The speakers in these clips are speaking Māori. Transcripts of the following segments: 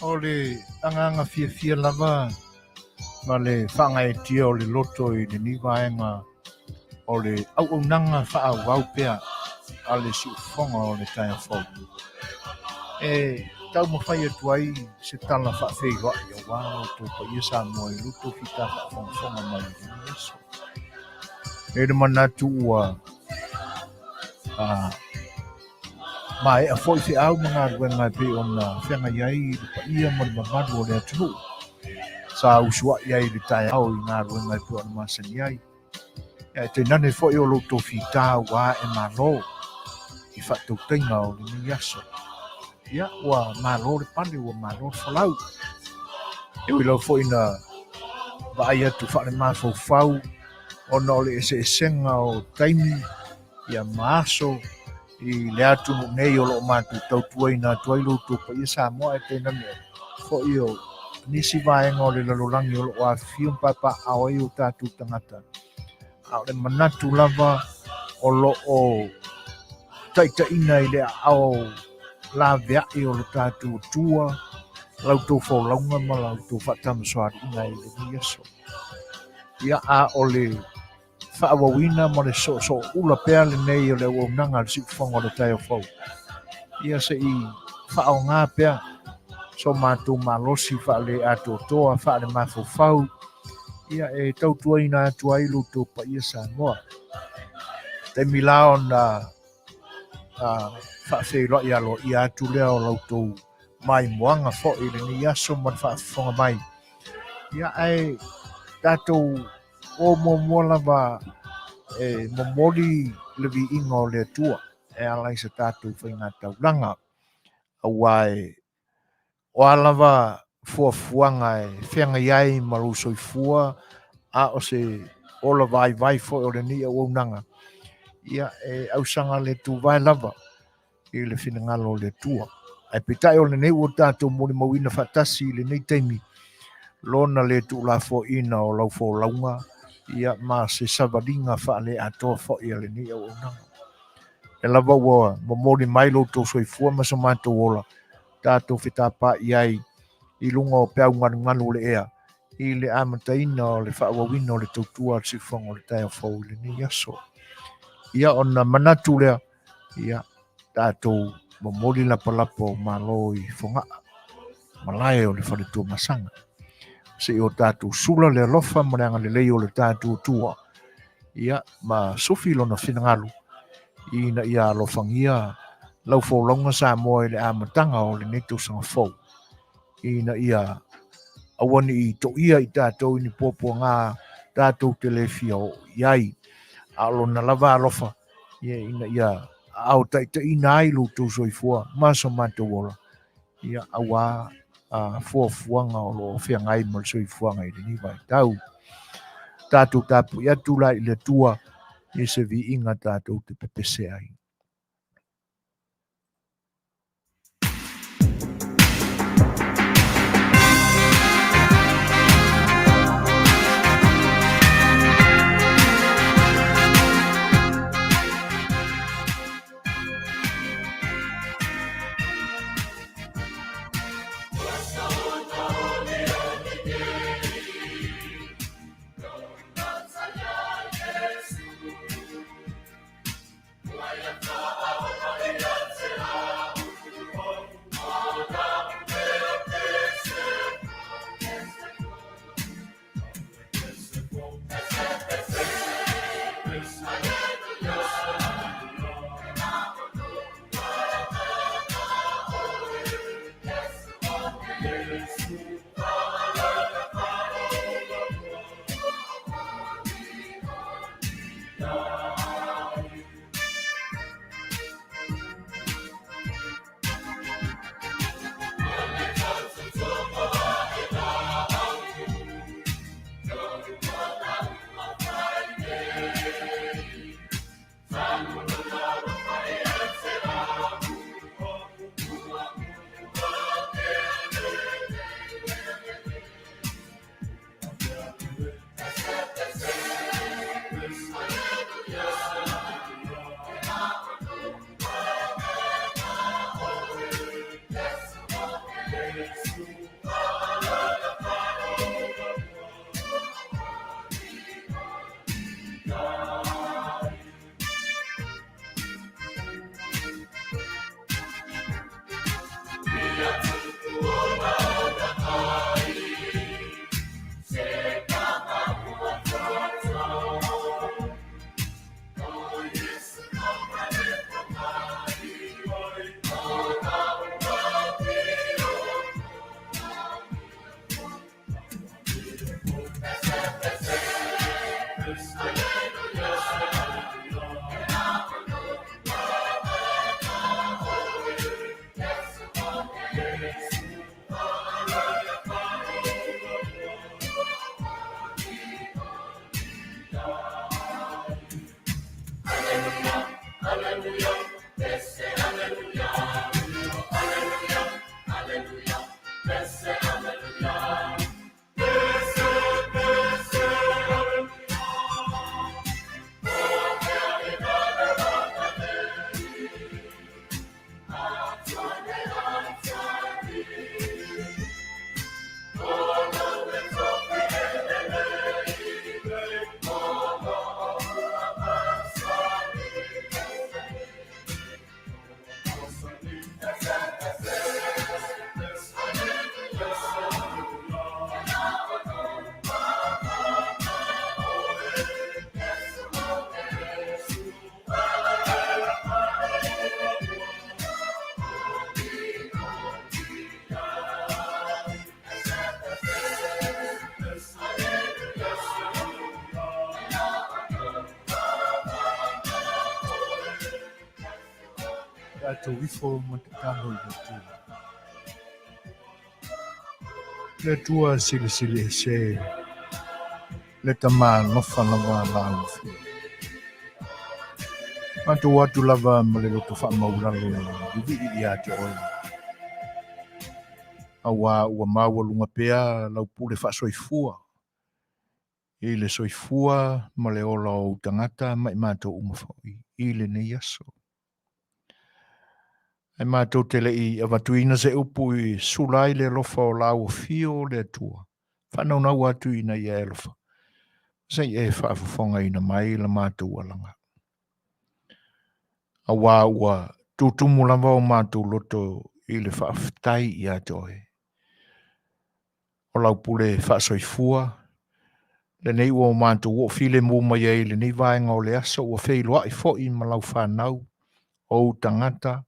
O le anganga fia lava ma le whangai tia o le loto I le niwaenga o le au nanga whaau pea a le siufonga o le taia fau. E tau mawhai atu ai se tala whaafeiwa I o wāo tō pa ia Samoa I luto fita whafonga mai I Yesu. E le manatu ua mai a foi se au mga ruenga pe ona whenga iai pa ia mo le mamadu o le atu. Sa usua iai le tai au I ngā ruenga pe ona Masani ai. E te nane foi o loto fita wa e malo I Faatautaia o le ni aso. Ia ua malo le pale ua malo le falau. E ui lau foi na vai atu wha le mafau ona o le esenga o taimi ia maaso I le atu nei o lo matu tautuai na tuai loto pa ia Samoa e te nane foi o nisi vaenga o le lalolangi o lo afium papa ao I o tatu tangata. Ao le manatu lava o lo o taitaina I le ao la veai o le tatu tua lautou faulaunga ma lautou faatamasoari ina I le ni aso. Ia a o le whaawawina ma le so ula pea le nei o le waunanga le siufonga o le taio fau. Ia se I whaao ngā pea so mātou malosi wha le ato toa wha le mafofau. Ia e tautua ina atu ai luto pa ia Samoa. Te milao na whaafeilo I alo I atu lea o lautou mai moanga fo I le ni aso man whaafonga mai. Ia ai tātou o momoa lava e momoli le vi inga o le atua. E alai sa tātou whainga taulanga. Awai o alava fuafuanga e whenga iai maruso I fua a o se ola vai fo o le ni a waunanga. Ia e ausanga le tu vai lava I le whinangalo le tua. Ai pitai o le nei o tātou mori mawina whatasi le nei teimi. Lona le tu la fo ina o lau fo launga. Ia ma se savaringa wha le atoa fo I le ni a waunanga. E lava ua momori mai lo tō soifua ma sa mātou ola. Tātou whetapa iai I lunga o peau nganu le ea. I le amataina o le whaawawina o le tautua al sifonga o le taia fau le ni aso. Ia ona manatu lea. Ia tātou momori lapalapo malo I fonga. Malaya o le wharetua masanga. Se o tātou sula le alofa mareanga le lei o le tātou tua. Ia ma sofi lona whinangalu. Ina ia alofangia lau faulonga Samoa I le amatanga o le neto sanga fau. Ina ia awani I toia I tātou ni popo ngā tātou telefia o iai. Alo na lava alofa. Ia ina ia au taita ina ai luto soifua. Maso mātou ola. Ia awa fuafuanga o lo whiangai mal soifuanga I le ni vai tau. Tātou tapu ia tula I le tua. I se vi inga tātou te pepese ai. Tātou ifo matatano I le tua. Le tua sili se le tama nofa lava lau fi. Matu watu lava ma le loto wha mauralo uvi I ate oi. Awa ua maua lunga pea lau pule wha soifua. I le soifua ma le ola o tangata mai mātou umawhoi. I le nei aso. Ai mātou te lei awatuina se upu I sulai le lofa o lau o fio le tua. Whanau nau atu ina I elofa. Sei e whaafafonga ina mai la mātou alanga. Awa ua tutumu lava o mātou loto I le whaafatai I atoe. O lau pule whaasoifua. Le nei ua o mātou o file mō mai e le nei vaenga o le aso ua wheiloa I fōi ma lau whanau o tangata.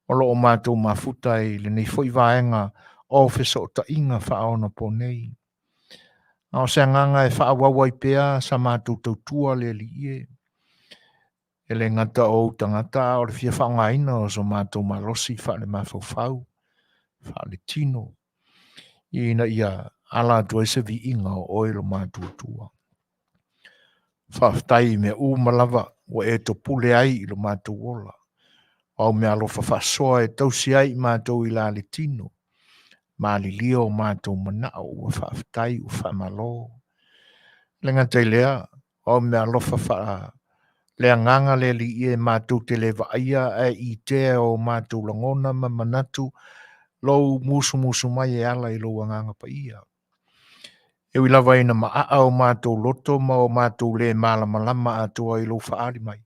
O loo mātou mafuta I le nei fōi vaenga o wheso o ta inga whaona po nei. O se nganga e whaawawa I pea sa mātou tautua le li ie. E le ngata o tangata o le fia whaongaina o so mātou malosi wha le mawhauwhau, wha le tino. Ina ia ala tua se vi inga o oilo mātou tua. Whaftai me malava o e to pule ai I lo mātou ola. O me alofa whasoa e tausi ai mātou I la le tino. Mali lio mātou manao ua whaftai u whamalo. Le ngata I lea, o me alofa wha le nganga le li ie mātou te le vaia e I te o mātou langona ma manatu lou musu mai e ala I lo nganga pa ia. E wilawa ina maa o mātou loto ma o mātou le malama atua I lo whaari mai.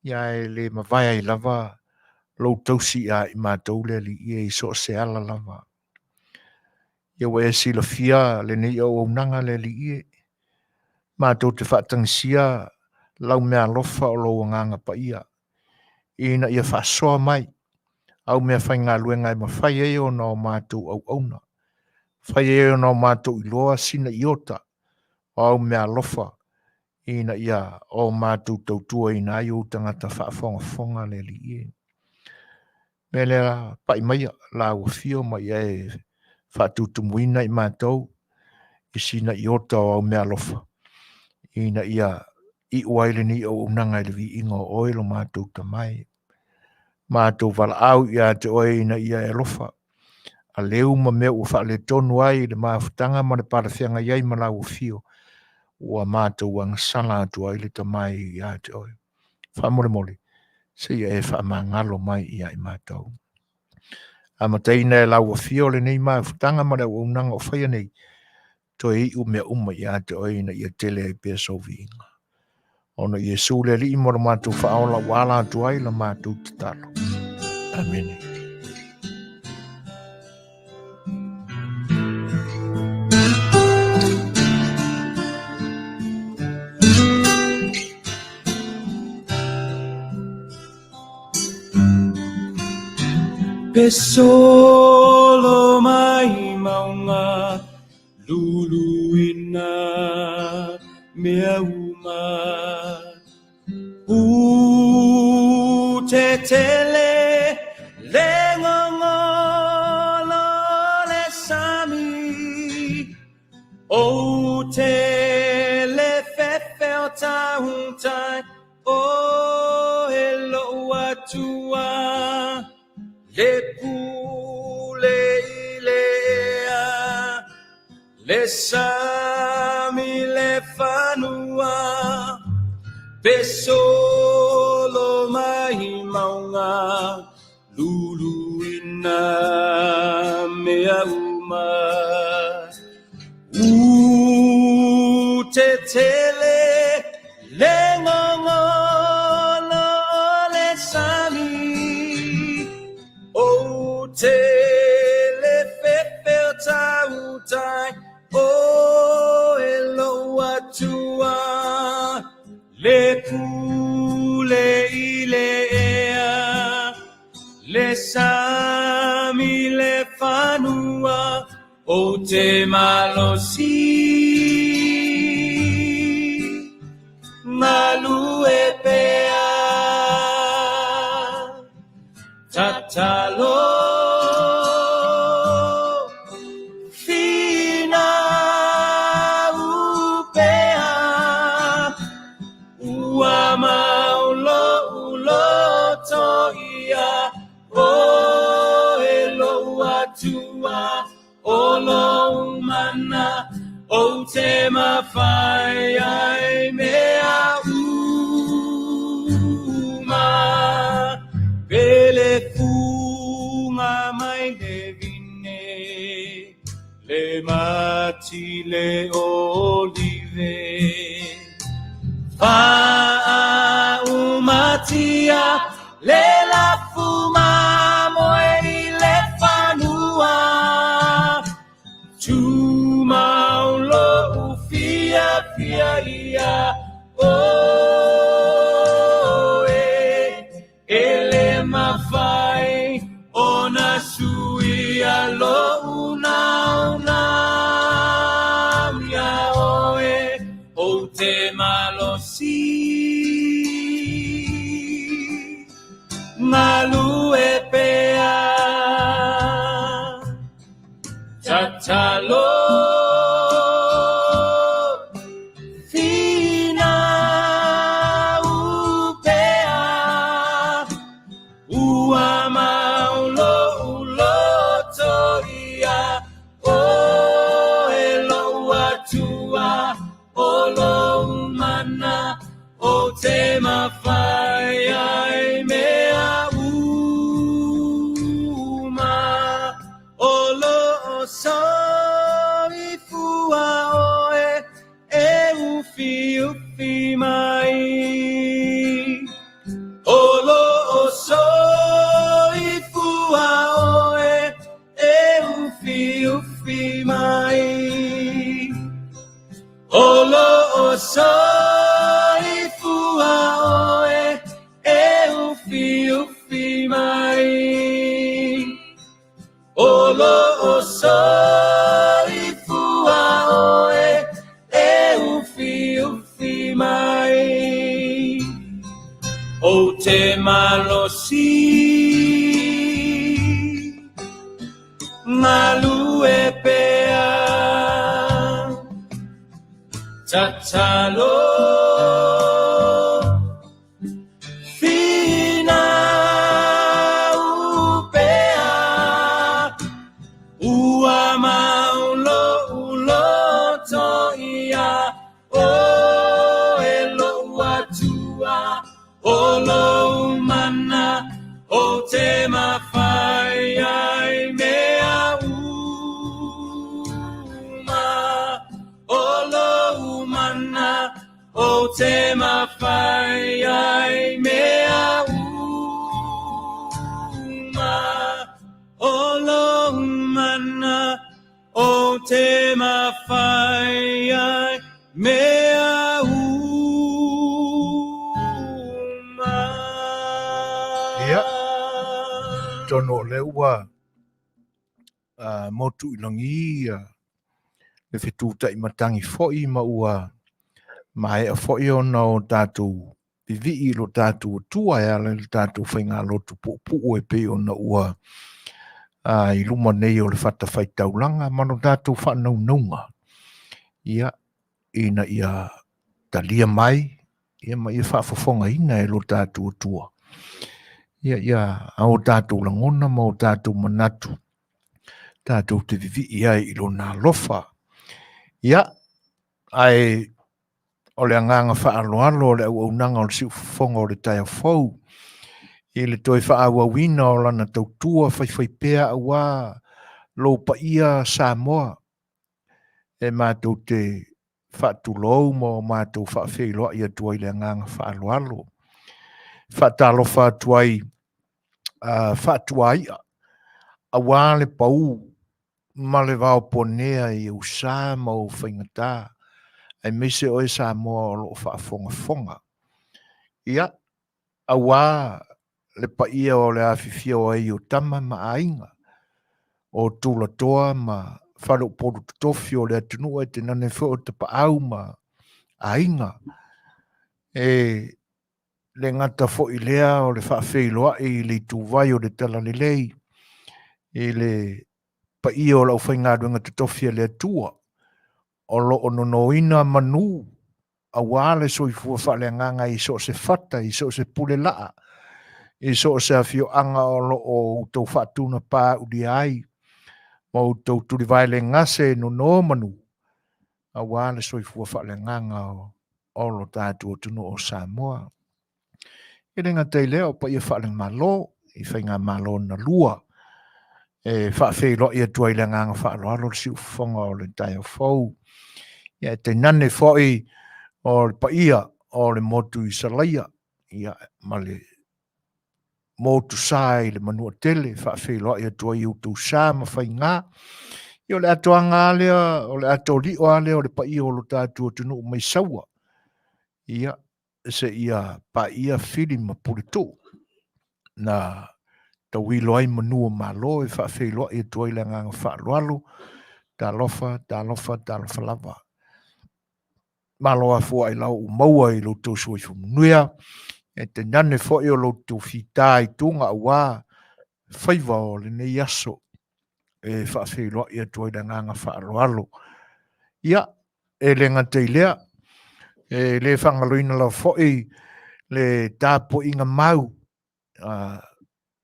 Ia e le mawaya I lava lo tausi a I mātou le li ie I so se ala lava. Ia we sila fia le nei o nanga le li ie. Mātou te whaatangsia lau mea lofa o lo nganga pa ia. Ina ia whasoa mai. Au mea whainga luenga I mawhai e o na o mātou au auna. Whai e o na o mātou I loa sina iota. Au mea lofa. Ina ia o mātou tautua ina ai o tangata whaafonga le li ie. Me lea pai mai la ua fio mai e whaatutumuina I mātou. I sina iota o au mea lofa. Ina ia I uaile ni o unanga I le vi inga o oilo mātou tamai. Mātou wala au ia te oe ina ia e lofa. A leu ma mea ua wha le tonu ai le maafutanga ma le parawhianga iai ma lau fio. Ua mātou ang sala atu ai le tamai ia te oe. Wha mole. Se ia e wha mangalo mai ia I mātou. A mataina e lau fio le nei maafutanga ma le unanga o whaia nei. To I mea ia te oe ina ia tele ai pia sovi inga. Ona Yesu le li mo mātou whaola wala atu ai la mātou te talo. Amen. Pesolo mai maunga luluina mea uma te tele le ngongolo le sami o te le fefeo tahuntai o he loa tua le pule ilea le sami le fanua pesolo mai maunga lulu ina mea uma te tele le ngongolo le sami o te le Fetalaiga o Lei'ataualetaua le pule ilea le sami le fanua o te malosi Malue pea tatalo fina upea ua maulo ulo toia o Lei'ataualetaua olo mana o te mawhai ai mea uma pele funga mai le vine le mati le olive umatia le la fuma moe le fanua tu maulo ufia fia ia o ele mafai ona suia lo una mia oe o te malosi Malue pea tatalo fina upea ua maulo ulo toia o Lei'ataualetaua olo mana o te mawhai ai mea uma olo o sori fua oe e ufi mai olo o sori fua oe e ufi mai olo o sori fua oe e ufi mai olo o sori fua oe e ufi mai o te malosi malue pea tatalo fina upea ua maulo ulo toia o Lei'ataualetaua olo mana o te mawhai ai mea uma olo mana o te mawhai ai mea uma olo mana o te mawhai ai mea uma. Ia, tono le ua motu ilangi le Faatautaia matangi fo'i ma ua mai a fo'i ona o tātou vivi'i lo tātou tua e ala le tātou whainga lotu pu'u e pe ona ua I luma nei o le Faatautaulanga mano tātou whanaununga ia ina ia talia mai ia ma ia whaafafonga ina e lo tātou tua Ia, au tātou langona ma o tātou manatu. Tātou te vivi ia I lona lofa. Ia, ai o le anganga whaaloalo o le au aunanga o le siu fonga o le tai fau. I le toi whaawawina o lana tautua whaiwhaipea awa lo pa ia Samoa. E mātou te whaatulou mo mātou whaawhiloa ia tua I le anganga whaaloalo. Whaatalofa tuai whaatuaia. Awa le pau ma le vao ponea I usa ma o whaingatā. Ai mese o Samoa o lo whaafonga. Ia, awa le paia o le Afiafi o ai o tama ma ainga. O tula toa ma whalo poru tofi o le atunua te nane whao te paau ma ainga. E le ngata fo I lea o le whaawhiloa I le tūwai o le tala le lei. E le paia o lau whaingaruanga te tofi le atua. O lo ononoina manu. Awa le soifua whaaleanganga I so se fata, I so se pule laa. I so se afio anga o lo o tau whaatuna pā uri ai. Ma o tau turi vai le ngase no no manu. Awa le soifua whaaleanganga o lo tātua tunu o Samoa. I renga tei leo pa ia whaaleang malo, I whainga malo na lua. E whaafeilo ia tua I le nganga whaaloalo siu whonga o le tai o fau. Ia te nane whoi o le paia o le motu I salaia. Ia ma le motu sai le manua tele whaafeilo ia tua I utu sa ma whainga. Ia o le atoanga alea, o le atolio alea o le paia o lo tātua tunu mai saua. Ia se ia pa ia fili ma purito. Na tawilo ai manua malo e whaafeilo ia tua I le nganga whaaloalo. Ta lofa lava. Maloa fua I lau maua I lo tau suifu Manuia. E te nane fo I o lo tau fita I tunga awa. Whaiva o le nei aso. E whaafeilo ia tua I le nganga whaaloalo. Ia, e le ngatei lea. E le whangaloina lau fo I le tāpo inga mau.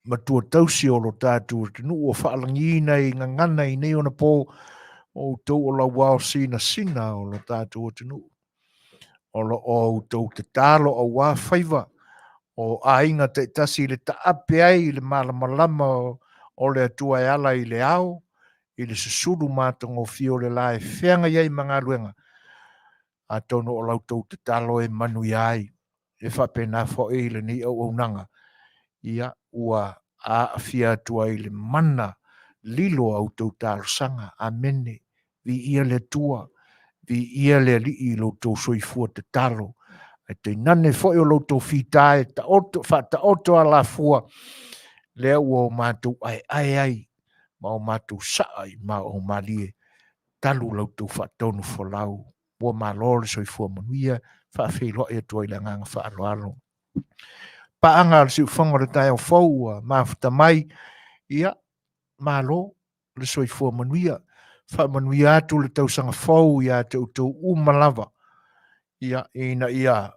Matua tausi o lo tātua tunu o whaalangina I ngangana I nei ona po o tau o lau wao sina o lo tātua tunu. O lo o tau te tālo o wā whaiva. O ainga te tasi le taape ai le malamalama o le atua e ala I le ao. I le susuru mātongo fio le lae whianga iai mga luenga. A tono o lau tau te talo e Manuia ai. E whapena fo e le ni au nanga. Ia ua a fia tua I le mana lilo au tau Tausaga. Amene. Vi ia le tua. Vi ia le li I lo tau soifua te talo. E te nane fo e o lo tau fitae ta oto a la fua. Lea ua o mātou ai. Ma o mātou saai ma o malie. Talu lau tau whaatonu whalau. Ua malole soifua Manuia. Whaafeilo e tua I le nganga whaaloalo. Paanga le siu whango le tai o fau, mafuta mai, ia, malo, le soifua Manuia. Wha Manuia atu le Tausaga fau, ia te utou umalava. Ia, ina ia,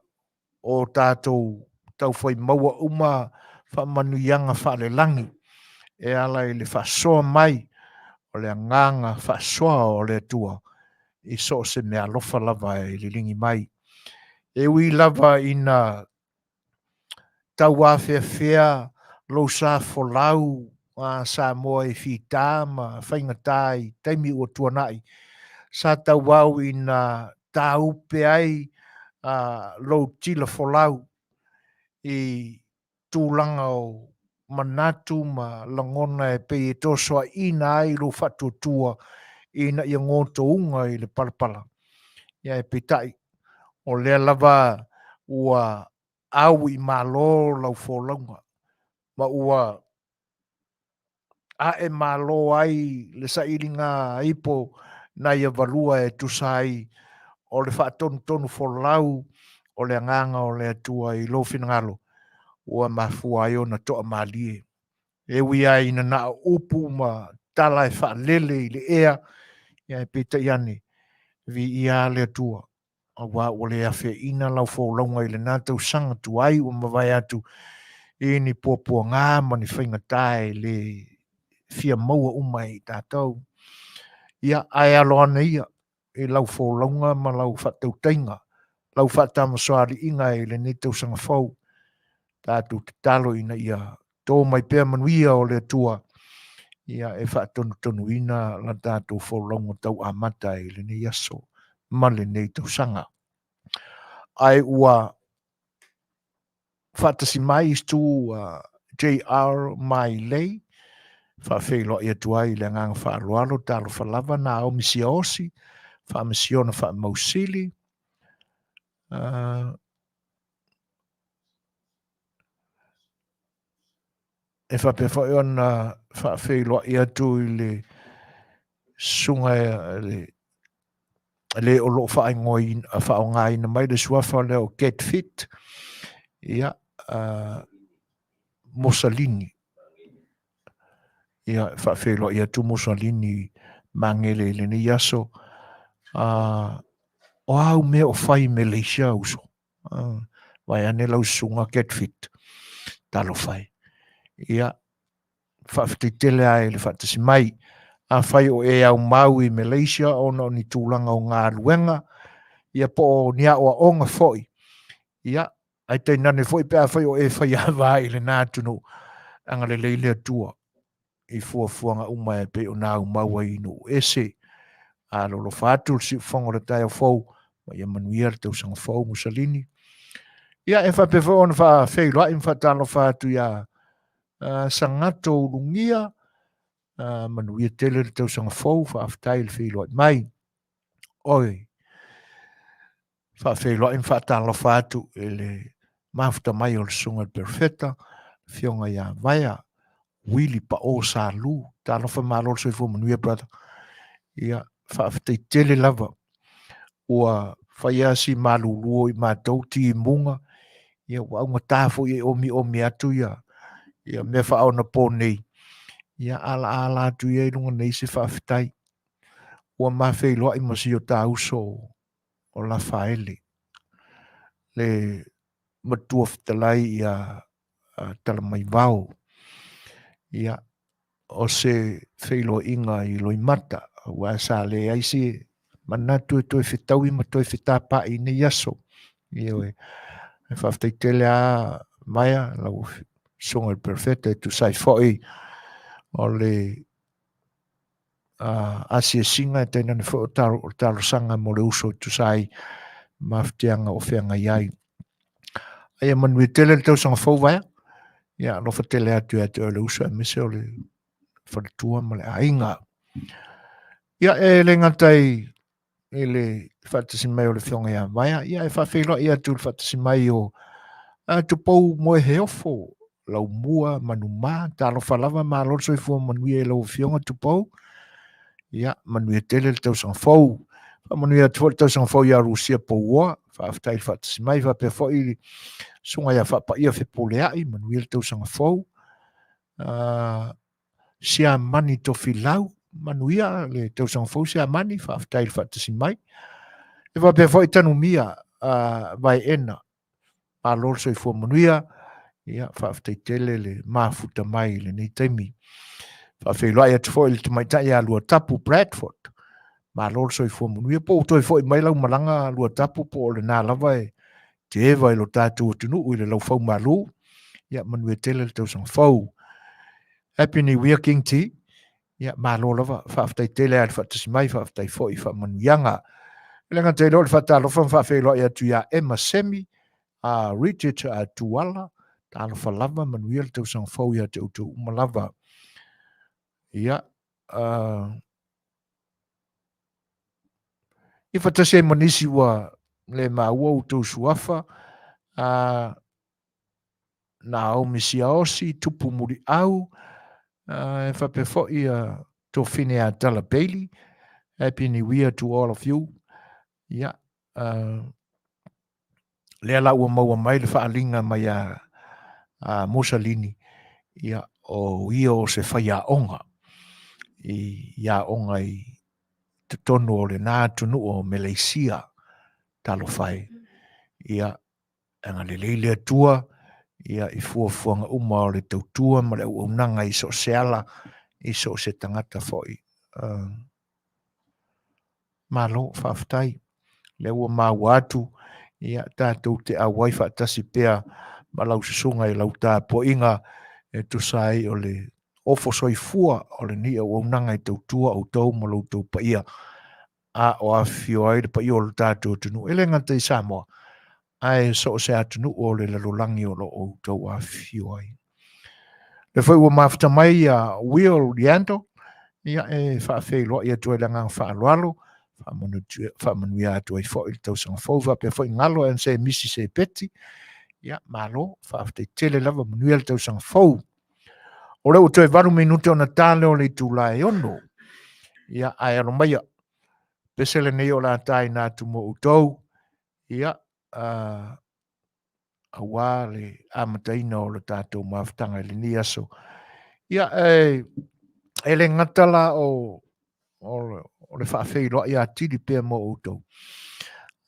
o tātou tau whai maua uma, wha Manuianga wha le langi. E ala I le whasoa mai, o le anganga whasoa o le atua. I so se mea lofa lava e le lingi mai. E ui lava ina tau Afiafi lo sa folau a Samoa I fita ma whaingatai taimi o tuanai. Sa tau wau ina taupe ai lo tila folau I tūlanga o manatu ma langona e pe e tosoa ina ai lo whatutua ina I ngoto unga I le palapala. Ia e petai o lea lava ua au I malo lau folaunga. Ma ua a e malo ai le sailinga ipo na ia valua e tusai o le whaatonu folau o le anganga o le atua I lo finangalo. Ua mafua ai o na toa malie. E ui ai ina na upu ma tala e whaalele I le ea. Ia e pita iane. Vi ia le atua. A wā o le awhia ina lau folaunga I le nātau sanga tu ai o mawai atu. ini pua ngā mani whaingatai le fia maua umai tātou. Ia ai aloana ia e lau whōlaunga ma lau whatautainga, lau whatamasoari inga e le ne tausanga whau. Tātou te talo ina ia tō mai pēr manuia o le tua. Ia e whaatonu ina la tātou whōlaunga tau amata e le ne yaso ma le ne tausanga. Ai ua whaatasi mai stu JR mai lei, whaawhelo ia tuai le ngang whaaloalo talo whalava na o misia osi, whaamisiona whaamausili, e whapewha e ona whaawhelo ia tu i le sunga le o lo whaonga ina mai le suafa leo get fit, ia Mussolini. Ia whaawhelo ia tu Mussolini mangele le ni yaso, o au me o whai Malaysia uso. Vai ane lau sunga get fit, talo whai. Ia whaafititele ai le whaatasi mai, a whai o e au mau i Malaysia, ono ni tūlanga o ngā luenga, ia po nia o onga foi. Ia, ai te nane foi pe a whai o e whai awa i le nātunu, anga le leile atua, i fuafuanga umai pe o nā umaua inu ese, a lolo whātul si whango le tai o fau, ma ia Manuia le tausanga fau Mussolini. Ia e whapewha ona whaawheiloa i mwhatalo whātu ia sangato ulungia, Manuia tele le tausanga fau, whaaftai le wheiloa i mai. Oi, whaawheiloa i mwhatalo whātu e le mafuta mai o le sunga perfecta, fionga ia vaia, wili pa o sa lu, talo wha malo so i fo Manuia brother. Ia whaaftai tele lava, ua whaia si maluluo i mātou ti munga, ia waunga tāfo i omi atu ia mea whaau na pō nei, ia ala atu ia i runga nei se whaaftai, ua mawhei loa i masi o tā uso o la whaele, le matua Fetalai ia tala mai vau, ia o se wheilo inga i loi mata, ua sa le aisi, manatu e toi whetau i ma toi whetapa i ne yaso. Ia we, e whawhtai tele a maia, lau songa perfecta e tu sai foi, o le asia singa e tēnane fo o talo sanga mo le uso tu sai mawhtianga o whianga iai. Aia Manui tele le tau sanga fau vaia, ia lofa tele atu o le uso e mese o le wharitua ma le ainga. Ia e le ngatai e le whatasi mai o le whionga ia vaia, ia e whawhelo ia tu le whatasi mai o tu pou moe he ofo, lau mua, manuma, talo whalawa ma lorso i fua Manui e lau whionga tu pou, ia Manui tele le tau sanga fau, Manui atu le tau sanga fau ia Rusia poua, whaaftai le whatasi mai, whapefo i sunga ia whapa ia whepoleai, Manui le tau sanga fau, sia mani to filau, Manuia le tau sanga fau sia mani, whaaftai le whatasi mai, e whapefo i tanu mia, vai ena, a lorso i fua Manuia, ia whaaftai tele le mafuta mai le nei taimi. Whaafeilua ia te foi le te maitai a lua tapu Bradford, ma lorso i fua Manuia, po toi foi mai lau malanga lua tapu po le nā lava e te ewa i lo tātou tunu ui le lau fau malu, ia Manuia tele le tausanga fau. Happy New Year King T, ia ma lo lava whaaftai tele a le whaatasi mai, whaaftai foi wha Manuianga. Lenga te lo le whaatalofa whaafeilua ia tu ia Emma Semi, Richard Tuala, talo whalava Manuia le tausanga fau ia te utu umalava. Ia, i whatase e manisi wa le maua utu suafa, na au misia osi, tupu muri au, e whapefo ia to whine a Dalla Bailey. Happy New Year to all of you. Ia, lea la ua maua mai le whaalinga mai a Mussolini. Ia, o ia o se whaia onga. Ia onga i te tonu o le nā tunu o Malaysia talo whai. Ia, anga le leile atua, ia I fuafuanga uma o le tautua ma le uaunanga I so se ala I so se tangata fo'i. Malo whaafatai. Le ua mau atu ia tātou te awai whaatasi pea ma lau susunga I lau tā po inga e tu sai o le ofo soifua o le ni o unanga I tautua o tau ma lau tau pa ia a o Afiafi ai le pa ia o le tātou tunu. Ele ngata I Samoa ai so se atunu o le lalolangi o lo o tau Afiafi. Le foi ua mafta mai a Will Lianto ia e whaafeiloa ia tue langa whaaloalo Manuia atu ai fo I Tausaga fouva pe fo ngalo en se misi se peti ia malo fa te tele lava Manuia le Tausaga fou o le utoe varu minute ona tale o le tulae ono ia ai alo mai pesele nei o la tai na tu mo utou ia awa le amataina o le tatou maftanga le ni aso ia ele ngatala o le whaafeiloa ia tiri pia mo utou.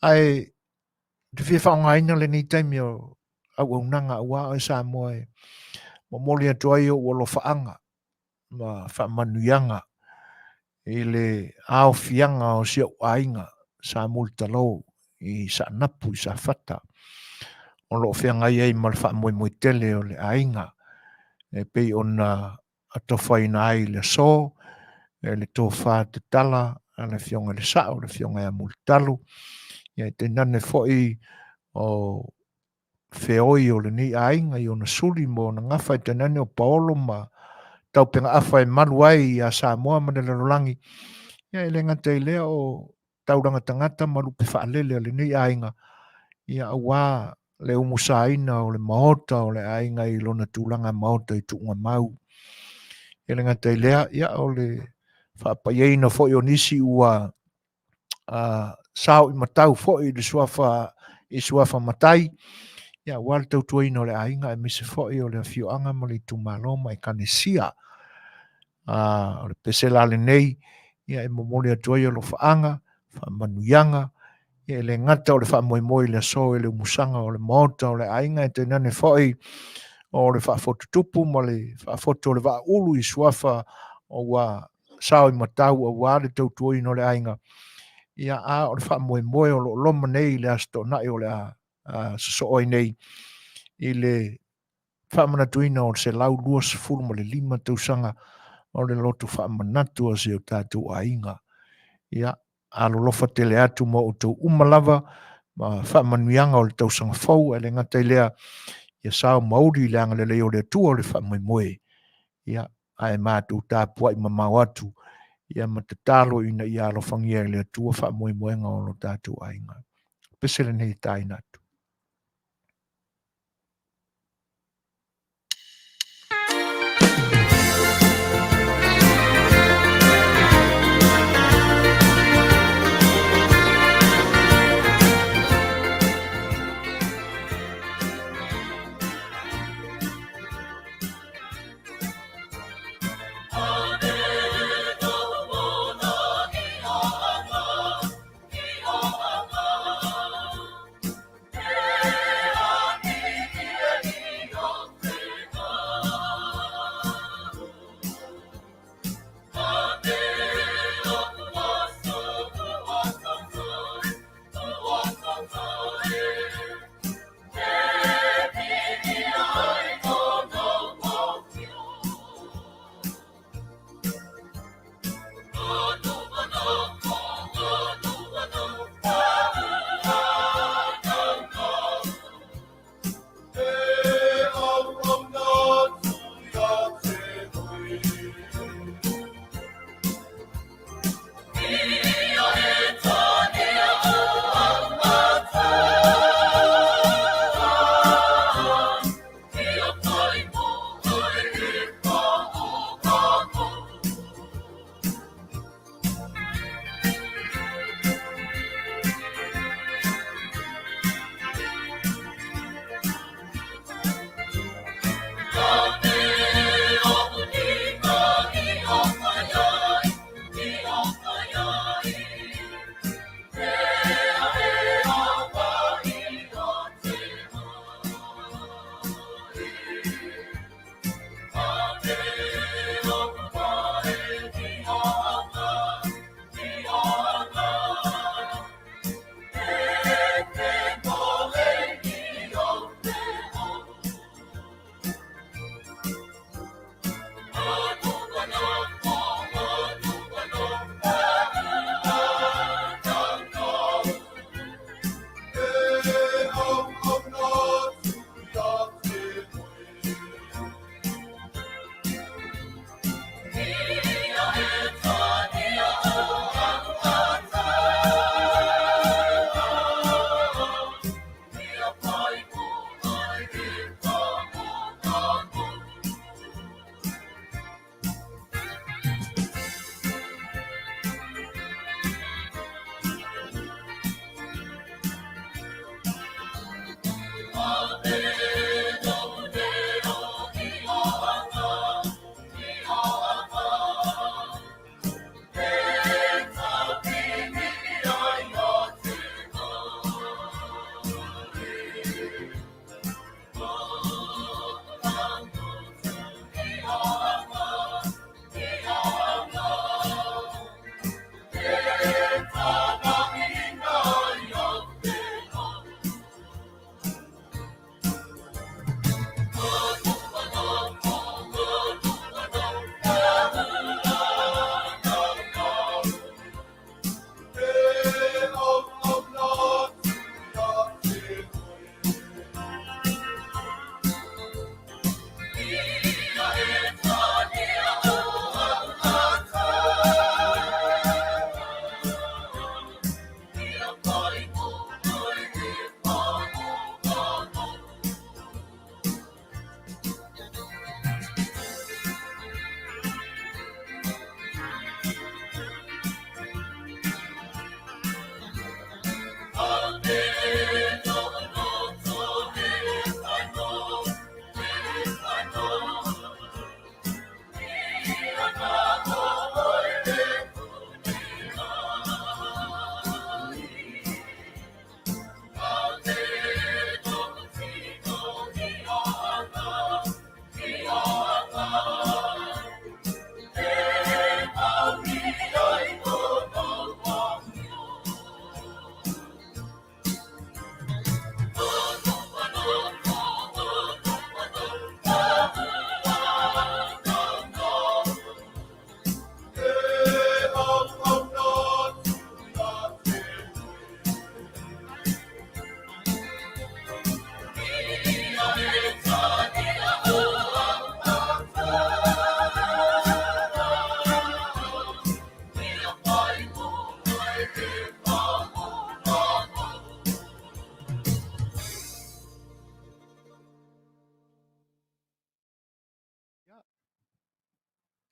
Ai, te whia whaongaina le ni taimi o au nanga ua o Samoa mo moli atu ai o lo whaanga ma whaamanuianga I le ao fianga o sia ainga sa multalo I sa napu I sa fata. O lo whianga ai ma le whaamoe tele o le ainga e pei ona atawhaina ai le so e le tō wha te tala a le fionga le sao, le fionga e multalu. Ia te nane foi o feoi o le ni ainga I ona suli mo na ngawhai te nane o paolo ma tau penga awhai maluai a Samoa ma le lolangi. Ia ele ngata I lea o tauranga tangata malupe whaalele o le ni ainga. Ia awa le umusaina o le maota o le ainga I lona tūlanga maota I tuunga mau. Ele ngata I lea ia o le whaapaieina foi o nisi ua sao I matau foi le suafa matai. Ia wale tau tuaina o le ainga e mise foi o le Afioanga ma le tumaloma I kanesia. O le pesela le nei, ia e momoli atuai o lo whaanga, whaamanuianga, ia e le ngata o le whaamoimoi le so e le musanga o le maota o le ainga e te nane foi o le whaafotutupu ma le whaafotu o le waa ulu I suafa o wa sao I matau o wa le tau tuaina o le ainga. Ia a o le whaamoimoi o lo loma nei le asto nai o le sosooi nei I le whaamanatuina o se lau lua sefulu ma le 5 tausanga o le lotu whaamanatu o se o tātou ainga. Ia alolofa tele atu mo o tau umalava ma whaamanuianga o le Tausaga fou e le ngata I lea ia sao mauri le anga le leo le tua o le whaamoemoe. Ia ai mātou tāpua I mamau atu ia matatalo ina ia alofangia le tua whaamoemoenga o lo tātou ainga. Pesele nei tai natu.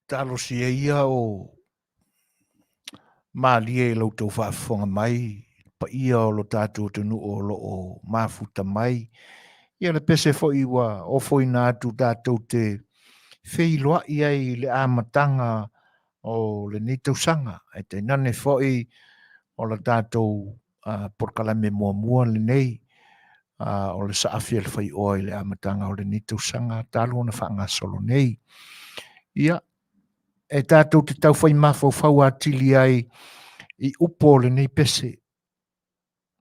talo si ia o malie lo to whaafonga mai, pa ia o lo tātou tunu o lo o mafuta mai. Ia le pese fo iwa o fo ina atu tātou te whiloa ia i le amatanga o le ni Tausaga. E te nane fo i o le tātou Polokalame mua le nei, o le saafi A Le Fai'oa i le amatanga o le ni Tausaga, talo na whaanga solo nei. Ia, e tātou te tau whai mawhau atili ai i upo le nei pese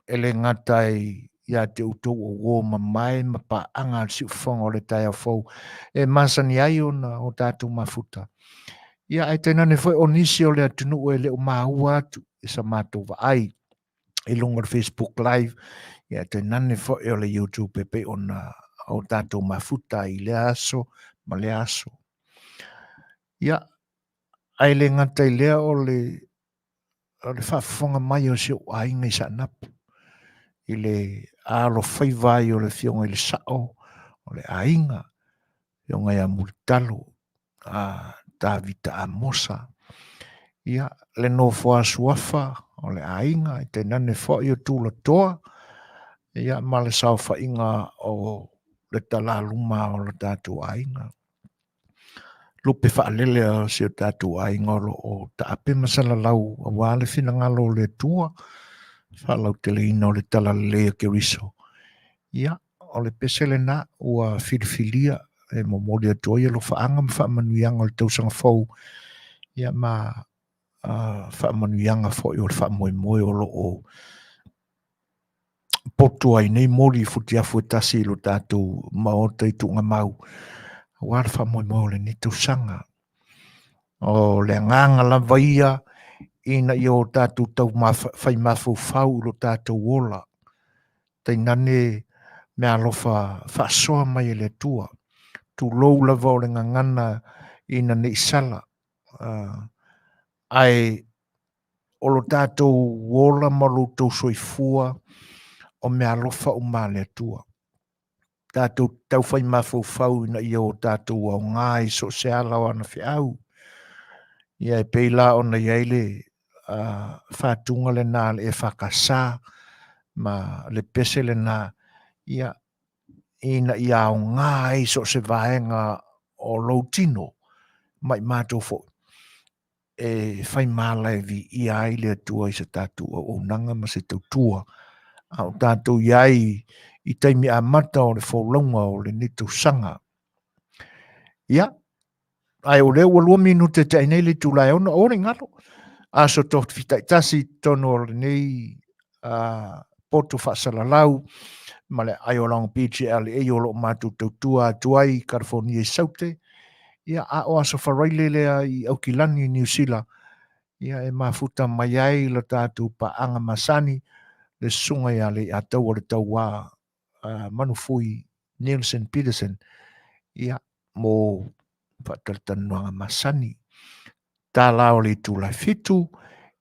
e le ngatai ia te utou o wō mai ma pa anga si ufonga o le tai a fau e Masani ai o tātou mafuta. Ia ai tēnā ne foi o nisi o le atunu e le o māua atu e sa mātou wa ai e longa Facebook Live. Ia tēnā ne foi o le YouTube pe ona o tātou mafuta i le aso ma le aso. Ia ai le ngatai lea o le whaafonga mai o si o ainga i sa napu. I le A Le Fai'oa o le fionga i le sao, o le ainga, fionga i a multalo, tā vita a mosa. Ia, le no Suasua, o le ainga, i te nane fo i o tūla toa, ia, ma le sao whainga o le talaluma o le tātou ainga. Lupe whaalele o si o tātou ainga o ta ape masala lau, a wale fina ngalo le tua, whalau te leina o le talalea ke riso. Ia, o le pesele na ua filifilia e momoli atua ia lo whaanga ma whaamanuianga o le Tausaga fau. Ia ma whaamanuianga fo i o le whaamoemoe o lo o potu ai nei mori futi afu e tasi lo tātou maota i tunga mau. Wa le whaamoemoe o le ni Tausaga. O le nganga la vaia ina i o tātou tau whai mawhau lo tātou ola. Tai nane mea alofa whaasoa mai le tua. Tu lou lava o le ngangana ina ne isala. Ai o lo tātou wola ma lo tau soifua o mea alofa o ma le tua. Tātou tau whai mawhau ina i o tātou au ngai so se ala o ana whiau. Ia e peila o na iaile whātunga le nā le e whakasā ma le pese le nā ia ina i au ngai so se vaenga o loutino mai mātou fo e whai mālai vi i ai le atua i sa tātou o nanga ma se tau tua au tātou iai i taimi a mata o le whaulonga o le ni Tausaga. Ia, ai o leo walua minute te nei le tūlai ona o re ngalo aso tohti fitai tasi tono o le nei poto whaasalalau ma le ai o lang PGL e o lo mātou tautua tuai California i saute. Ia a o aso wharaile lea i Aukilani i New Zealand. Ia e mafuta mai ai la tātou pa anga Masani le sunga ia Lei'ataualetaua Manufui Nielsen Petersen. Ia mo Faatautanoaga Masani. Tā lao le tūlai fitu.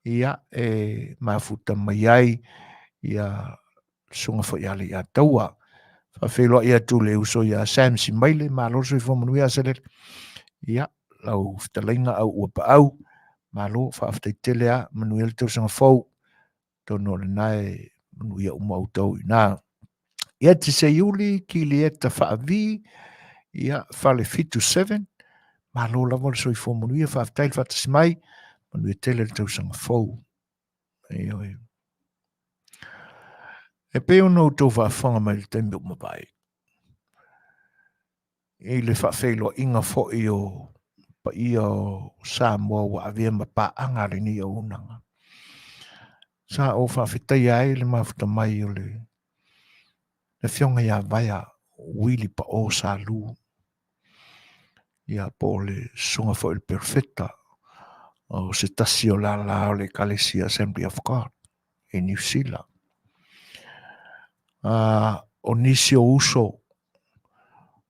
Ia e mafuta mai ai ia sunga fo ia Lei'ataua. Whawheloa ia tū le uso ia Sam Simaile ma loso i Manuia aselele. Ia lau Fetalaiga au ua pa au. Malo whaaftai telea Manuia le Tausaga fau. Tono le nae Manuia umautau i nā. Ia te se iuli ki le eta whaavi. Ia whale fitu 7. Malo lava le soifo Manuia whaaftai le whatasimai. Manuia tele le Tausaga fau. Oi. E peo no tau whaafanga mai le taimi o mapai. E le whaafeilo inga fo i o pa ia o Samoa wa avia mapa anga le ni o unanga. Sa o whaafetai ai le mafuta mai o le fionga ia vaya wili pa o sa lu. Ia po le sunga fo il perfecta o se tasi o la o le Kalesia Assembly of God in New Zealand. O nisi o uso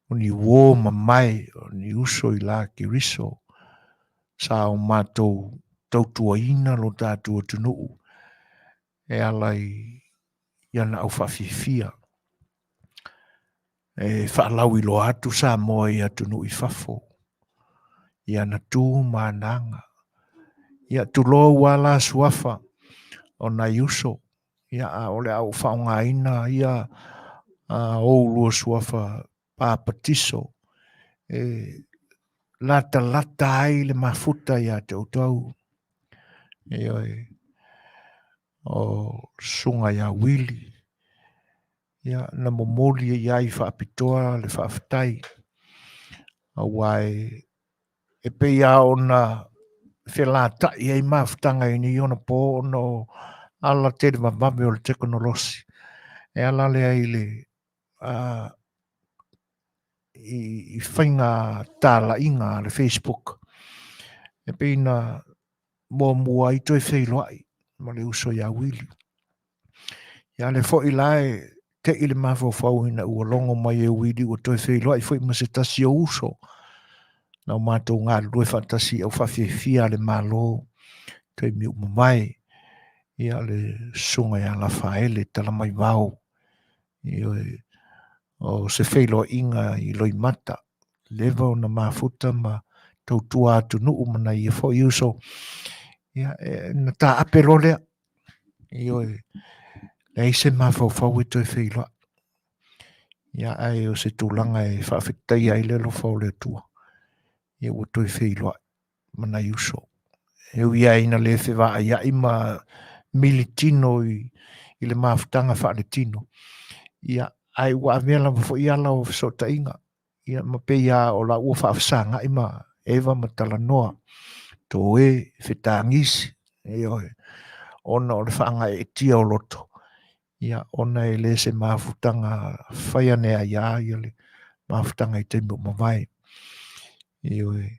o ni wō mamai o ni uso i la ki riso sa o mātou tautua ina lo tātua tunuu e alai iana au whawhiwhia e whaalau i lo atu sa moa i atunu i whafo ia na tū mananga. Ia tulo wala suafa o na yuso. Ia a ole au whaongaina ia o lua suafa pāpatiso. Lata ai le mafuta ia te utau. Ioi. O sunga ia wili. Ia na momoli ia i whaapitoa le whaafitai. Awai e pe ia o na whelata ia i mafutanga i ni ona po no ala te de mabame o le teknolosi. E ala lea i le i whainga tāla inga le Facebook. E pe ina mua i toi whailoai ma le uso ia wili. Ia le fo i lae te i le mawhawhau ina ua longo mai e wili ua toi whailoai fo i masetasi o uso. Nau mātou ngā lue whantasi au whawhiawhia le mālo toi miu mamai. Ia le sunga ia la whaele tala mai wau. Ioi o se whailo inga i loi mata. Lewa o na mafuta ma tautua atu nuu mana i fo i uso. Ia na tā ape lolea. Ioi le ise mawhawhau i toi whailo. Ia ai o se tūlanga e whawhitaia i lelo whau le tua. Ia o toi whailo mana i uso. Heu ia ina le whewaa ia ima militino i le mafutanga whaletino. Ia ai wa vela fo ia la o sota inga. Ia ma pe ia o la ua whaafsanga ima eva matalanoa. To e whetangisi. Ioi. Ona o le whaanga e tia o loto. Ia ona e le se mafutanga whaianea ia i le mafutanga i tembo mawai. Ioi.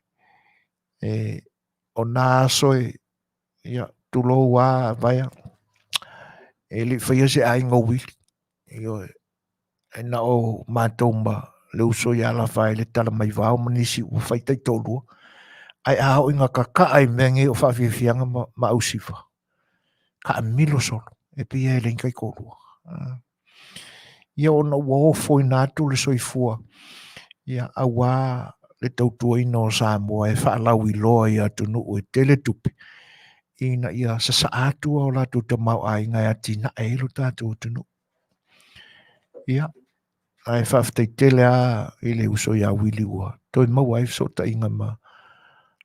O nā soe ia tulo wā vaya e li whaia se ai ngawili. Ioi. E na o mātomba le uso ia la whae le tala mai wāo manisi u whaitai tōlua. Ai ao inga ka ai mengi o whawhiawhianga ma usifa. Ka milo solo. E pia e lenkai kōlua. Ia ona ua ofo i nātu le soifua. Ia awa le tautua ina o Samoa e whaalau i loa i atu nuu e tele tupi. Ina ia sasa atua o latu ta mau a inga e atina e ilo tātu atu nuu. Ia. Ai whawhitai tele a i le uso ia wili ua. Toi mau ai sota inga ma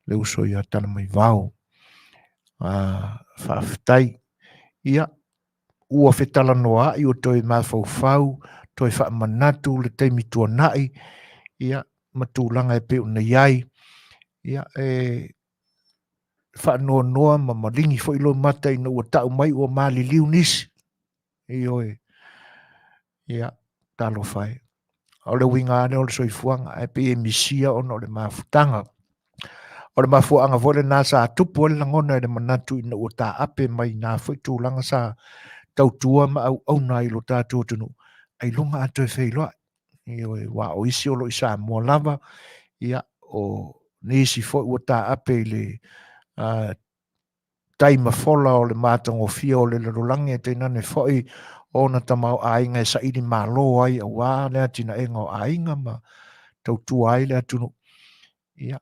le uso ia tana mai vau. Whawhitai. Ia. Ua Fetalanoaga i o toi mawhauwhau. Toi whaamanatu le teimi tua nai. Ia. Matulanga e pe una iai. Ia. Whaanoa noa ma malingi fo ilo mata ina ua tau mai ua mali liu nisi. Ioi. Ia. Talo whai. O le winga ane o le soifuanga e pe e misia ono le mafutanga. O le mafuanga vole nā sa tupu o le langona e le manatu ina ua tā ape mai nā whaitu langa sa tautua ma au nā ilo tātua tunu. Ai lunga atu e whailoa. Ioi wa o isi o lo isa mua lava. Ia o nisi fo ua tā ape i le taima fola o le mātango fia o le larolangi e teina ne foi o na tamau ainga e sa ili malo ai a wā lea tina e ngau ainga ma tautua ai lea tunu. Ia,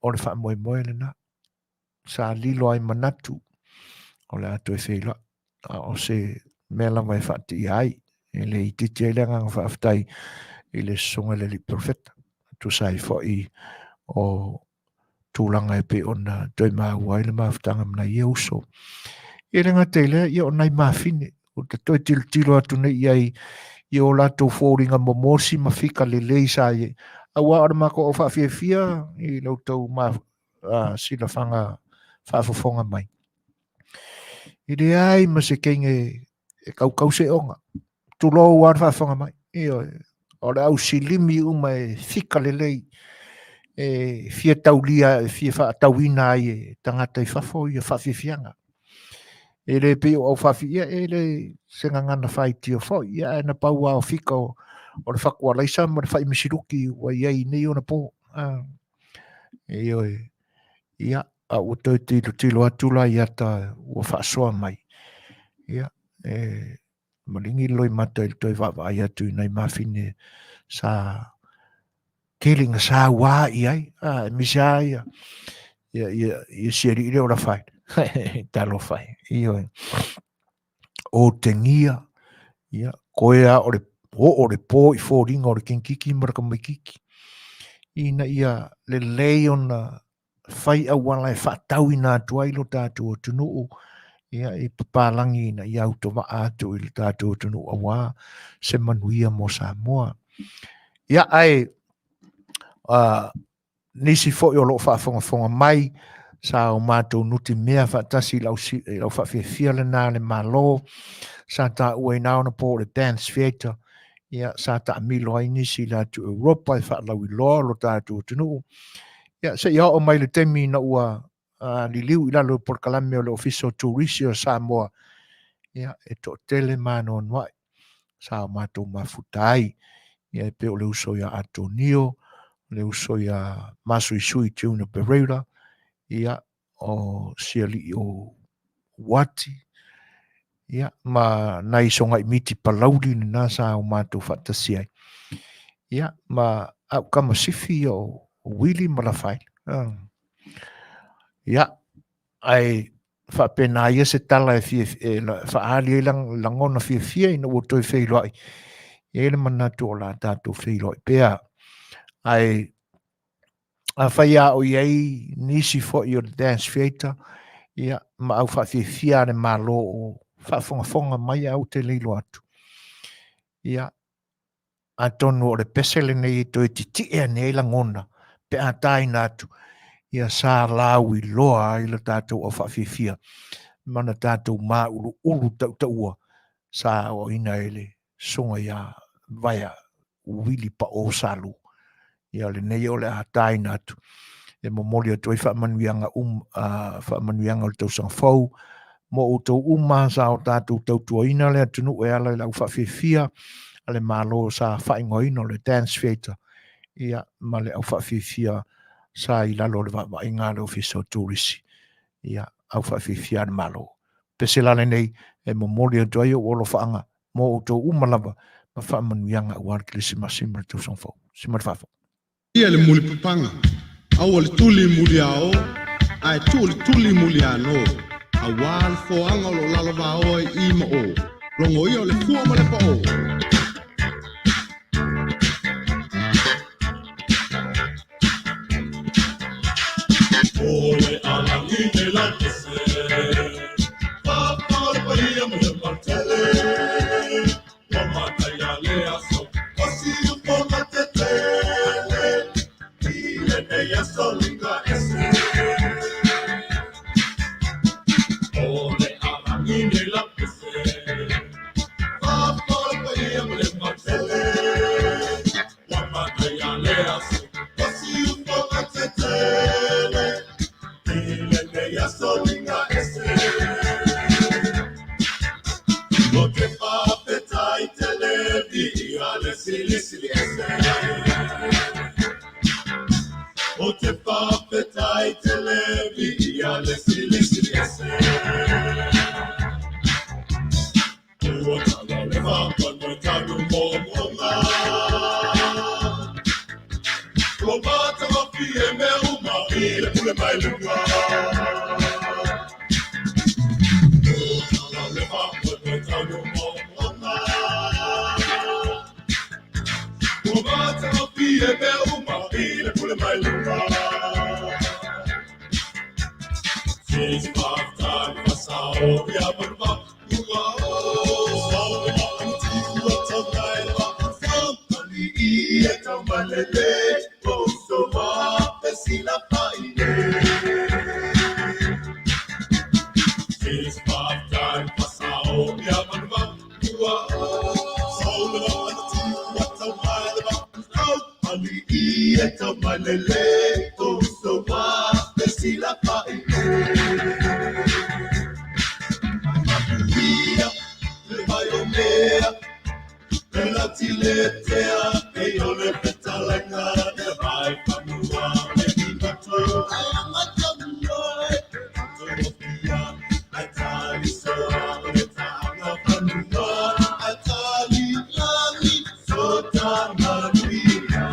o le wha moe moe le na. Sa lilo ai manatu o le atu e whila. O se mela mai whaati ai. E le i titi e lenga ngā whaafitai i le songa le li profeta. Tu sai foi o tūlanga e pe ona toi māua i le maafutanga mna i uso. E renga teile, i o nai maafine. O te toi tilo atu nei iai i o lato fōringa momosi mawhika le leisa i. A wā ora mako o whawhiawhia i lau tau sila whanga whaafafonga mai. I re ai ma se kenge e kau se onga. Tulo wāra whaafonga mai. I o le au silimi uma e whika le lei. E fia taulia, e fia whaatauina ai e tangata i whafo i a whawhiawhianga. E le pe o whawhia, e le senga ngana whai tio fo, ia e na pau o whika o le whakua leisa, ma le whai misiruki wa iai nei o na po. E oi, ia, a o tau tilo atula i ata ua whaasoa mai. Ia, e maringi loi mata il toi wawa ai atu nei mawhine sa kelinga sa wā i ai, misa ia siari ile o la fai. Talo fai. O te ngia, ia, koea o le pō i fōringa o le kenkiki maraka mai kiki. Ina ia le lei ona fai au wala e whaatau i nā tuailo tātou o tunuu. Ia i papalangi na i auto wa atu i le tātou o tunuu awa se Manuia mo Samoa. Ia ai nisi fo i o loo whaafonga mai sa o mātou nuti mea whaatasi lau whaafia le nā le malo sa ta ue nao na po le dance theatre. Ia sa ta milo ai nisi la tu Europa e whaalau i loa lo tātou tunuu. Ia se ia o mai le temi na ua li liu i lalo Polokalame o le official tourist o Samoa. Ia e to tele mano nwai sa o mātou mafutai. Ia e pe o le uso ia Antonio, le uso ia Masui Tuna Pereira. Ia o siali o Wati. Ia ma nai songa i miti palauri ni nasa o mātou whatasi ai. Ia ma au kama sifi o Willy Malafai. Ia ai whapena ia se tala e whaali e langona fia ina o toi whailoi. Ia le manatu o la tātou whailoi. Pea ai a whaia o iei nisi fo i o dance theatre. Ia ma au whawhia le malo o whafonga mai au te leilo atu. Ia a tonu o le pesele nei to e titi e nei langona. Pe a tai natu. Ia sa lau i loa i le tātou o whawhia. Mana tātou mā ulu taua. Sa o ina ele songa ia vaya wili pa o salu. Ia le nei o le a tai natu. E momoli atu i whaamanuianga whaamanuianga o le Tausaga fau. Mo o tau sa o tātou tautua ina le atunu e ala i lau whawhia. Ale malo sa whaingoina le dance theatre. Ia ma le au whawhia sa i lalo le whainga le official tourist. Ia au whawhia le malo. Pese lale nei e momoli atu ai o olo whaanga. Mo o tau lava ma whaamanuianga ua Krismasi ma le Tausaga fau. Sima le whawhau. Ia le muli papanga. Au le tuli muli ao, ai tuli muli ano. A wal fo anga lo lalava o I ma o. Longo ia le fua ma le pa o. Ole alangi de la kese, papa pa ia mo le martele. Mama ya le aso, osi u po matetele. Ella solinga ese. Ole alangi la pese. Papa pa me le martele. Wama ya le aso. Osi u po matetele. Ella solinga ese. Lo que pa petai televi ale sili ese. O te papetai te levi a le sili ese. O tala le vapa no tanu momonga. O bata wapi e me uma i le pule mai lunga. O tala le vapa no tanu momonga. O bata wapi e me uma i le pule mai lunga. Since my time pasao ya barba uwa so the anti what of night family eta malele o so ma pesila paine. Since my time pasao ya barba uwa so the anti what of night family eta malele o so ma pesila paine. La tiletea, e io le Fetalaiga, e vai fanua, e mi bato. I am a jamboy, I tali so, I tanga fanua, I tali lami, so tanga Manuia.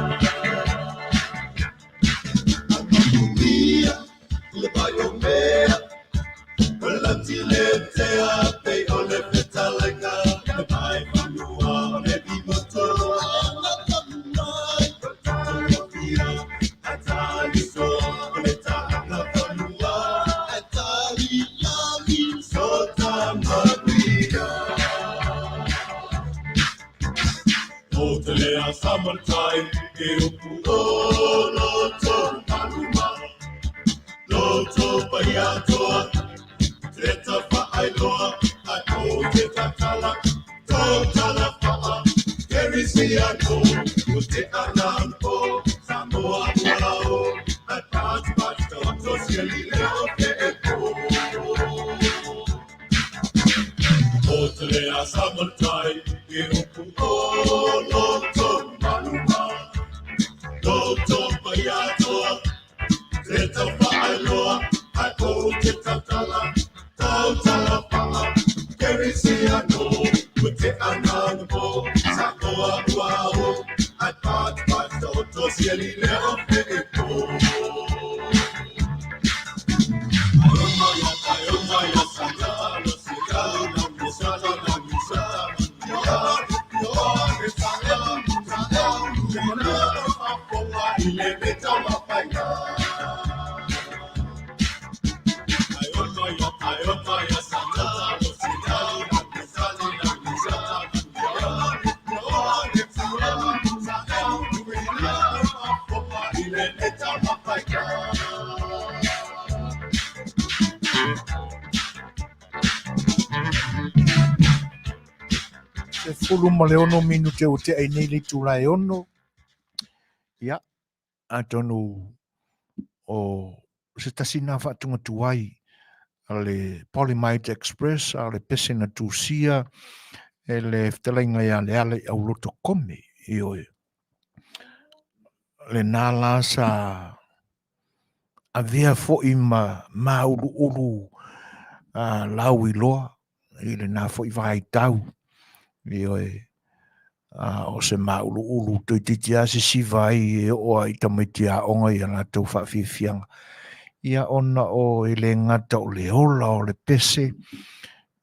Lei'ataualetaua, Leta Faailoa, Ato Te Tatala, Tautala Fa'a, Kerisiano, Ute Anampo, Samoa Uao, Atat Pato Sielileo Pe'epo. Otelea Samantai, Irupu O Loto Manuma, Loto Lei'ataualetaua, Leta Faailoa, Ato Te Tatala, Tautala Fa'a, Kerisiano, Ute Anampo, Samoa Uao, Atat Pato Sielileo Pe'epo. Se fulu ma le ono minu te o te ai nei le tūrai ono. Ia, a tonu o se tasina whaatunga tuai a le Polymite Express, a le pesena tūsia, e le Fetalaiga ia le ale au loto kome i oe. Le nala sa a vea fo i ma ulu ulu lau i loa, i le nā fo i vai tau, i oe. O se maulu ulu tui titi a se siwai e oa i tamaiti a onga i ana tau whawhiwhianga. Ia ona o i le ngata o le ola o le pese,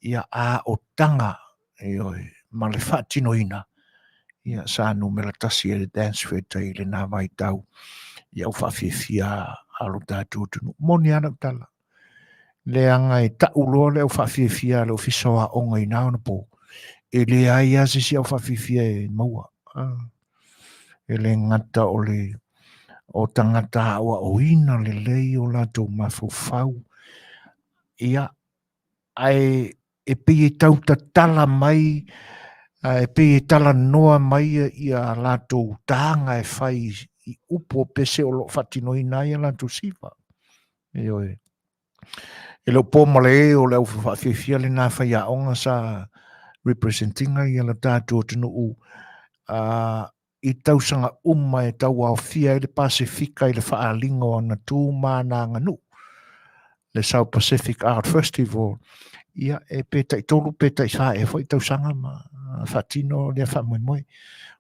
ia a o tanga i oe, ma le whaatino ina. Ia sa anu me la tasi e le dance feta i le nā vai tau. Ia o whawhiwhia a lo tātou tunu. Moni ana tala. Le anga e tauloa le o whawhiwhia le o fisoa onga i nā ona po. E le ai a se si au whawhiwhia e maua. E le ngata o le o tangata awa o ina le lei o lato mawhawhau. Ia ai e pi e tau ta tala mai, e pi e tala noa mai ia lato tanga e whai i upo pese o lo whatino ina ia lato siwa. E oe. E lo pō male e o le au whawhiwhia le nā whai a onga sa representinga i ala tātua tunu u i tausanga e tau au fia i le Pasifika i le whaalingo ana tūmana nganu. Le South Pacific Art Festival. Ia e peta i tolu peta i wha e fo i tausanga ma whatino lea wha moe.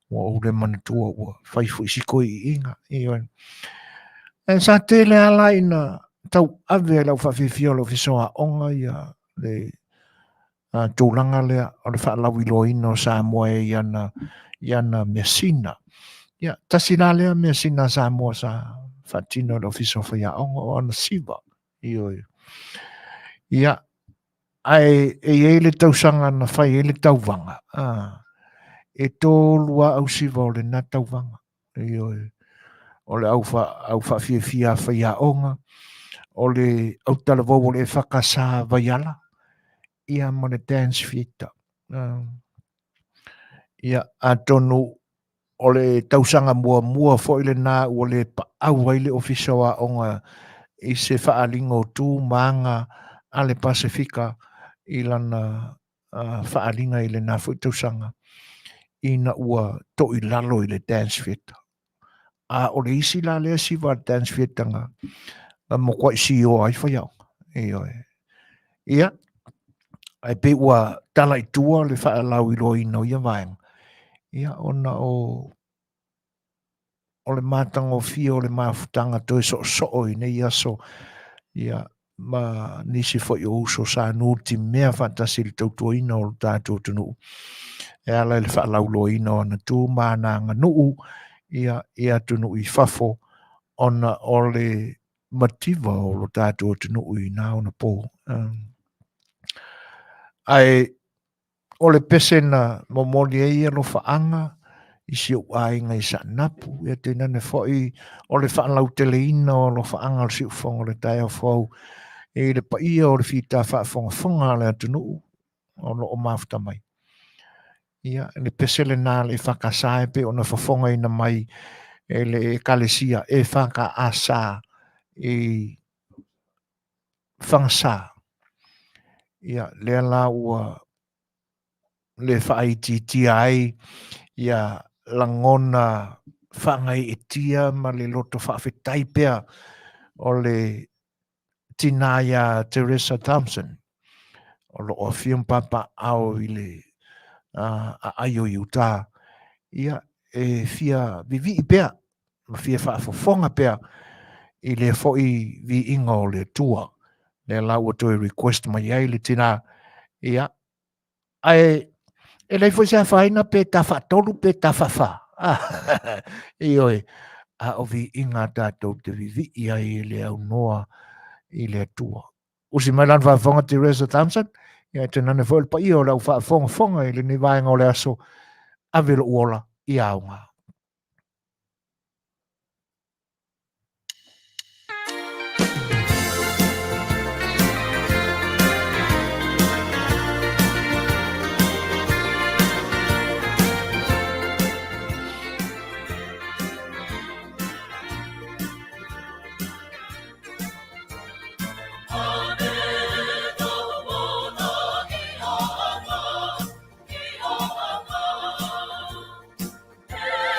Ua o le manatua ua whaifu i siko i inga. E sa te le ala ina tau ave lau whawhiwhia lo fisoa onga ia le tūlanga lea o le whaalawi loina o Samoa e iana Masani. Ia, tasina lea Masani Samoa sa whatino lo fiso whaia onga o ana siwa. Ia, ai e le tausanga na whai e le tauwanga. E tō lua au siwa o le na tauwanga. O le au whawhiwhia whaia onga. O le au talavau o le whakasa vaiala. Ia mo le dance theatre. Ia atonu o le tausanga mua fo i le nā o le au ai le ofisoa onga i se whaalingo tū maanga a le Pasifika i lana whaalinga i le nā fo i tausanga ina ua to i lalo i le dance theatre. O le isi la lea siwa dance theatre nga mo kwa isi o ai whaiau. Ia ai pe ua tala i tua le whaalau i roi no ia vaenga. Ia ona o le matanga o fia o le mafutanga toi so i nei aso. Ia ma nisi fo i uso sa nuti mea fantasi le tautua ina o tātou tunu. E ala le whaalau roi no ana tū mana nganuu. Ia tunu i fafo ona o le mativa o lo tātou tunu i nā ona pō. Ai o le pesena momoli e ia lo whaanga I si o ai ngai sa napu, ia te nane fwoi o le whaalau teleina o lo whaangal si ufonga le tai o fwau. E le pa ia o le whita whaafonga le atunu o lo o mafta mai. Ia, le pesele nā le whakasae pe o na whafonga ina mai e le kalesia e whaka asa e whangasa. Ia, le la ua le whaaiti ai, ia langona whangai e tia ma le loto whaafetai pea o le tinaya Teresa Thompson. O lo o fium papa au i le a aio i uta. Ia, e fia vivi i pea, ma fia whaafofonga pea, i le foi vi inga o le tua. Le lau to request mai ai le tina. Ia, ai, e lei foi sa faina pe ta fatolu pe ta fafa. I oi, a o vi inga tātou te vivi i ai le au noa i le tua. Usi mai lan whaafonga Teresa Thompson, ia te nane foi pa i o lau whaafonga i le ni vaenga o le aso avelo uola i aunga. Yeah.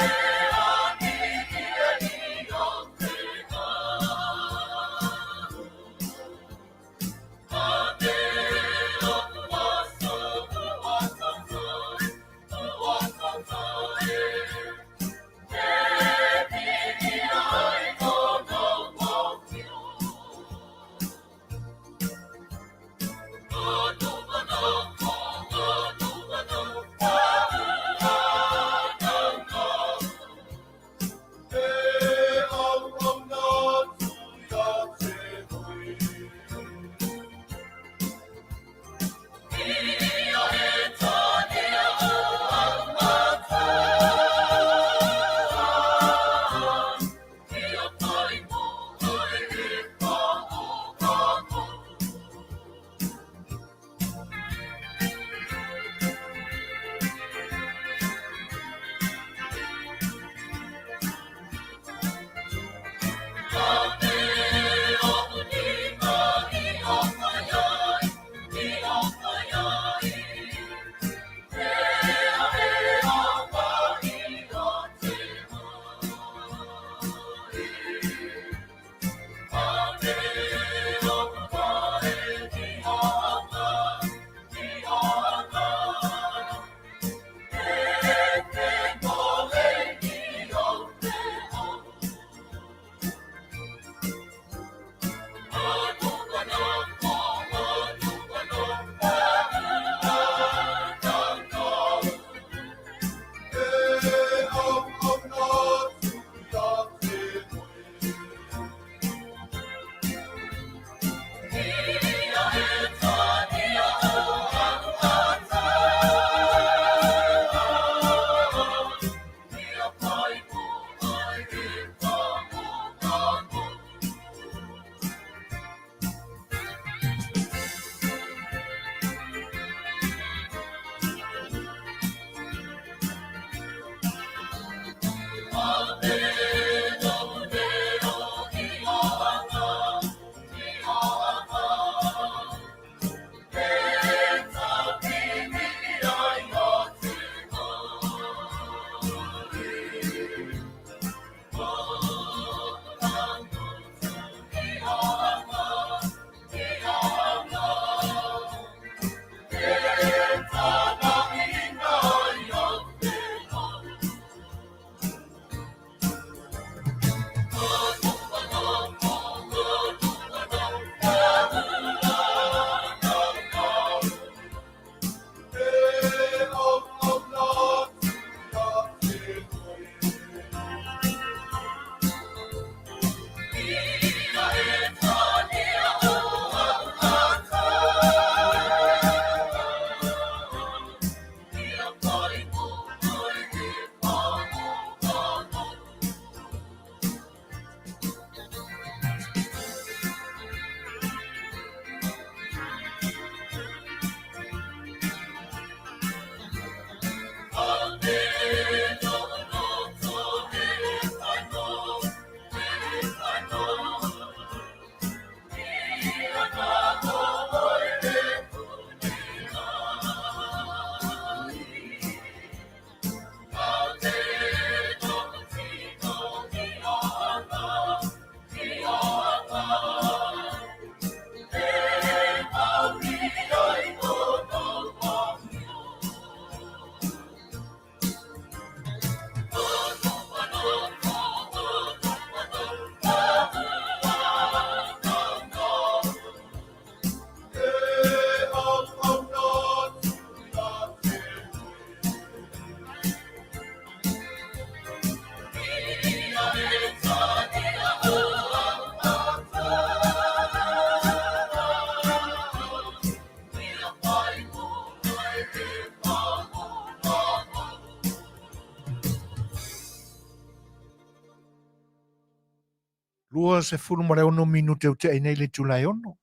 lua se fulu ma le ono minute o te ai nei le tulai ono.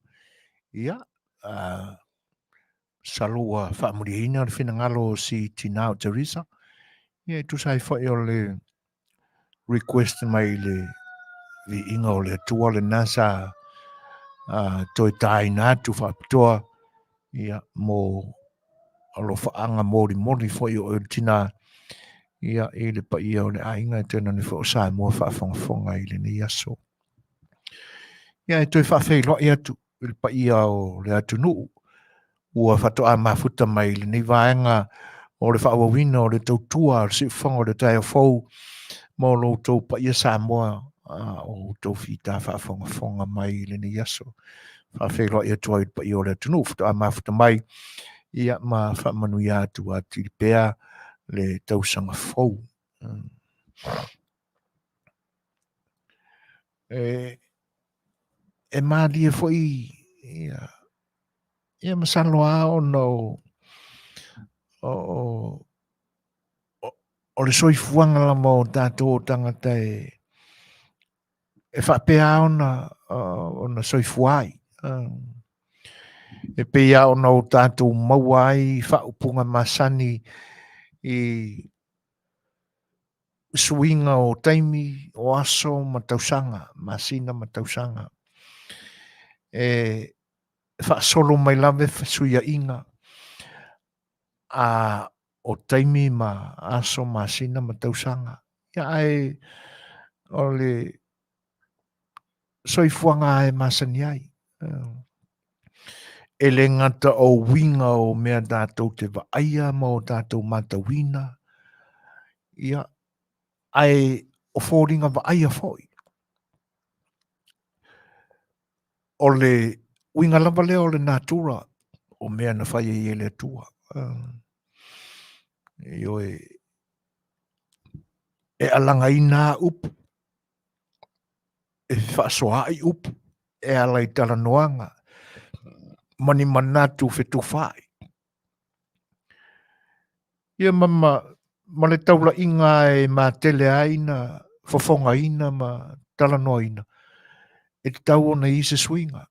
Ia, salua whaamuriina o le whinangalo si Tina o Teresa. Ia, tu sai whai o le request mai le inga o le atua le nasa toi tai nā tu whaapitoa. Ia, mo alo whaanga mori whai o Tina. Ia, e le pa ia o le ainga e tēnā ni wha o Samoa whaafonga i le ni aso. Ia, e toi whaafei loa i atu, i le pa ia o le atu nuu. Ua whatoa mafuta mai le ni vaenga o le whaawawina o le tautua o le siwhanga o le tai o fau mo lo tau pa ia Samoa o tau whita whaafonga mai le ni aso. Whaafei loa i atu ai pa ia o le atu nuu, whatoa mafuta mai ia ma Manuia atu a tilipea le tausanga fau. E maali e foi ia masaloa ono o le soifuanga la mo tātou tangata e whapea ona soifuai. E pea ona o tātou mauai whaupunga Masani i suinga o taimi o aso ma Tausaga, masina ma Tausaga. E whaasolo mai lave suia inga a o taimi ma aso masina ma Tausaga. Ia ai o le soifuanga e Masani ai. E le ngata o winga o mea tātou te waaia ma o tātou matawina. Ia ai o fōringa waaia foi. O le winga lava leo le natura o mea na whaia i ele atua. E alanga i nā upu. E whaasoa i upu. E ala i Faatatalanoaga. Mani manatu fetu whai. Ia mama, ma le taula inga e ma tele aina, fofonga ina ma talanoa ina. E te tau ona i se swinga.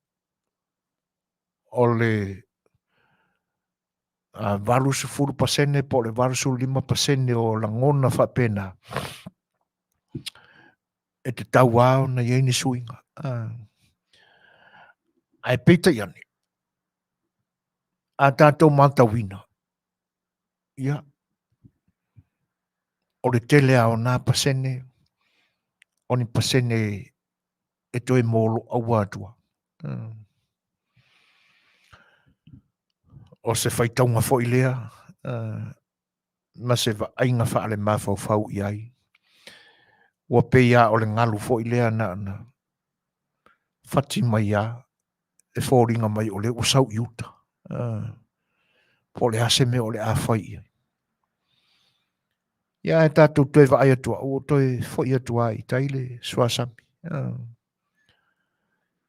O le valu se furu pasene po le valu se 5% o langona whapena. E te tau ao na iei swinga. Ai peita iani. A tātou matawina. Ia. O le tele ao nā pasene. O ni pasene e toi molo au atua. O se whaitaunga fo i lea. Ma se ainga whaale mawhau i ai. Ua peia o le ngalu fo i lea na whati mai a. E fōringa mai o le usau iuta. Po le ase me o le awhai i. Ia e tātou toi vai atua. O toi fo i atua i taile suasami.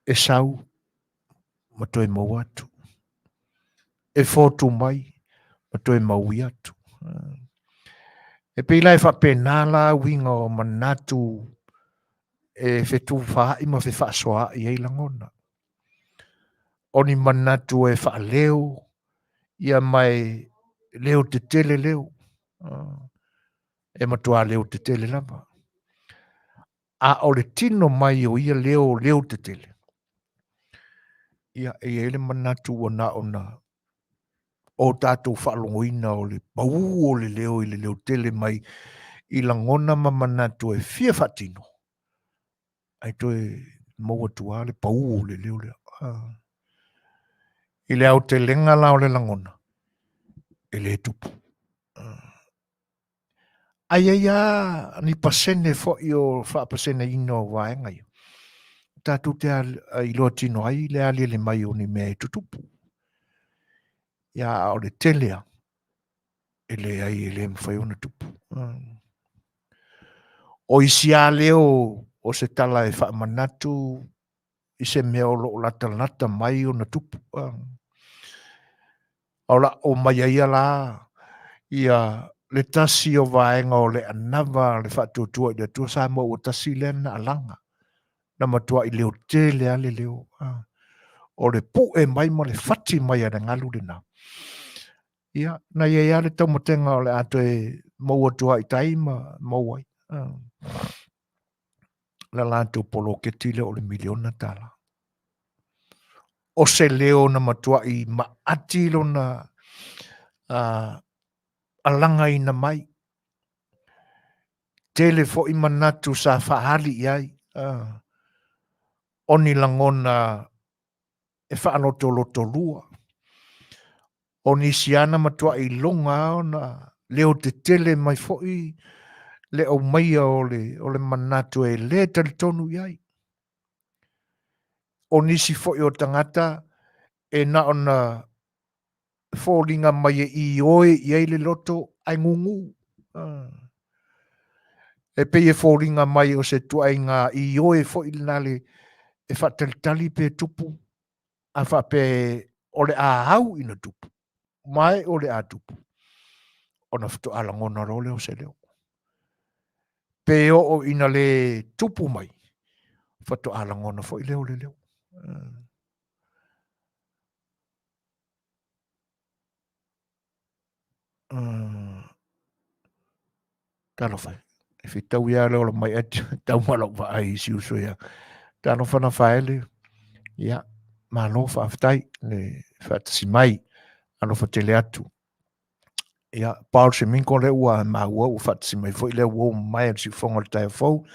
E sau. Ma toi mau atu. E fōtu mai. Ma toi mau i atu. E pila e whapena la winga o manatu e whetu whaai ma whi whaasoa i eilangona. Oni manatu e whaaleo ia mai leo te tele leo. E matua leo te tele lama. A o le tino mai o ia leo te tele. Ia e ele manatu ona o tātou whaalongoina o le pau o le leo tele mai i langona ma manatu e fia whatino. Ai toi maua tua le pau o le leo leo. I le au te lenga la o le langona. E le tupu. Ai ni pasene fo i o wha pasene ino vaenga i. Tātou te i loa tino ai le ali le mai o ni mea e tutupu. Ia o le telea. E le ai e le mwhai ona tupu. O isi a leo o se tala e wha manatu i se mea o lo lata mai o na tupu. O mai ia la ia le tasi o vaenga o le anava le whatutua i le tua Samoa o tasi le na alanga. na matua i leo tele ale leo. O le pu e mai mo le fati mai ana ngalu le na. Ia, na ia ia le tau motenga o le ato e maua tua i taima mauai. La lanto polo ke tile o le miliona tala. O se leo na matua i maati lo na alanga ina mai. Tele fo i manatu sa whaali iai. Oni langona e whaaloto loto lua. Oni siana matua i longa o na leo te tele mai fo i le o maia o le manatu e le tali tonu iai. Oni si fo i o tangata e na ona fōringa mai i oe iai le loto ai ngungu. E pe e fōringa mai o se tuainga i oe fo i nale e whaatalitali pe tupu. A wha pe o le a hau ina tupu. Mai o le a tupu. Ona fito alangona role o se leo. Pe o ina le tupu mai. Fito alangona fo i leo le leo. Talo fai. E fitau ia leo la mai ati. Tau malau wa ai si uso ia. Talo fana faele. Ia. Malo fa aftai. Le fatasi mai. Alo fa tele atu. Ia. Paul se minko le ua ma ua u fatasi mai. Fo i le ua mai si fonga le taia fau.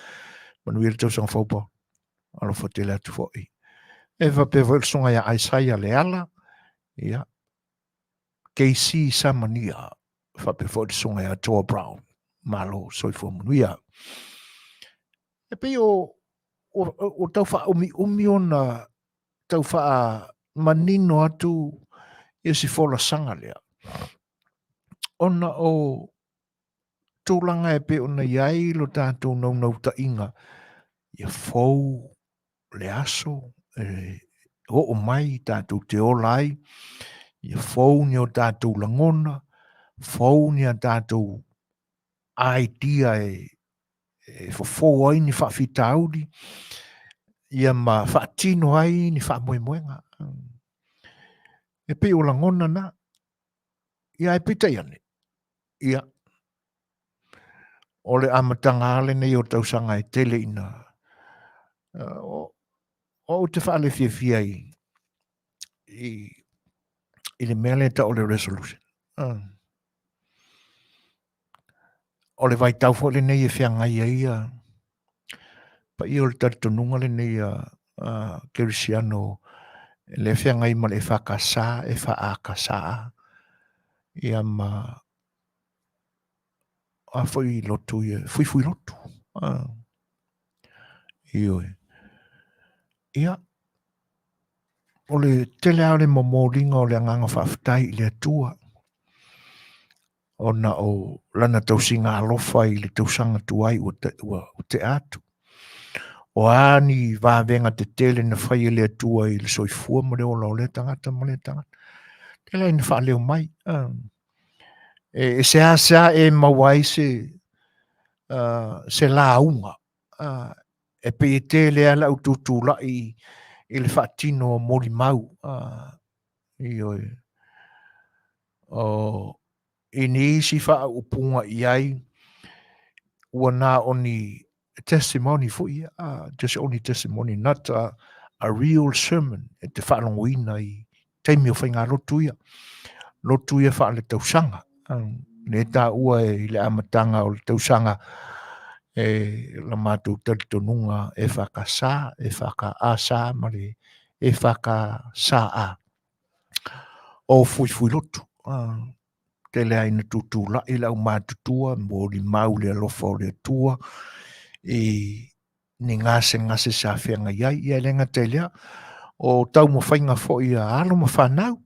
Manuia le tausanga fau pa. Alo fa tele atu fo i. E va pe vo il songa ia Aisaia le ala. Ia. KC Samania. Fa pe vo il songa ia Toa Brown. Malo soifo Manuia. E pe o tau wha umi ona tau wha manino atu i si fola sanga lea. Ona o tūlanga e pe ona iai lo tātou nau ta inga. Ia fau le aso. O mai tātou te olai. Ia fau ni o tātou langona. Fau ni a tātou idea e fofo ai ni whawhita auri. Ia ma whaatino ai ni whaamoemoenga. E pe o langona na. Ia e pita iane. Ia. O le amatanga ale nei o tausanga e tele ina. O te whaale fia i le mele ta o le resolution. O le vai tau fo le nei e whiangai ia. Pa i o le taritonunga le nei Kerisiano le whiangai ma le whakasa e whaakasa. Ia ma a fui lotu ia. Fui lotu. Ioe. Ia. O le tele au le momoringa o le anganga whaafitai i le atua. Ona o lana tausinga alofa i le tausanga tuai o te atu. O ani vāvenga te tele na whai le atua i le soifua mo le ola o le tangata mo le tangata. Tele ina wha leo mai. E se asa e mawai se launga. E pe tele ala ututula i le whaatino mori mau. Ioi. O ini si wha upunga iai ua nā oni testimony fu ia. Just only testimony, not a real sermon. E te whaalongoina i teimi o whainga lotu ia. Lotu ia wha le tausanga. Ne tā ua e le amatanga o le tausanga e la mātou taritonunga e whakasā, e whakaasa mare, e whakasā. O fui lotu. Te lea ina tutula i lau mātutua, mo li mau le alofa o le tua, ni ngase sa whianga iai, ia lenga te lea, o tau mo whainga fo i a alo ma whanau,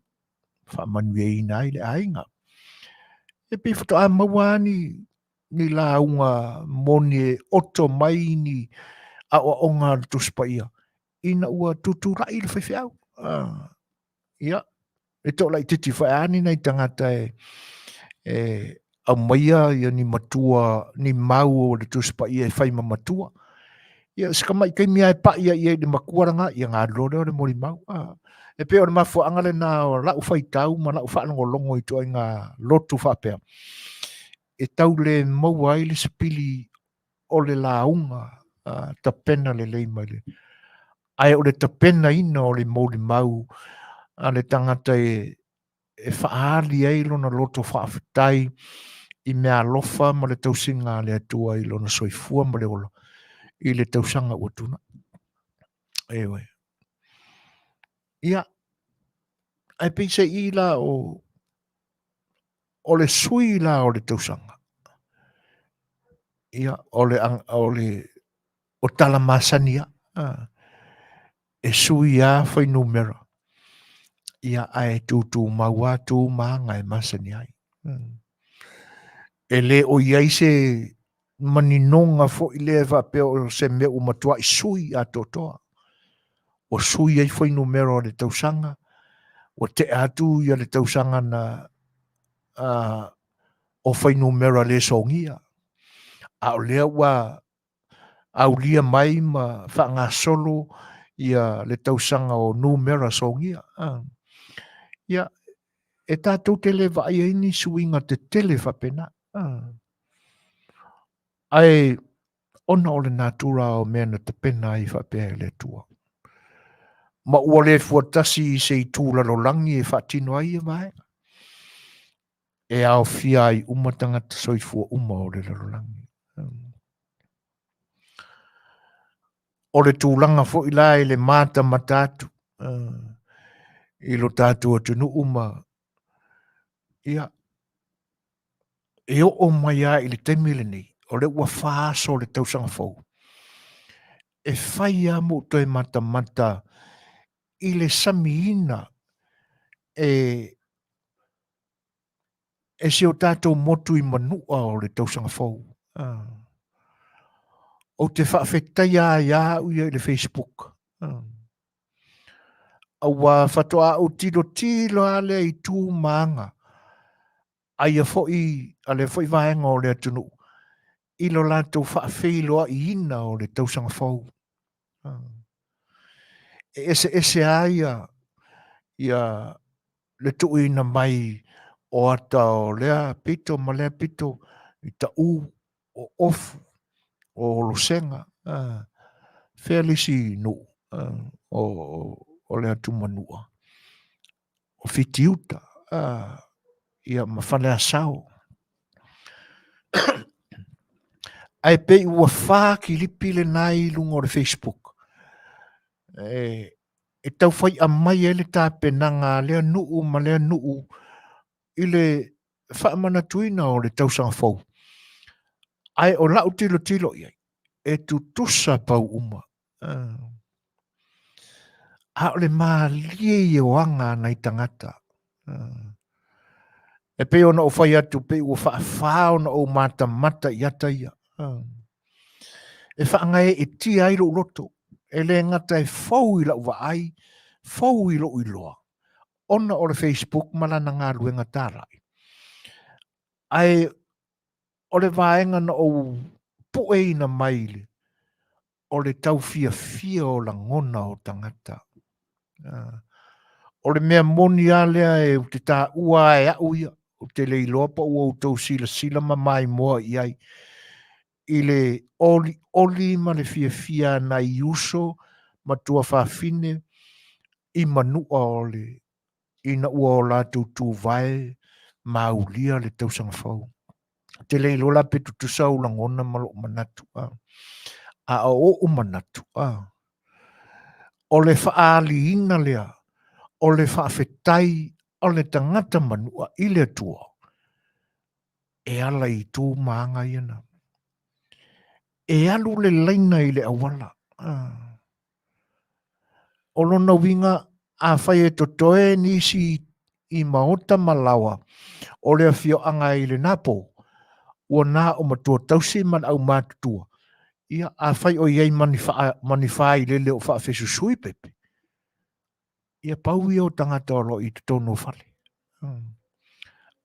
Manuia ina i le ainga. E pi whato a mawani, ni la unga moni oto mai ni a onga tuspa ia. Ina ua tutula i le whaiwhiau. Ia, e tō lai titi whaani nei tangata au maia ia ni matua, ni mau o le tuspa ia e whaima matua. ia skamai kai mia pa ia de makuaranga ia ngā lore o le mori mau. E pe o le mafuanga le na o lau whaitau ma lau whaanongolongo i toa ngā lotu whapea. E tau le maua ai le sapili o le launga ta pena le leima le. Ai o le ta pena ina o le mori mau a le tangata e whaali ai lona loto whaafitai i mea lofa ma le tausinga le atua i lona soifua ma le ola i le tausanga ua tuna. Ewe. Ia, ai pisa i la o le sui la o le tausanga. Ia, o tala Masani ia. E sui a whai numera. Ia ai tūtū maua tū maanga e Masani ai. E le o iai se maninonga fo i le vapeo se me o matua i sui a totoa. O sui ai whai numera o le tausanga. O te atu ia le tausanga na o whai numera le songia. A o lea ua au lia mai ma whanga solo ia le tausanga o numera songia. Ia, e tātou te le vai ini suinga te tele whapena. Ai, ona o le natura o mea na te pena i whapea le tua. Ma ua le fuatasi i se i tūla lo langi e whatino ai e mai. E au fia ai umatanga te soifua uma o le lo langi. O le tūlanga fo i lai le mata matatu. I lo tātou atu nu uma. Ia, e o mai a i le temile ni. O le ua whaaso le tausanga fau. E whai a mo toi mata mata i le samiina e se o tātou motu i manua o le tausanga fau. O te whaafetaia ia uia i le Facebook. Awa whatoa o tilo a le i tū maanga. Ai a le foi vaenga o le atunu. I lo lātou whaafeiloa i ina o le tausanga fau. Ese aia ia le tu ina mai o ata o lea pito ma lea pito i ta u o ofu o losenga. Fairly no o lea tu manua. O fitiuta ia ma whale asao. Ai pe ua wha ki lipi le nai lunga o le Facebook. E tau whai a mai ele tā penanga lea nuu ma lea nuu i le whaamana tuina o le tausanga fau. Ai o lau tilo iai. E tu tusa pau uma. A o le maa lie i o anga nei tangata. E pe ona o whai atu pe ua whaafao na o mata i ata ia. E whaangai e tia ai lo loto. E le ngata e fau i lau ai, fau i lo i loa. Ona o le Facebook malana ngā luenga tārai. Ai o le vaenga na o puei na maile. O le tau fia o la ngona o tangata. O le mea moni alea e te tā ua e auia. O te leiloa pa ua utau sila ma mai moa i ai. I le oli ma le fia na i uso ma tua whawhine i manua o le ina ua o lātou tū vai ma ulia le tausanga whau. Te leiloa pe tutusau la ngona malo manatu. A o manatu. O le whaali ina lea. O le whaafetai o le tangata manua i le tua. E ala i tū maanga iana. E alu le laina i le awala. O lona winga a whai e totoe nisi i maota malawa. O le awhio anga i le napo. Ua nā o matua tausi man au mātutua. Ia a whai o iei manifai lele o whaafesu sui pepe. Ia pau i o tangata o lo i te tono whale.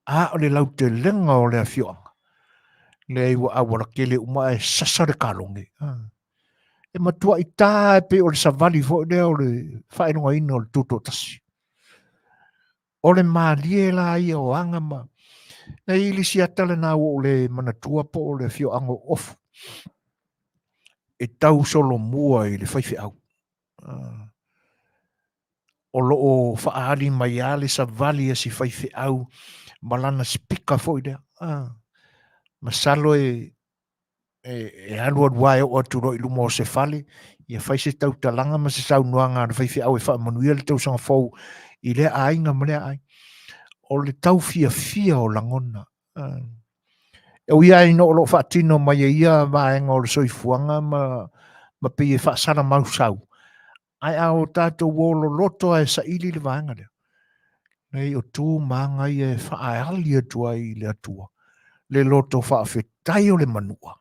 A o le lau te lenga o le awhio anga. Le iwa awara kele uma e sasare kalonge. e matua i tā pe o le savali fo le o le whaenonga ina o le tuto tasi. O le mālie la ia o anga ma. Na ili si atale nā o le manatua po o le fio ango ofu. E tau solo mua i le whaiwhi au. O loo whaari mai ale savali e si whaiwhi au malana spika fo i lea. Masalo e alua duai o aturo i lumo se fale. Ia whai se tau talanga ma se sau nuanga na whaiwhi au e wha Manuia le tausanga fau i lea ainga ma lea ai. O le tau fia o langona. E uia ino o lo whaatino mai e ia vaenga o le soifuanga ma pe e whaasara mau sau. Ai au tātou wolo loto e sa ili le vaenga lea. Nei o tū maanga i e whaaali atua i le atua. Le loto whaafetai o le manua.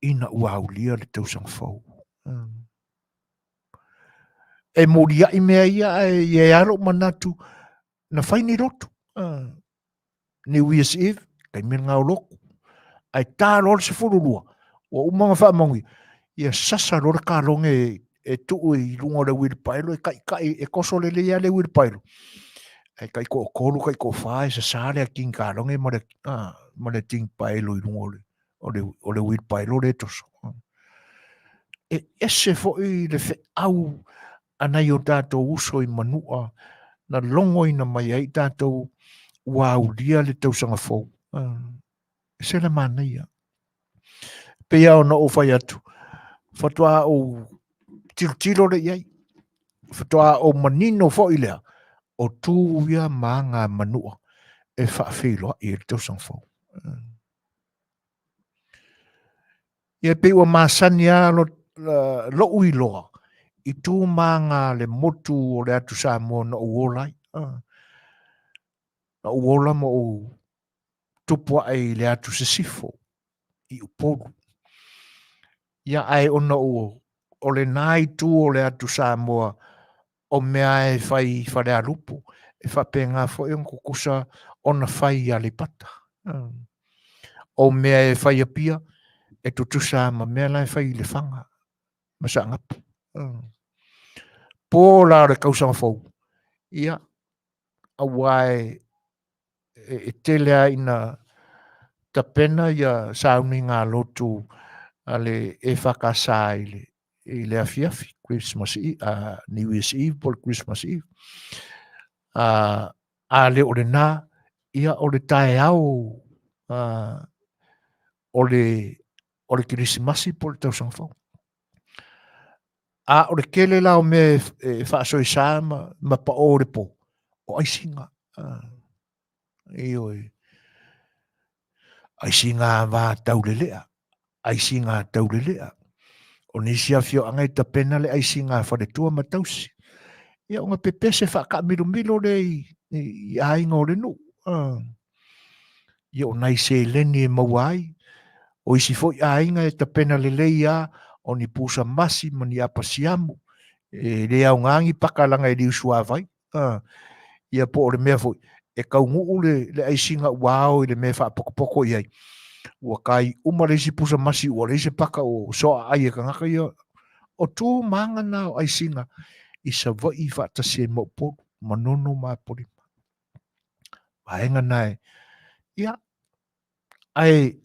Ina ua aulia le tausanga fau. E moria i mea ia e aro manatu na whaini roto. New Year's Eve, kai mea ngā loko. Ai tā lor se fururua. O umanga whaamongi. Ia sasa lor ka longe e tuu i lunga le wirpailo e kai e koso le lea le wirpailo. Ai kai ko kolu kai ko whae sa sare a king ka longe ma le ting pailo i lunga o le wirpailo le toso. E ese fo i le fe au anai o tātou uso i manua na longo ina mai ai tātou waulia le tausanga fau. Se le manaia. Pea o na o whai atu. Whatua o tilo le iai. Whatua o manino fo i lea. O tūia maanga manua. E whaafeloa i le tausanga fau. Ia pe ua Masani a lo ui loa. I tū maanga le motu o le atu Samoa na uolai. Na uola mo o tupua ai le atu se sifo. I uporu. Ia ai ona o le nai tū o le atu Samoa o mea e whai whare alupu. E whapengā fo e kukusa ona whai a le pata. O mea e whai apia e tutusa ma mea lai whai le whanga. Masa ngapu. Pō la re kausanga fau. Ia awai e telea ina tapena ia sauni ngā lotu ale e whakasā i le Afiafi, Christmas Eve, New Year's Eve, por Christmas Eve. A le o le nā, ia o le tae au, o le Christmasi por le tausanga fau. A o le kele la o me whaasoi sā ma pa o le po, o aisinga. Ioi. Aisinga wā taulelea. Aisinga taulelea. O nisi a fio angai ta pena le aisinga wharetua ma tausi. Ia o ngā pepese whaka milo le i ainga o le nu. Ia o nai se leni e mawai. O isi fo i ainga e ta pena le leia o ni pusa masi ma ni apasiamu. E le au ngangi pakalanga e liu suavai. Ia po o le mea fo e kaungu le aisinga wao i le mea wha poko iai. Ua kai umaresi pusa masi ua reise paka o soa ai e kangaka ia. O tū mangana o aisinga i sa vai whaatasi e maupo manono maa porima. Vaenga nai. Ia. Ai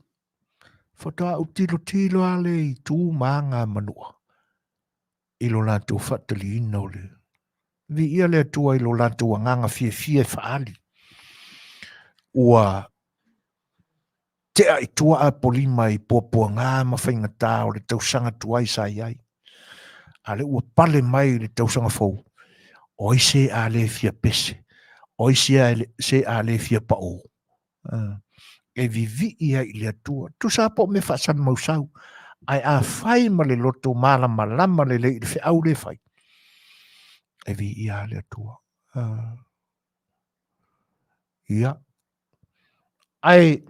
whataa u tilo ale i tū manga manua. I lo lantu whaatali ina o le. Vi ia le atua i lo lantu anganga fie whaali. Ua te ai tua a polima i pōpua ngā mawhainga tā o le tausanga tuai sa iai. Ale ua pale mai le tausanga fau. Oi se a le fia pese. Oi se a le fia pao. E vivi ia i le atua. Tu sa po me whaasan mausau. Ai a whai ma le loto malama le i le au le whai. E vi ia le atua. Ia. Ai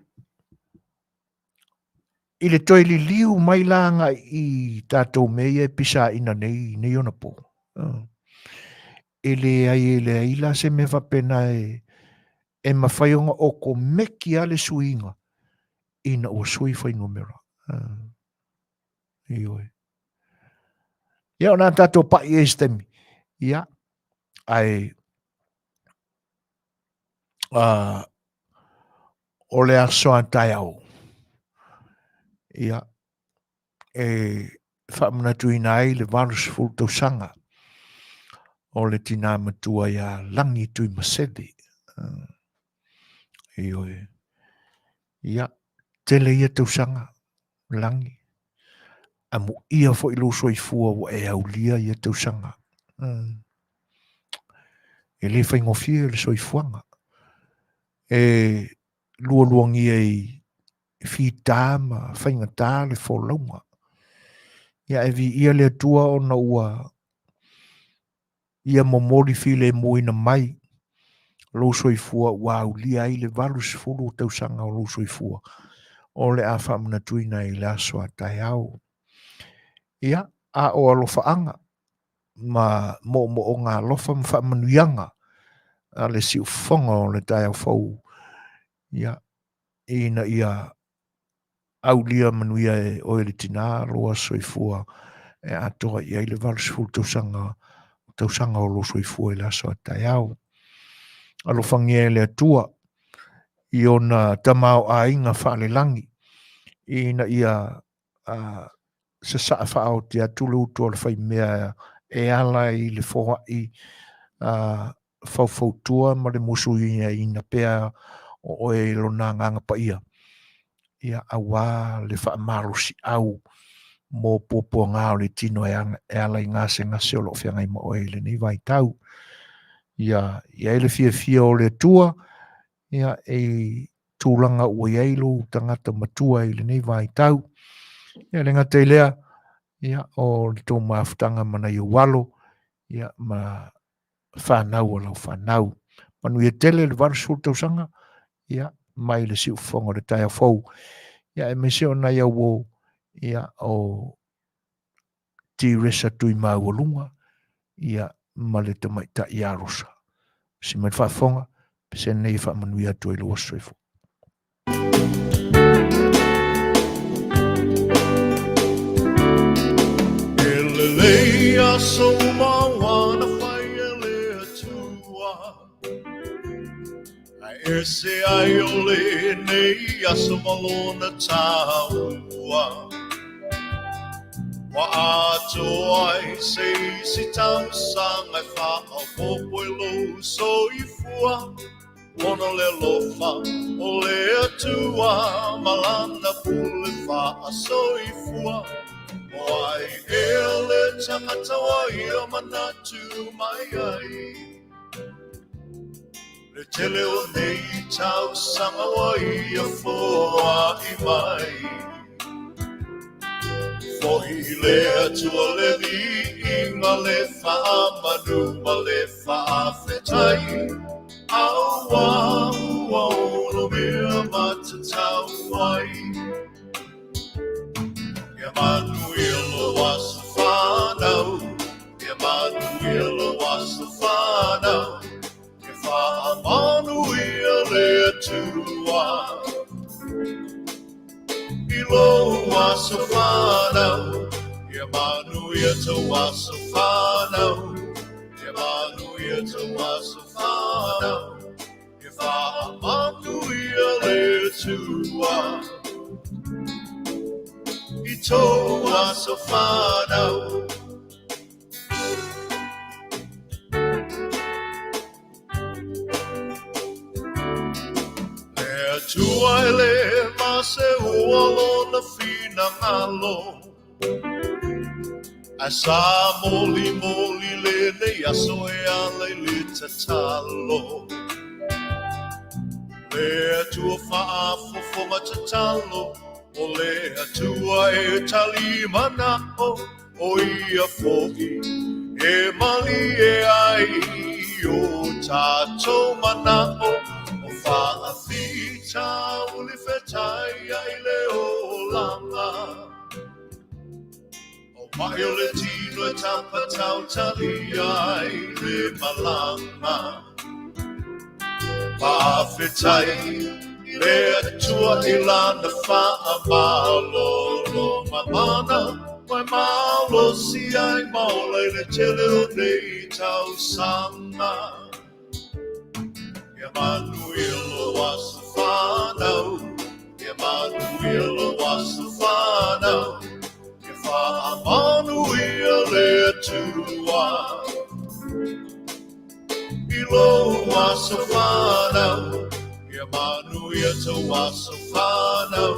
i le toi li liu mai langa i tātou mea e pisa ina nei ona po. E le ai la se me whapena e mawhaionga o ko meki ale suinga ina o sui whai numera. Ioi. Ia o nā tātou pai e stemi. Ia, ai, o le aso a tai au. Ia, e whaamuna tuina ai le varus fulu tausanga. O le tina matua ia langi tui masede. Ioe. Ia, tele ia tausanga, langi. Amu ia fo ilo so i fua o e aulia ia tausanga. E le whaingofia le so i fuanga. E lualuangi ei fita ma whaingata le wholaunga. Ia e vi ia le atua o na ua ia momori fi le moina mai lo soifua ua aulia ai le valu sefulu tausanga o lo soifua o le a whaamuna tuina i le aso a tai au. Ia, a o alofaanga ma mo o ngā lofa ma whaamanuianga a le si ufonga o le tai au fau. Ia, ina ia aulia manuia e oe le tina loa soifua e atoa ia i le valu sefulu tausanga o lo soifua i le aso a tai au. Alofangia le atua i ona tamau a inga whaalelangi ina ia sa saa whao te atulu utu o le whai mea e ala i le whoa i whautua ma le musu ina pea o e lona nganga pa ia. Ia awa le wha marusi au mo popo ngā o le tino e ala i ngase ngase o lo whiangai ma o e le ni vai tau. Ia ele fia o le tua, ia e tūlanga ua iailu tangata matua i le nei vai tau. Ia le ngata i lea, ia o le tō maafutanga mana i walo, ia ma whanau o lau whanau. Manuia tele le varu sul tausanga, ia mai le si ufonga le tai a fau. Ia e mese o nai au ia o ti resa tui maualunga, ia ma le tamaita i arosa. Si mai whaafonga, pese nei whaamanuia atu i lua soifo. Leia so mawana whai e Lei'atua. Ai ese ai o le nei aso malona taua. Wa ato ai se si Tausaga e whaopopo i lo soifua. Ona le lofa o Lei'atua malana pule wha soifua. Wai ele tangata wai o manatu mai ai. Le tele o nei Tausaga wai a foa i mai. Fohi Lei'atua le vi'inga le whaamanu ma le whaafetai. Aua ua ono mea matatau wai. Ia Manuia lo waso whanau, ia Manuia lo waso whanau, ia whaamanuia Lei'atua. I lo waso whanau, ia Manuia to waso whanau, ia Manuia to waso whanau, ia whaamanuia Lei'atua. I tō aso whanau. Lei'atua e le mase ua lona fina ngalo. A sa moli le nei aso e ala i le tatalo. Lei'atua whaafofonga tatalo. O Lei'atua e talimana o ia fo'i. E mali e ai o tātou mana o Afiafi tau li Fetalaiga i le olanga. O mai o le tino e tapa tau tali ai le malanga. Fetalaiga Lei'atua i lana whaamalo lo mamana Mai malo si ai maulai le tele o nei Tausaga. Ia Manuia lo wasu whanau. Ia Manuia lo wasu whanau. Ia Manuia Lei'ataualetaua. Ilo wasu whanau. Ia Manuia to wasu whanau.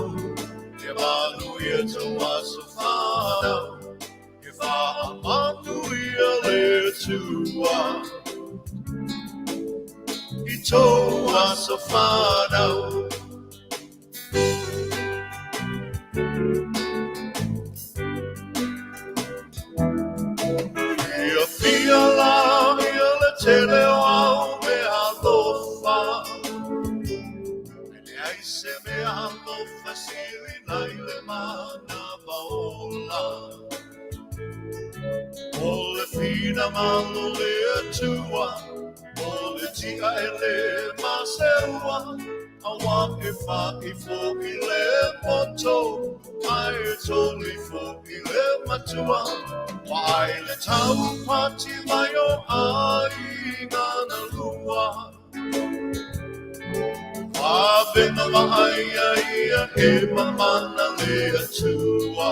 Ia Manuia to wasu whanau. Ia Manuia Lei'ataualetaua. Ito wasu whanau. Ia fia la ia le tele o au me alofa. Me ai se me alofa siri nai le mana maola. O le fina malo Lei'atua. O le tia e le maseua. Awa e wha i fo i le moto. Ai e toli fo i le matua. Wai le tau pati mai o ai ngana lua. Wawena wa ai ia e mamana Lei'atua.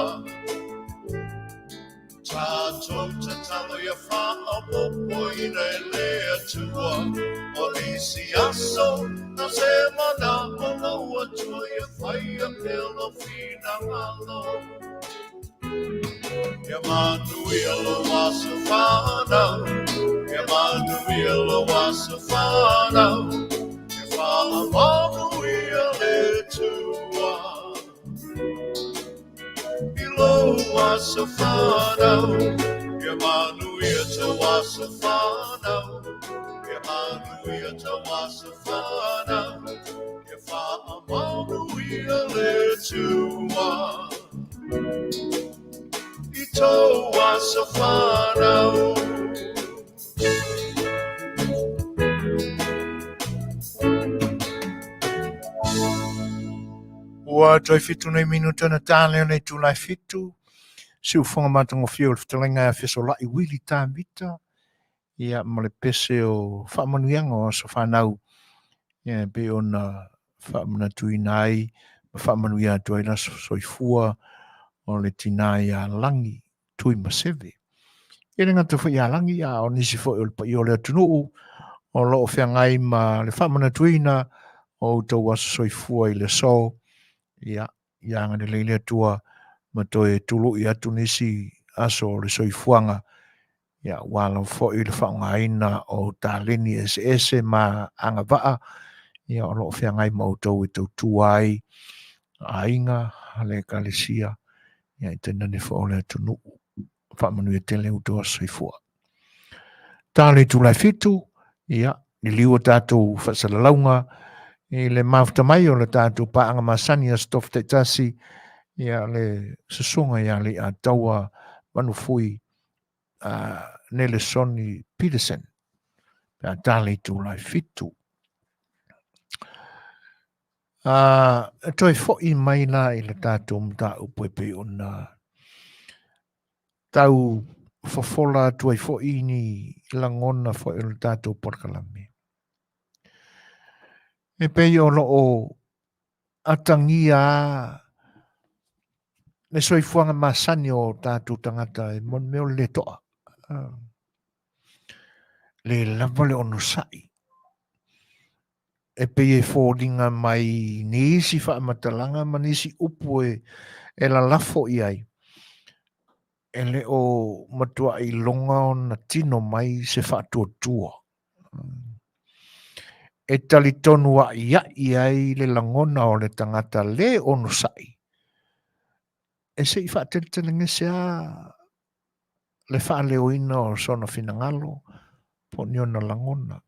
Tatou tatalo ia whaapopo i nei Lei'atua. O nisi aso na se mana o laua tua ia whai a pelo fina ngalo. Ia Manuia lo wasu whanau. Ia Manuia lo wasu whanau. Ia Manuia Lei'atua. Ilo wasu whanau. Ia Manuia to wasu whanau. Ia Manuia to wasu whanau. Ia Manuia Lei'atua. Ito wasu whanau. Ua toi fitu nei minuta na tāleo nei tūlai fitu. Si ufonga matango fio le Fetalaiga a fesolai wili tāmita. Ia male pese o whaamanuianga o sa whanau. Ia be ona whaamanatui nai. Whaamanuia atu aina soifua o le tina ia langi tui masewe. Ia ngata wha ia langi a o nisi fo o le pa i o le atunuu. O loo whiangai ma le whaamanatuina o tau asa soifua i le so. Ia ngane leile atua ma toe tulu i atu nisi aso le soifuanga. Ia wala fo i le whaungaina o tāleni ese ma anga waa. Ia o loo whiangai ma o tau e tau tuai a inga le kalesia. Ia i tena ne fo o le atunu. Whaamanuia tele o tau soifua. Tāle tūlai fitu. Ia ni liua tātou whasalalaunga. I le mafta mai o le tātou paanga Masani a stof te tasi. Ia le Susuga ia Lei'ataua Manufui Nielsen i Petersen. Pea tāle tūlai fitu. Toi fo'i mai la i le tātou mta upepe o na tau fofola tuai fo'i ni langona fo'i le tātou Polokalame. E pei o loo atangia le soifuanga Masani o tātou tangata e mon meo le toa. Le lava le ono sai. E pei e fōringa mai nisi whamatalanga ma nisi upu e la lafo i ai. E le o matua i longa o na tino mai se whaatua tua. E tali tonu a ia i ai le langona o le tangata le ono sai. E se i whaatelenga se a le whaaleo o sona finangalo po niona langona.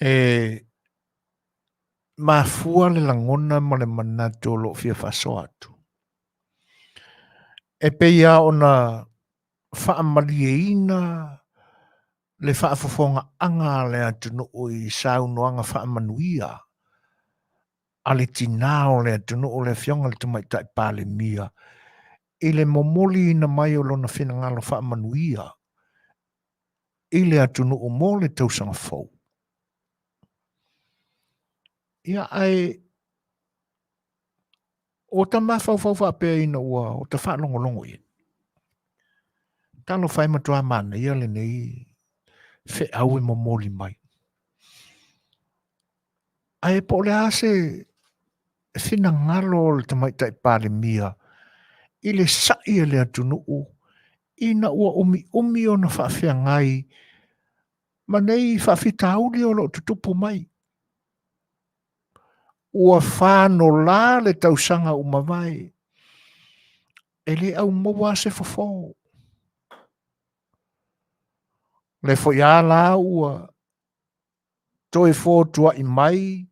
E mafua le langona ma le manato lo fia faso atu. E peia ona whaamalieina le whaafofonga anga le atunu i saunoanga whaamanuia. ale tina o le atunu o le fionga le tamaitai pale mia. I le momoli na mai o lona whinangalo wha Manuia. I le atunu o mo le tausanga fau. Ia ai o ta mawhau wha pēr ina ua o ta wha longo i. Talo whai matua mana ia le nei whe au e momoli mai. Ai po le ase whinangalo le tamaitai pale mia. I le sai e le atunu o. Ina ua umi o na whaafia ngai. Ma nei whaafitauli o lo tutupu mai. Ua whāno la le tausanga umawai. E le au maua se fofo. Le fo ia la ua toi fo tua i mai.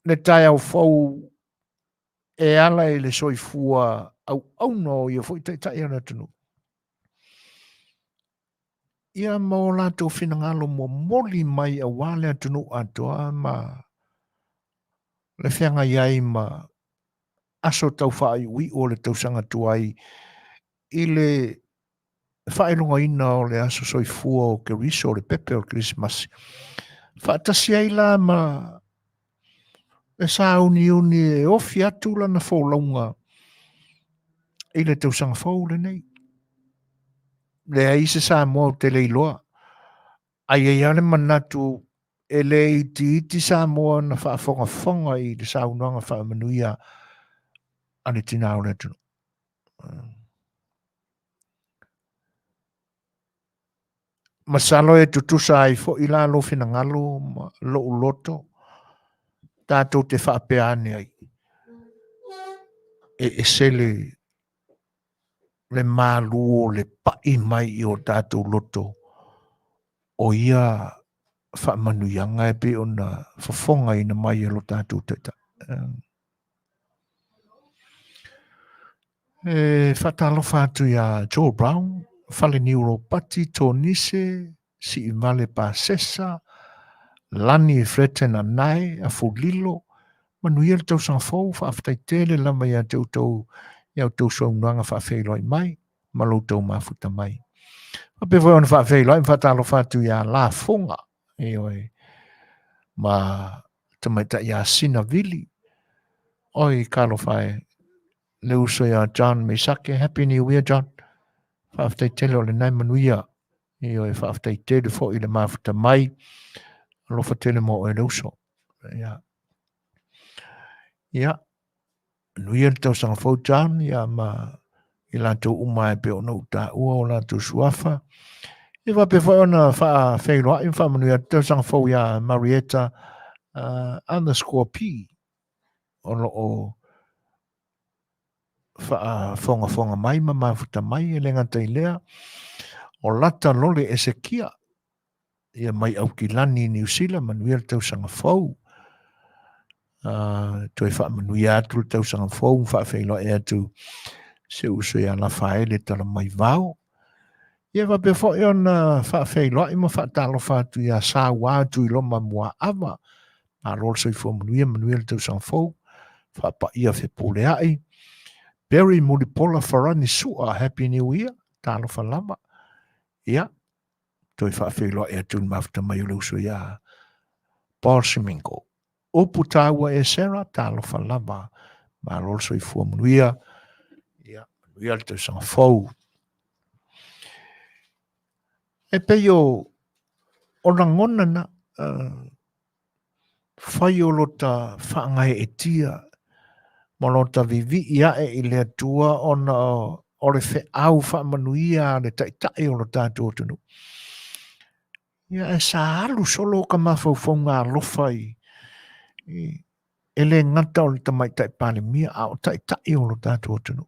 Le tai au fau e ala e le soifua au no ia fo i tai ana tunu. Ia mo la tō whinangalo mo moli mai a wale atunu atoa ma le whianga iai ma aso tau whaai ui o le tausanga tuai i le whaelunga ina o le aso soifua o ke riso o le pepe o Christmas. Whaatasi ai la ma e sa uni e ofi atu la na whaulaunga i le tausanga whau le nei. Le aise sa mo te leiloa. Ai ai ale manatu e le iti sa mo na whaafonga i le sa unanga wha Manuia ane tina o le tunu. Masalo e tutusa ai fo i la lo finangalo lo uloto. Tātou te whaapeane ai. E sele le malu o le pai mai i o tātou loto. O ia whaamanuianga e pe o na whafonga i na mai e lo tātou teta. Whatalo whātu ia Joel Brown, whale neuropati tō nise, si i male pāsesa, lani e freten a nai, a fulilo, Manuia le tausanga fau, whaaftai tele lama ia tau iau tau saunuanga whaafeiloi mai, malo tau mafuta mai. Ape voi ona whaafeiloi, whatalo whātu ia la funga, e oi, ma tamaita ia sina vili, oi kalo whae, le uso ia John Mesake, Happy New Year John, whaaftai tele o le nai Manuia, e oi whaaftai tele fo i le mafuta mai, lofa tele mo e le uso, ia. Ia, Nuia le tau sanga fau John, ia ma i lantou umai pe ona uta ua o lantou suafa. I wa pe fai ona wha whailoa, i wha Manuia tau sanga fau ia Marietta _P, ono o wha fonga mai ma mafuta mai e lenga tai lea, o lata lole e se kia, ia mai au ki lani New Zealand, Manuia le tau sanga fau, toi wha Manuia atu le tau sanga fau, wha whailoa e atu, se uso ia la faele tala mai vau. Ia wa pe fo e ona wha whailoa i ma wha talo whatu ia sa wātu i loma mua awa. Ma lor soi fo Manuia le tau sanga fau, wha pa ia whe pole ai. Berry Mulipola Farani Sua, Happy New Year, talo wha lama. Ia, toi wha whailoa e atu mafta mai o uso ia Paul Simingo. Opu tāua e Sarah, talo wha lama. Ma lor soi fo Manuia. Ia, Manuia le tau sanga fau. E pei o rangona na whai o lota whaangai e tia ma lota vivi ia e i le atua ona o le whaau whaamanuia le taitai o lo tātou tunu. Ia e sa alu solo ka mawhau ngā lofa e le ngata o le tamaitai pāne mia a o taitai o lo tātou tunu.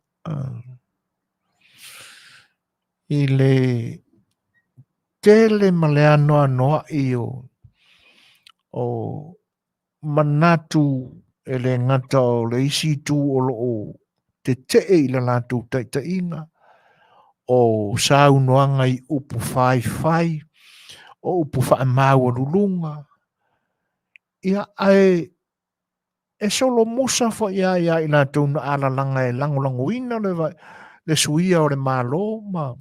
I le tele ma le anoa i o manatu e le ngata o le isi tu o lo te i la lātou taitainga o saunoanga i upu whai o upu wha maua lulunga ia ai e solo musa fo ia ina tuna ala langa e lango ina le suia o le malo ma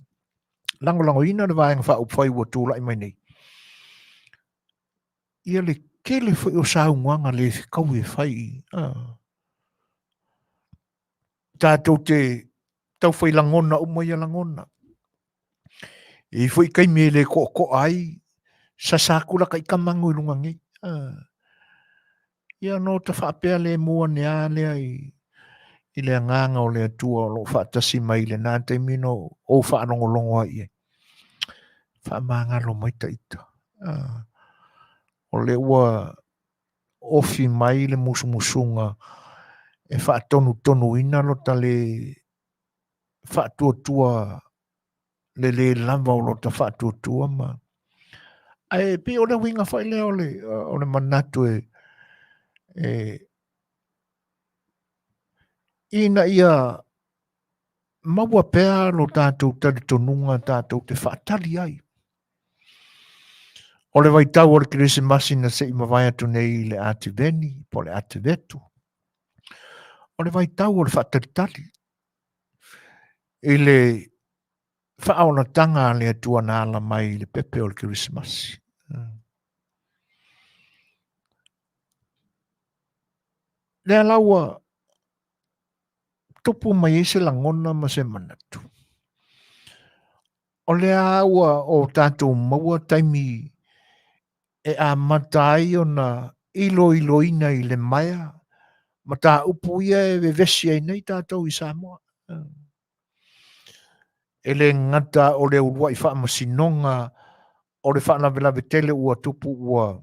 lango ina le vaenga fa upfai wa tula i mai nei. Ia le kele fo o saunga le kau e fai. Tātou te tau fai langona o mai langona. I fo i kai me le ko ai sa sakula kai kamangu i lunga ngi. Ia no ta whapea le mua ne ale i le nganga o le atua o lo whaatasi mai le nā te mino o whaanongolongo ai e. Whaamanga lo mai ta ita. O le ua ofi mai le musumusunga e whaatonu ina lo ta le whaatuatua le lamba o lo ta whaatuatua ma. Ai pe o le winga whai le o le manatu ina ia maua pea lo tātou tali tonunga tātou te whaatali ai. O le waitau o le Krismasi na se ima vai atu nei le ati veni, po le ati vetu. O le waitau o le whaatalitali. I le whaona tanga le atua na ala mai le pepe o le Krismasi. Le alaua tupu mai ese langona ma se manatu. O le aua o tātou maua taimi e a matai o na ilo ina i le maia, ma tā upu ia e vevesi ai nei tātou i Samoa. E le ngata o le urua i wha masinonga o le wha lawe tele ua tupu ua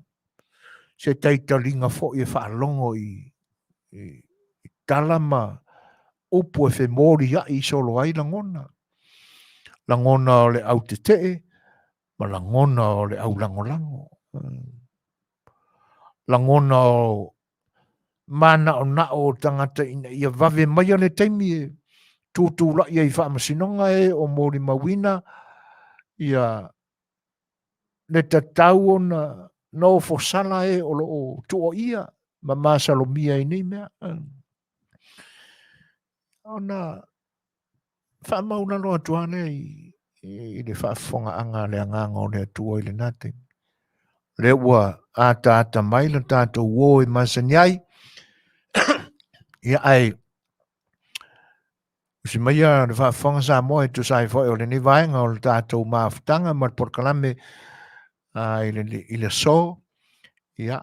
se taitalinga fo i wha longo i talama upu e whe mori ia i solo ai langona. Langona o le au te tee, ma langona o le au langolango. Langona o mana o na o tangata ia vave mai le taimi e tūtū la ia i whaamasinonga e o mori mawina ia le tatau o na no fosala e o lo tuo ia ma masalomia i nei mea. Ona whaamauna loa tuane i le whaafonga anga le anganga o le atua i le nate. Le ua ata mai le tātou uo i Masani ai. Ia ai. Si maia le whaafonga Samoa e tu sai fwoi o le ni vaenga o le tātou maafutanga ma le Polokalame i le so. Ia.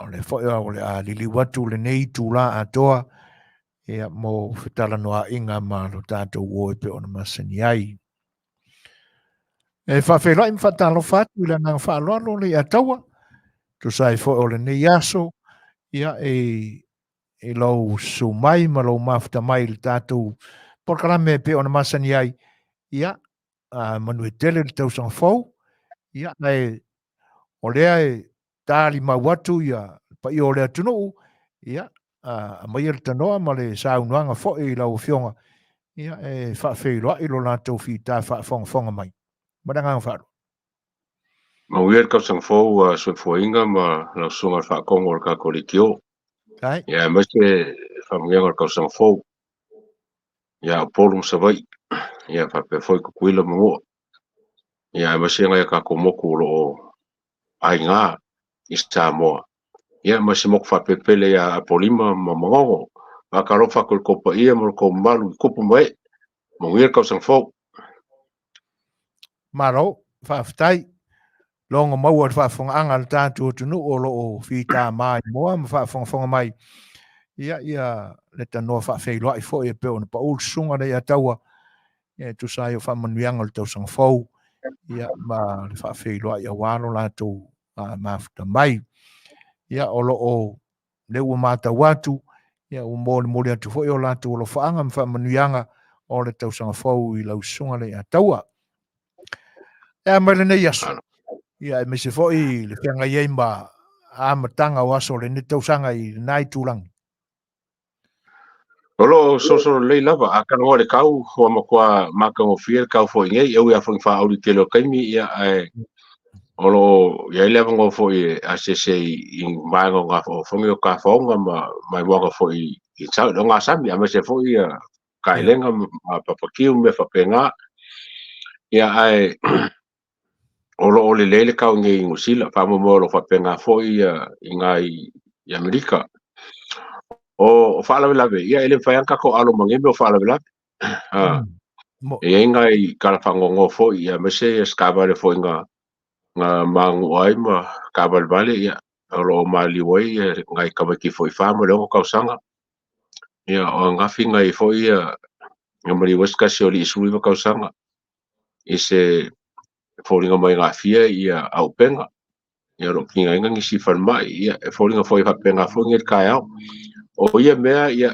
O le fwoi o le a lili watu le nei tūla atoa. Ia mo Fetalanoaga ma lo tātou uo i pe o na Masani ai. E whawhelai mi whatalo whatu i le ngang whaaloalo le Lei'ataua. Tu sai fwoi o le nei aso. Ia e lau su mai ma lau mafuta mai le tātou Polokalame pe o na Masani ai. Ia Manuia tele le Tausaga fou. Ia o lea e tāli mauatu ia pa i o lea tunuu. Ia mai le tanoa ma le saunuanga fwoi i lau fionga. Ia e whawhelai i lo lātou whita whaafonga mai. Marangang whaaro. Manuia le Tausaga fou soifuaiga ma lau sunga le whaakongo o le kakolikio. Ia mai se whamungianga le Tausaga fou. Ia o polu msawai. Ia whapea foi kukuila mangua. Ia mai se ngai kakomoku lo ai ngā i Samoa. Ia mai se moku whapepele ia a polima ma mangongo. A karo whakul kopa ia mo ko malu i kupu mai. Manuia le Tausaga fou. Maro, whaafutai. Longa maua whaafonga anga le tātou tunu o lo o whita mai moa ma whaafonga mai. Ia le tanoa whaawhelai fwoi e peo na pa ulsunga Lei'ataua. Ia tu sai o whaamanuianga le Tausaga fou. Ia ma le whaawhelai a walo lātou mafuta mai. Ia o lo o le ua mata watu. Ia o mōli atu fwoi o lātou o lo whaanga ma whaamanuianga o le Tausaga fou i lausunga Lei'ataua. Ia mai le nei aso. Ia me se fwoi le whianga iei ma amatanga o aso le ne tausanga i nai tūlangi. Olo soso lei lava a kanoa le kau hoa makua makangofia le kau foi ngei au ia foi wha auri tele o kaimi ia Olo ia le ngo foi a se in mai ngo nga fo ngi ka fo nga mai wa foi i sa do nga sa mi ama se foi ka lenga pa pa ki me fa penga ia ai olo ole lele ka ngi ngusila pa mo lo fa penga foi i ngai i Amerika o fa la ve ia ele fa ka ko alo mangi me fa la ve e ngai ka fa ngo foi ia me se skava le foi nga mangu ai ma kabal vale ia ro mali wai ngai kamaki foi famo le ko kausanga ia o ngafi ngai foi ia ngamari weska se oli sui va kausanga ise foringa mai ngafia ia au penga ia ro kinga ngi si farma ia foringa foi fa penga foi ngel kaya o ia mea ia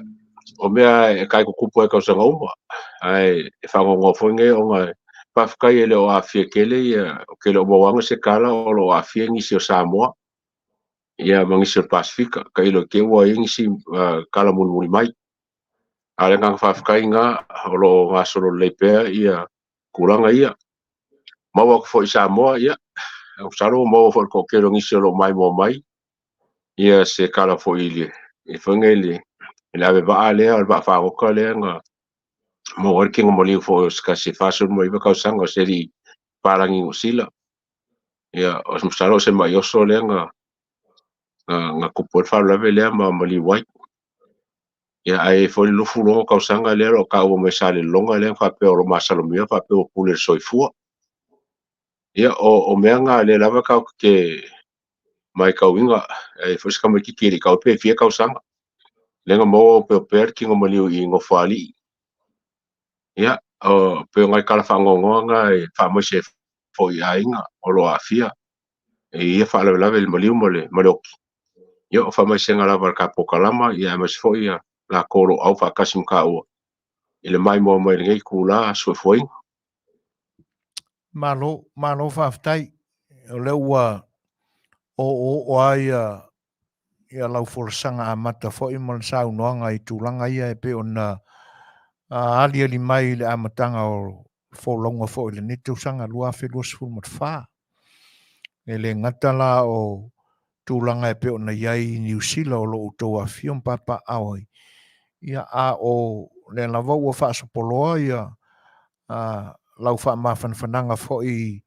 o mea e kai ko kupu e kausanga uma ai e fa ngo foi nge o ngai pafkai ele o afia kele ia kele o wanga se kala o afia ngi se Samoa ia mangi se Pasifika kai lo ke wa ngi si kala mun mai ale ngang pafkai nga o nga solo lepe ia kuranga ia mawa ko Samoa ia o saro mawa ko kele ngi se lo mai mo mai ia se kala fo ile e fangele ele ave va ale al va fa ko le nga mo working mo li fo ska se faso mo iba ka sanga seri parangi usila ia os mstaro se mai oso le nga kupol fa la vele ma mali wai ia ai fo lu fulo ka sanga le ro ka o me sale longa le fa pe o masalo mia fa pe o pule soifua ia o me nga le lava ka ke mai ka winga ai fo ska mai ki ka pe fie ka sanga le nga mo pe per ki ngo mali i ngo fali ia o pe ngai kala fa ngo nga fa mo se fo ia inga o lo afia ia fa la le mali mo le maloki ia fa mai senga la ka Polokalame ia mas fo ia la koro au fa kasim ka o ile mai mo mai ngai kula so foi malo faafetai o le ua o ai ia lau folasaga amata foʻi ma le saunoaga i tulaga ia e pe ona ali mai le amataga o folauga foʻi lenei tausaga 2.24 e le gata la o tulaga e pe ona iai niusila o loo outou afia ma papaʻao ai ia a o le lava ua faasopoloa ia lau faamafanafanaga foʻi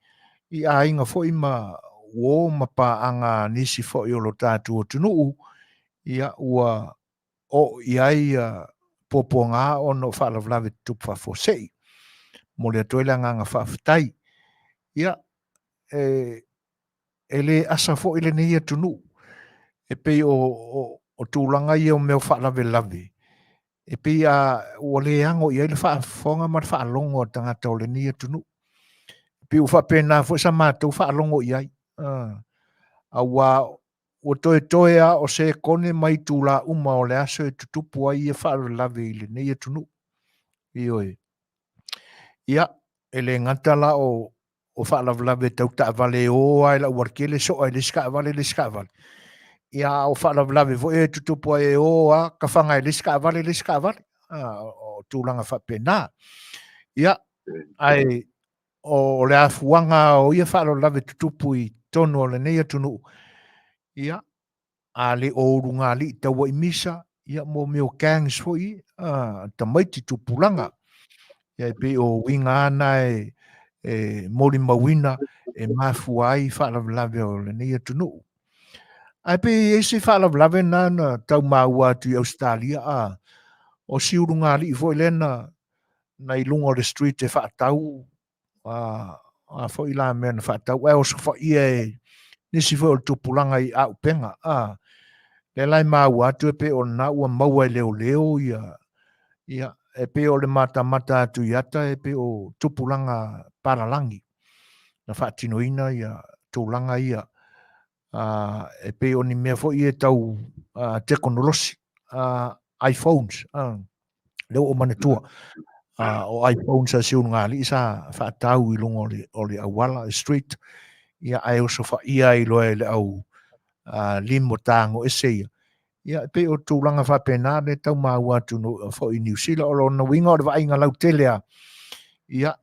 i aiga foʻi ma ua ma paaga nisi foʻi o lo tatou atunuu ia ua o iai puapuaga ona o faalavalave tutupu faafoseʻi mo le atoe le agaga faafetai ia e lē asa foʻi lenei atunuu e pei o tulaga ia o mea o faalavelave e pei ua lē ago i ai le faafofoga ma le faalogo o tagata o lenei atunuu pe ua faapena foʻi sa matou faalogo i ai auā ua toe a o se kone mai tulaʻuma o le aso e tutupu ai ia faalavelave i lenei atunuu ioe ia e le gata la o faalavelave tautaʻavale o ae laʻu alekele so ai lesi kaʻavale ia o faalavelave foʻi e tutupu ai e o a kafaga e lesi kaʻavale o tulaga faapena ia ae o le afuaga o ia faalavelave tutupu i tonu o lenei atunuu ia a le ouruga alii taua i misa ia mo meo gangs foʻi tamaiti tupulaga ia pe o uiga ana e molimauina e mafua ai faalavelave o lenei atunuu ae pe ese faalavelave na taumāua atu i Australia o siuruga alii foʻi lena na iluga o le street e faatau foʻi la mea na faatau ae o sofaia e nisi foʻi o le tupulaga i aʻupega le lai māua atu e pe ona ua maua e leoleo ia e pe o le matamata atu i ata e pe o tupulaga palalagi na faatinoina ia tulaga ia e pe o ni mea foʻi e tau tekonolosi iPhones le o manatua o iPhones a siuruga alii sa faatau i luga o le auala street ia ae o sofaia i loa e le au limo tago ese ia pe o tulaga faapena le taumāua atu foʻi niusila o lona uiga o le vaaiga lautele ia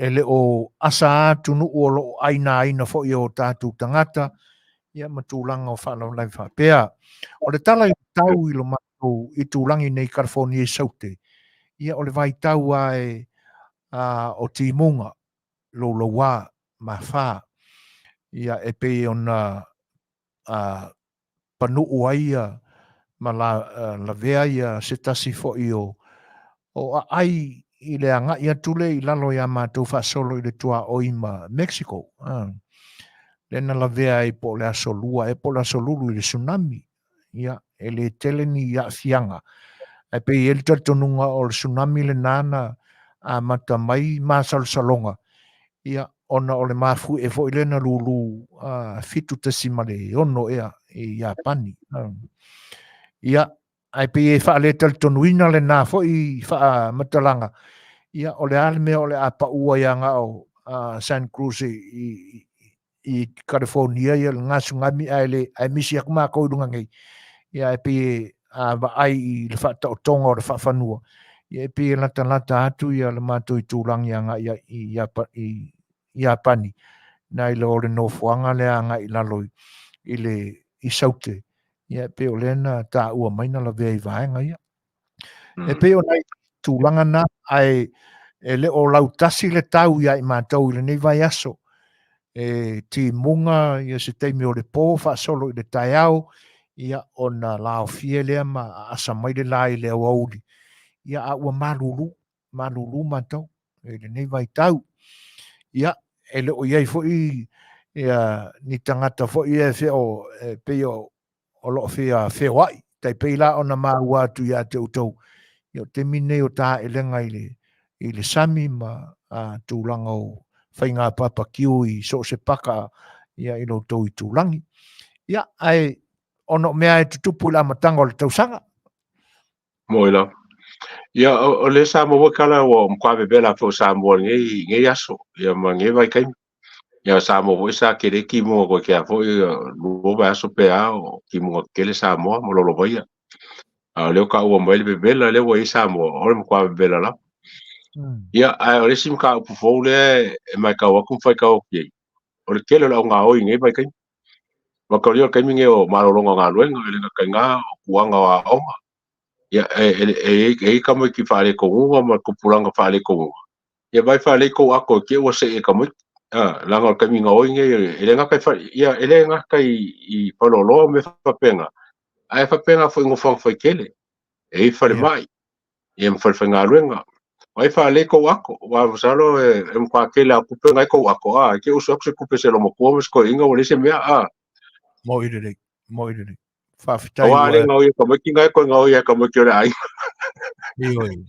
ele o asa tunu o lo aina fo i o tātou tangata, ia matulanga o whanau pea. O le tala i tau i lo mātou i tūlangi nei California saute, ia o le vai tau ai o timunga, lo wā, ma whā, ia e pe ona panu uaia, ma la vea ia se tasi fo i o ai i le anga ia tule i lalo ia mātou whasolo i le tua oima Mexico. Lena la vea e po le asolua, e po le asolulu i le tsunami. Ia, e le teleni ia fianga. E pe i el tatonunga o le tsunami le nana a mata mai maa salonga. Ia, ona o le mafu e fo i lena lulu fitu tasimale ono ea i Japani. Ia, ai pe e wha le taltonuina le nā fo i wha matalanga. Ia, o le alme o le apa ua ia ngao San Cruz i California ia ngā sungami ai misi ak mā kourunga ngai. Ia e pe wa ai i le wha tau tonga o le wha whanua. Ia e pe lata atu ia le mātou i tūrangi anga i Japani. Nā i le ore no fuanga le anga i laloi i le i saute. Ia e pe o lena tā ua maina la vea i vaenga ia. E pe o nei tūranga na ai e le o lautasi le tau ia i mātou i le nei vai aso. E ti munga ia se teimi o le pō wha solo i le tai au ia o na lao fie lea ma asa mai le lai le au auri. Ia a ua malulu mātou e le nei vai tau. Ia e le o iei fo i ni tangata fo i e feo pe o lo Fai'oa tai peila o na maua atu ia te utou. Ia te mine o tā e lenga i le sami ma tūlanga o whainga papa kiu i so se paka ia i lo tau i tūlangi. Ia, ai, ono mea e tutupu la matanga o le Tausaga. Moila. Ia, o le Samoa kala o mkwawe bela fo Samoa nge aso. Ia, ma nge vai kaimi. Ia, Samoa isa kere ki mua koe kia fo i luoba aso pea o ki mua kele Samoa mo lolo vaia. Leo ka ua maile bela leo i Samoa, ore mkwawe bela la. Ia, ai, o le sim ka upu fau le e mai ka wakum fai ka o kiei. O le kele la o ngā oi nge vai kaimi. Wakauri o kaimi nge o marolonga ngā luenga, e lenga kai ngā o kuanga wa onga. Ia, e kama ki whaare ko unga, ma kupuranga whaare ko unga. Ia, vai whaare ko ako, ke ua se e kama langa o kaimi ngā oi nge, e lenga kai whaare, ia, e lenga kai i whaloloa me whapenga. Ai whapenga fo ingo whang whai kele. E whare mai. Ia, mwhare whai ngā luenga. Vai whaare ko ako, wa wasalo e mkwa kele a kupe ngai ko ako, ke usu ako se kupe se lo makua, mesko inga wale se mea, Mo irere. Whawhitai Awa ale ngau ia kamaki ngai ko ngau ia kamaki ore ai. Ioi.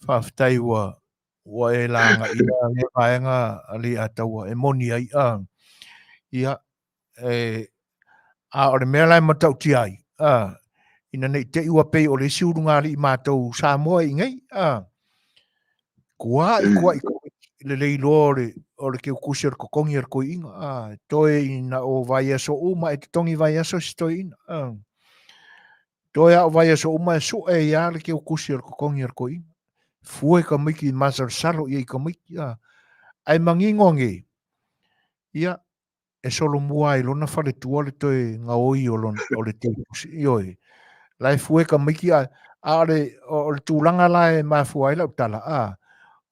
Whawhitai ua e langa ia e vaenga a Lei'ataua e moni ai ia a ore mea lai matau ti ai ina nei te iwa pei o le siurunga li i mātou Samoa i ngai kua i le leilo o le keu kusi ar kokongi ar koi inga toe ina o vai aso uma e te tongi vai aso si toi ina toe a o vai aso uma e su e ia le keu kusi ar kokongi ar koi inga fue ka miki masar salo i ka miki ai mangingo nge ia e solo mua i lona whare tua le toi ngā oi o le te kusi ioi lai fue ka miki o le tūlanga lai ma fuai lau tala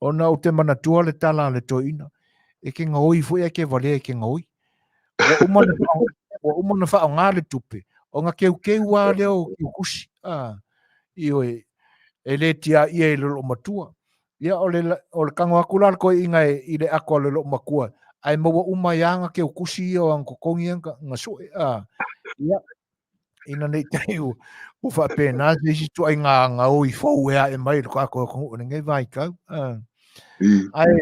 ona o te manatua le tala le toina e ke ngoi fu e ke vale e ke ngoi o umana fa ngā le tupe o ngā keu a leo ki kusi io e le tia ia i lo matua ia o le kango akula ko inga i le ako le lo makua ai maua uma yanga ke kusi o ang kokongi nga so ia ina nei teu o fa pena se tu ai nga o i fo e mai ko ko ngai vai ka ai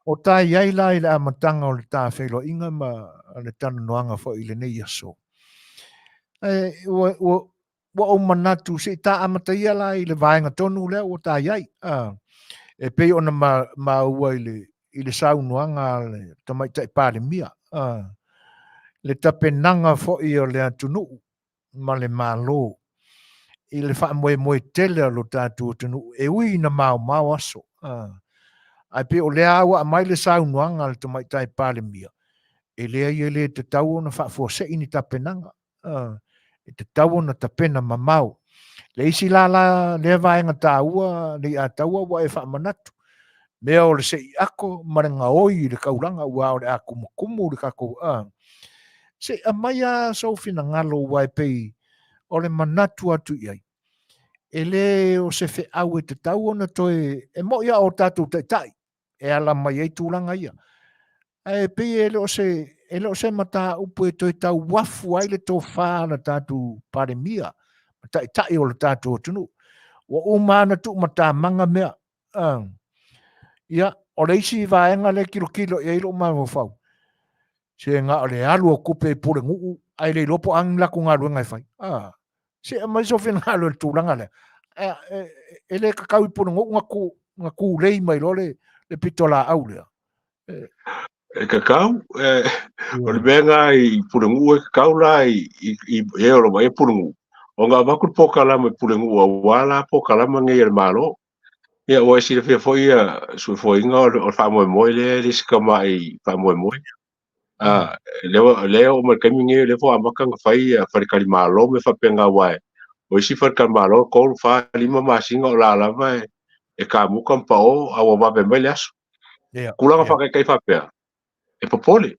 o tai ai lai la matanga o le tawhelo inga ma le tana noanga fo i le nei aso. Wa o manatu se ta amata ia la i le vaenga tonu lea o tai ai. E pei ona ma ua i le sau noanga le tamaita i pāre mia. Le tapenanga fo i o le atunu ma le malo. I le wha moe tele lo tātua tunu e ui na mau aso. ai pe o lea ua mai le saunoaga le tamaitai palemia e lea ia le tatau ona fa'afuase'i ni tapenaga e tatau ona tapena mamao le isi lala lea vaega tāua Lei'ataua ua e fa'amanatu mea o le se'i ako ma le gaoi le kaulaga ua o le a kumukumu le kakou se amai a soufinagalo ua e pei o le manatu atu i ai e lē o se fe'au e tatau ona toe e mo ia o tatou taʻitaʻi e ala mai ai tulaga ia e pei e le o se mataupu e toe tauafu ai le tofā na tatou palemia taʻitaʻi o le tatou atunuu ua uma ana tu'umatamaga mea ia o le isi vaega le kilokilo i ai lo'u mafafau se nga o le alu o kupe pule ngu'u ai le lopo ang laku ngaluenga e fai se mai so finalo le tulaga le e le kakau i pule ngu'u ngaku lei mai lo le pitola au le e kakau o le benga i pule ngu'u e kakau la i e o lo mai pule ngu'u o ngā waku Polokalame pule ngu'u wala Polokalame ngai le malo ia o esi le fia foi su foi nga o fa mo le skama i fa mo le o ma kemi le fo amaka nga fai fa kali malo me fa penga wai o isi fa kali malo ko fa lima masinga o la vai e ka mu kan pa o a wa be mai aso kula fa kai fa pe e popole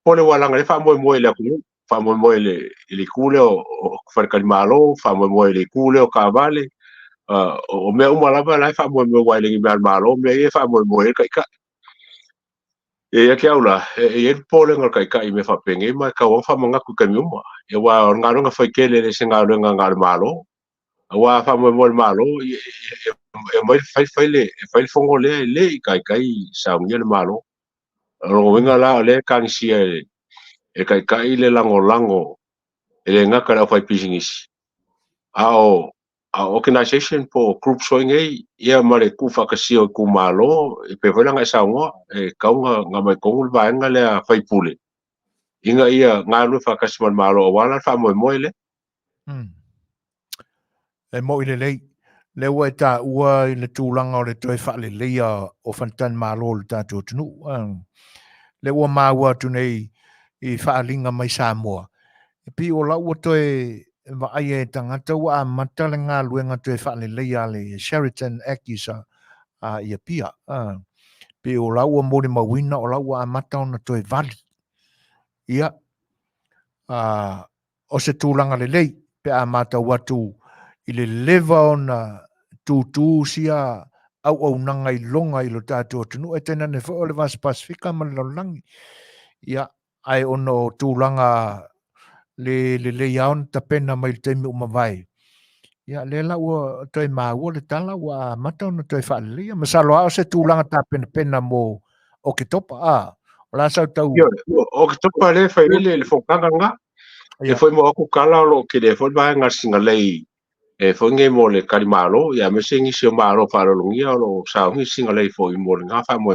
wala nga le fa mo le ku fa mo le kule o fa kali malo fa mo le kule o ka vale o me uma lava lai fa mo wai le ngi malo me e fa mo e kai ka e ke aula e pole ngal kai kai me fa penge ma ka wa fa manga ku ka nyuma e wa nga nga fa kele le singa lo nga malo wa fa mo malo e mai fa le fongo le kai kai sa ngi le malo ro nga la le kan si e kai kai le lango e le nga ka fa pisingis a organization po group soingai ia mare ku fakasio ku malo e pe vela nga saunga e kaunga nga mai kongul vaenga le fai pule inga ia nga lu fakasman malo wala fa mo le e mo ile le ua ta ua i le tūlanga o le toi fa le leia o fantan malo le tātou tunu le ua maua tu nei i fa linga mai Samoa e pi o la ua toi va ai e tangata ua mata le ngā luenga toi fa le leia le Sheraton Akisa ia pia pi o la ua mori mawina o la ua mata ona toi vali ia o se tūlanga le lei pe a mata watu i le leva ona tūtū sia au nanga i longa i lo tātou tunu e tēnā ne fo o le Vas Pasifika ma le laulangi ia ai ono tūlanga le iaon tapena mai le teimi umawai ia le la ua toi maua le tala ua mata ona toi whaalea masalo ao se tūlanga tapena pena mo o ke topa o la sau tau o ke topa le fai le fokanga nga e foi mo aku kala lo ke le foi ba nga singa lei e foi nge mo le kali malo ya me singi si malo fa lo ngia lo sa ngi singa lei foi mo nga fa mo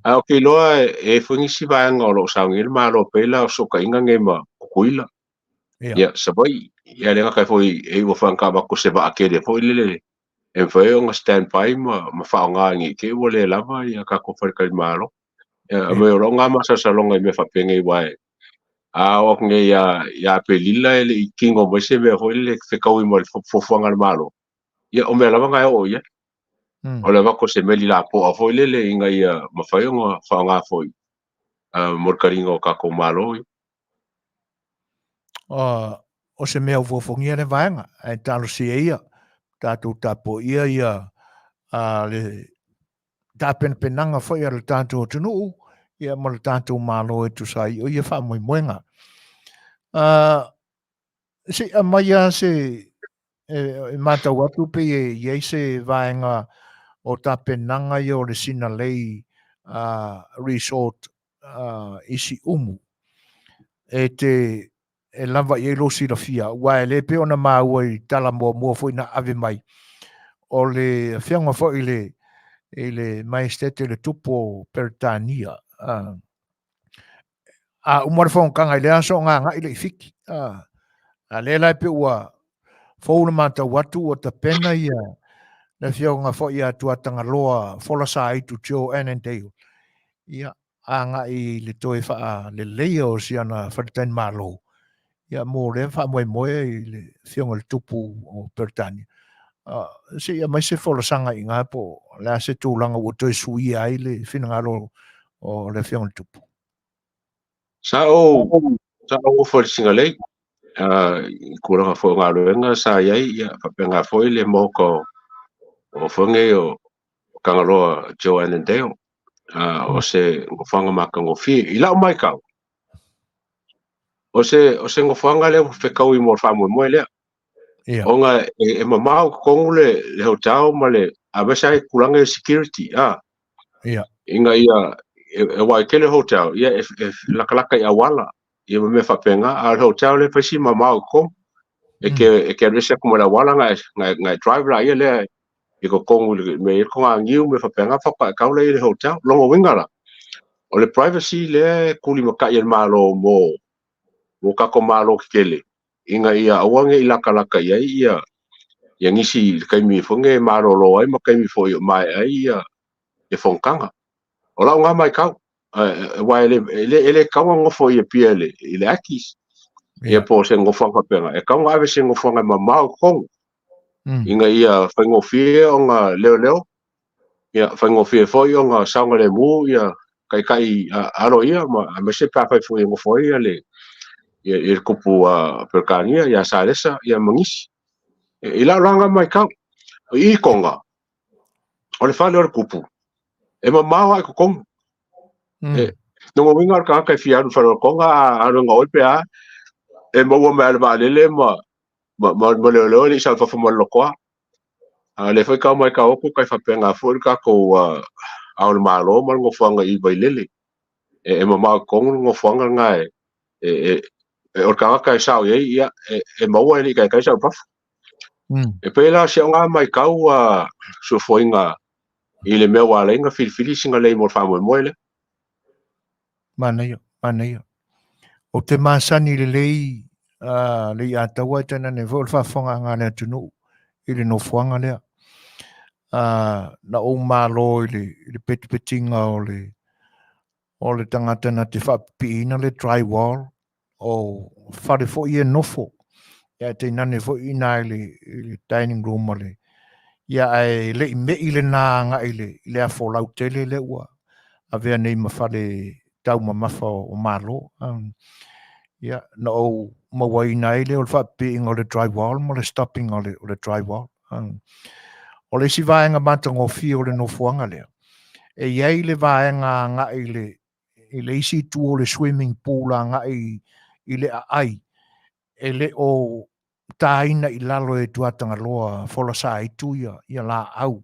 a o ke lo e foi ngi si ba nga lo sa ngi malo pela so ka inga nge ma kuila ya sabai ya le ka foi e wo fa ka ba ko se ba ke le foi le e foi nga stand by ma fa nga ngi ke wo le lava ya ka ko fa kali malo ya me ro nga ma sa longa me fa penge wai o nge ya pelila ele kingo mo se me ho le fe kau mo fo ngal malo ya o me la nga o ya o le va ko se meli la po fo le inga ia ma fa nga fa nga fo mo karingo ka ko malo o se mea ufofongia le vaenga e talo si ia tātou tapo ia le tāpenpenanga foi a le tātou tunu ia ma le tātou malo e tu sai o ia wha moi moenga se a mai a se e mata watu pe e se vaenga o tāpenanga i o le sina lei resort isi umu e te e lava i lo si la fia wa le pe ona ma i tala mo foi na ave mai o le fianga foi le maestete le tupo pertania umar fon kanga le aso nga ile fiki le la pe wa fo na mata watu o ta pena ia Le fionga fo ia tuatanga loa folasa i tu tio enenteo. Ia anga i le toe wha le leo si ana whataten malo. Ia mō le wha moe i le fionga le tupu o Pertania. Se ia mai se folasanga i ngā po le se tūlanga o toi sui ai le whinangaro o le fionga le tupu. Sa o whalisinga lei. Kuranga fo ngā ruenga sa iai ia whapenga foi le moko o whange o kangaroa Joe Annandale. O se ngofanga maka ngofi i lau mai kau. O se ngofanga le whekau i mor whamu moe lea. O ngā e mamau kongu le hotau ma le awesai kulanga security. Inga ia e wai kele hotel ia e lakalaka i awala. Ia me whapenga a hotel le whasi mamau kongu. E ke resa kuma la wala ngai drive la ia le i ko kongu me i konga ngiu me whapenga whapa kau le i le hotel. Longo wingara. O le privacy le kuli maka i malo mo kako malo kele. Inga ia awange i laka ia ngisi kaimi funge malo lo ai ma kaimi fo mai ai ia e fonkanga. O la nga mai kau. Wa ele kau ngofo ia pia le akis. Ia po se ngofanga penga. E kau ave se ngofanga mamau kong. Inga ia whaingofie o nga leo. Ia whaingofie foi o nga saunga le mu ia kai aro ia ma se papa foi ngofo ia le ia kupu perkania ia salesa ia mangisi. Ila ranga mai kau. I konga. O le whale o le kupu. E mamau ai kong. Nunga wingar ka kai fiaru whale o konga a runga oipe a. E maua mea le maalele ma leo ni salfa fuma lokoa. Le whai kau mai ka opo kai whapenga fuori ka ko au le malo ma ngofanga i vailele. E mamau kong ngofanga ngai. O ka kai sao ia e maua ni kai sao pafu. E pela se nga mai kau so foinga i le mea wala inga filifili singa lei mor whamoe moele. Manea. O te Masani le lei Lei'ataualetaua ne vo whafonga ngā lea tunu i le no fuanga lea. Na o malo i le petipetinga o le tangata na te whapiina le drywall o whare fo i e nofo. Ia te nane fo i nai le dining room le. Ia ai le me i le nanga i le a folau tele le ua. A vea nei ma whare tau ma mafa o malo. Ia na o mawai nai le o le whapiinga o le drywall mo le stopping o le drywall. O le si vaenga matang o fi o le nofuanga lea. E iei le vaenga nga i le isi tu o le swimming pool nga i le ai. E le o taina i lalo e tuatanga loa folasa i tu ia la au.